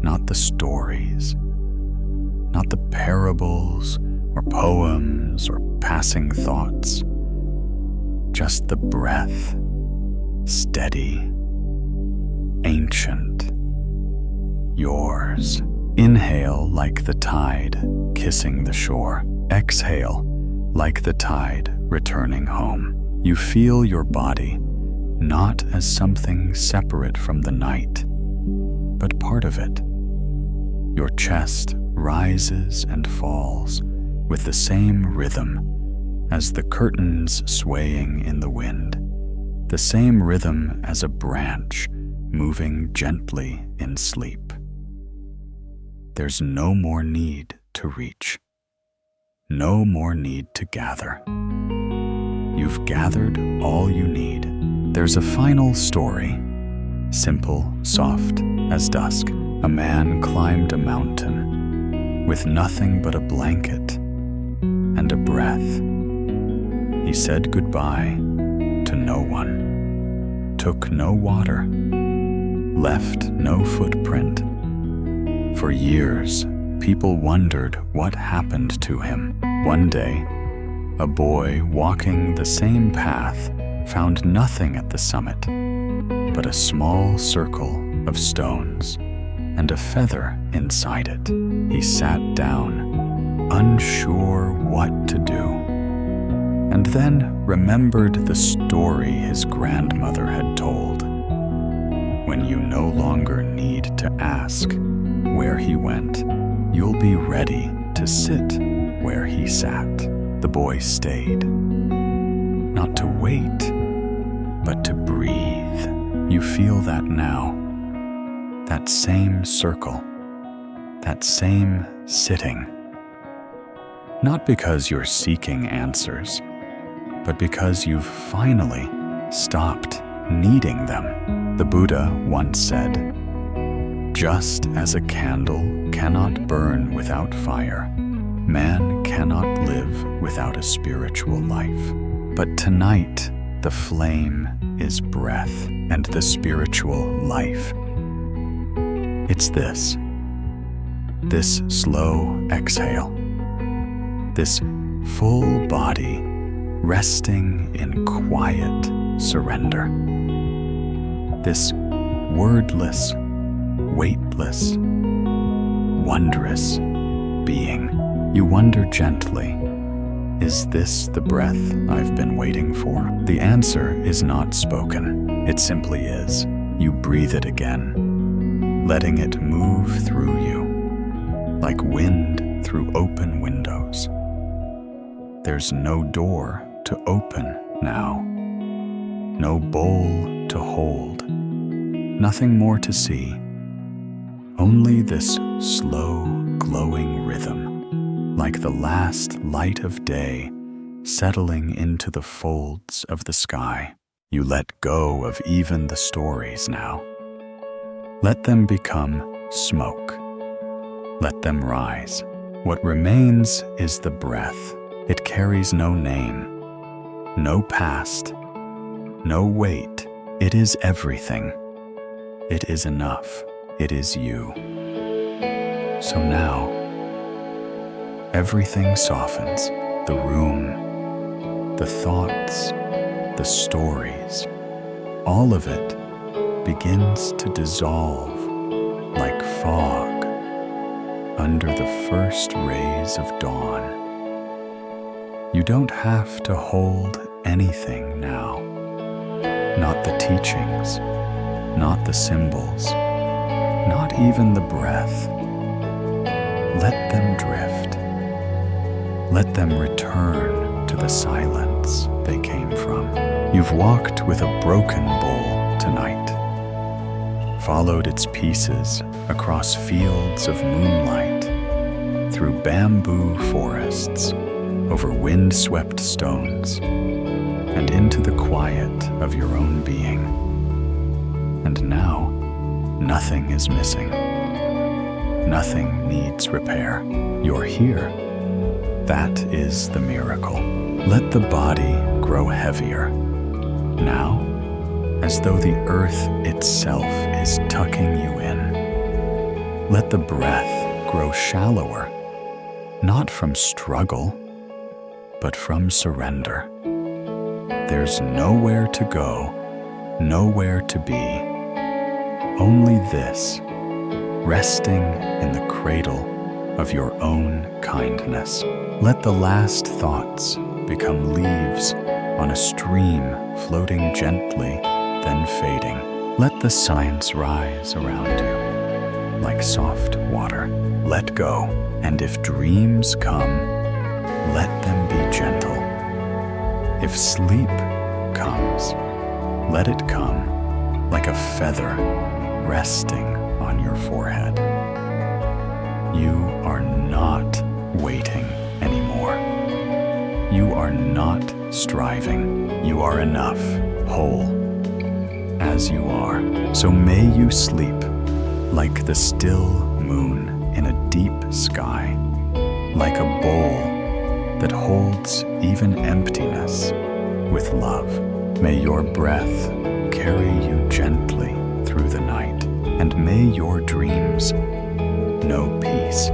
not the stories, not the parables or poems or passing thoughts, just the breath, steady, ancient, yours. Inhale like the tide kissing the shore. Exhale like the tide returning home. You feel your body not as something separate from the night, but part of it. Your chest rises and falls with the same rhythm as the curtains swaying in the wind, the same rhythm as a branch moving gently in sleep. There's no more need to reach, no more need to gather. You've gathered all you need. There's a final story, simple, soft as dusk. A man climbed a mountain with nothing but a blanket and a breath. He said goodbye to no one, took no water, left no footprint. For years, people wondered what happened to him. One day, a boy walking the same path found nothing at the summit but a small circle of stones and a feather inside it. He sat down, unsure what to do, and then remembered the story his grandmother had told. When you no longer need to ask where he went, you'll be ready to sit where he sat. The boy stayed, not to wait, but to breathe. You feel that now, that same circle, that same sitting. Not because you're seeking answers, but because you've finally stopped needing them. The Buddha once said, "Just as a candle cannot burn without fire, man cannot live without a spiritual life." But tonight, the flame is breath, and the spiritual life. It's this slow exhale, this full body resting in quiet surrender, this wordless, weightless, wondrous being. You wonder gently, is this the breath I've been waiting for? The answer is not spoken. It simply is. You breathe it again, letting it move through you, like wind through open windows. There's no door to open now, no bowl to hold, nothing more to see. Only this slow, glowing rhythm, like the last light of day settling into the folds of the sky. You let go of even the stories now. Let them become smoke. Let them rise. What remains is the breath. It carries no name, no past, no weight. It is everything. It is enough. It is you. So now, everything softens. The room, the thoughts, the stories, all of it begins to dissolve like fog under the first rays of dawn. You don't have to hold anything now. Not the teachings, not the symbols, not even the breath. Let them drift. Let them return to the silence they came from. You've walked with a broken bowl tonight, followed its pieces across fields of moonlight, through bamboo forests, over wind-swept stones, and into the quiet of your own being. And now, nothing is missing. Nothing needs repair. You're here. That is the miracle. Let the body grow heavier. Now, as though the earth itself is tucking you in. Let the breath grow shallower, not from struggle, but from surrender. There's nowhere to go, nowhere to be. Only this, resting in the cradle of your own kindness. Let the last thoughts become leaves on a stream floating gently, then fading. Let the signs rise around you like soft water. Let go, and if dreams come, let them be gentle. If sleep comes, let it come like a feather resting on your forehead. You are not waiting anymore. You are not striving. You are enough, whole, as you are. So may you sleep like the still moon in a deep sky, like a bowl that holds even emptiness with love. May your breath carry you gently through the night, and may your dreams know peace.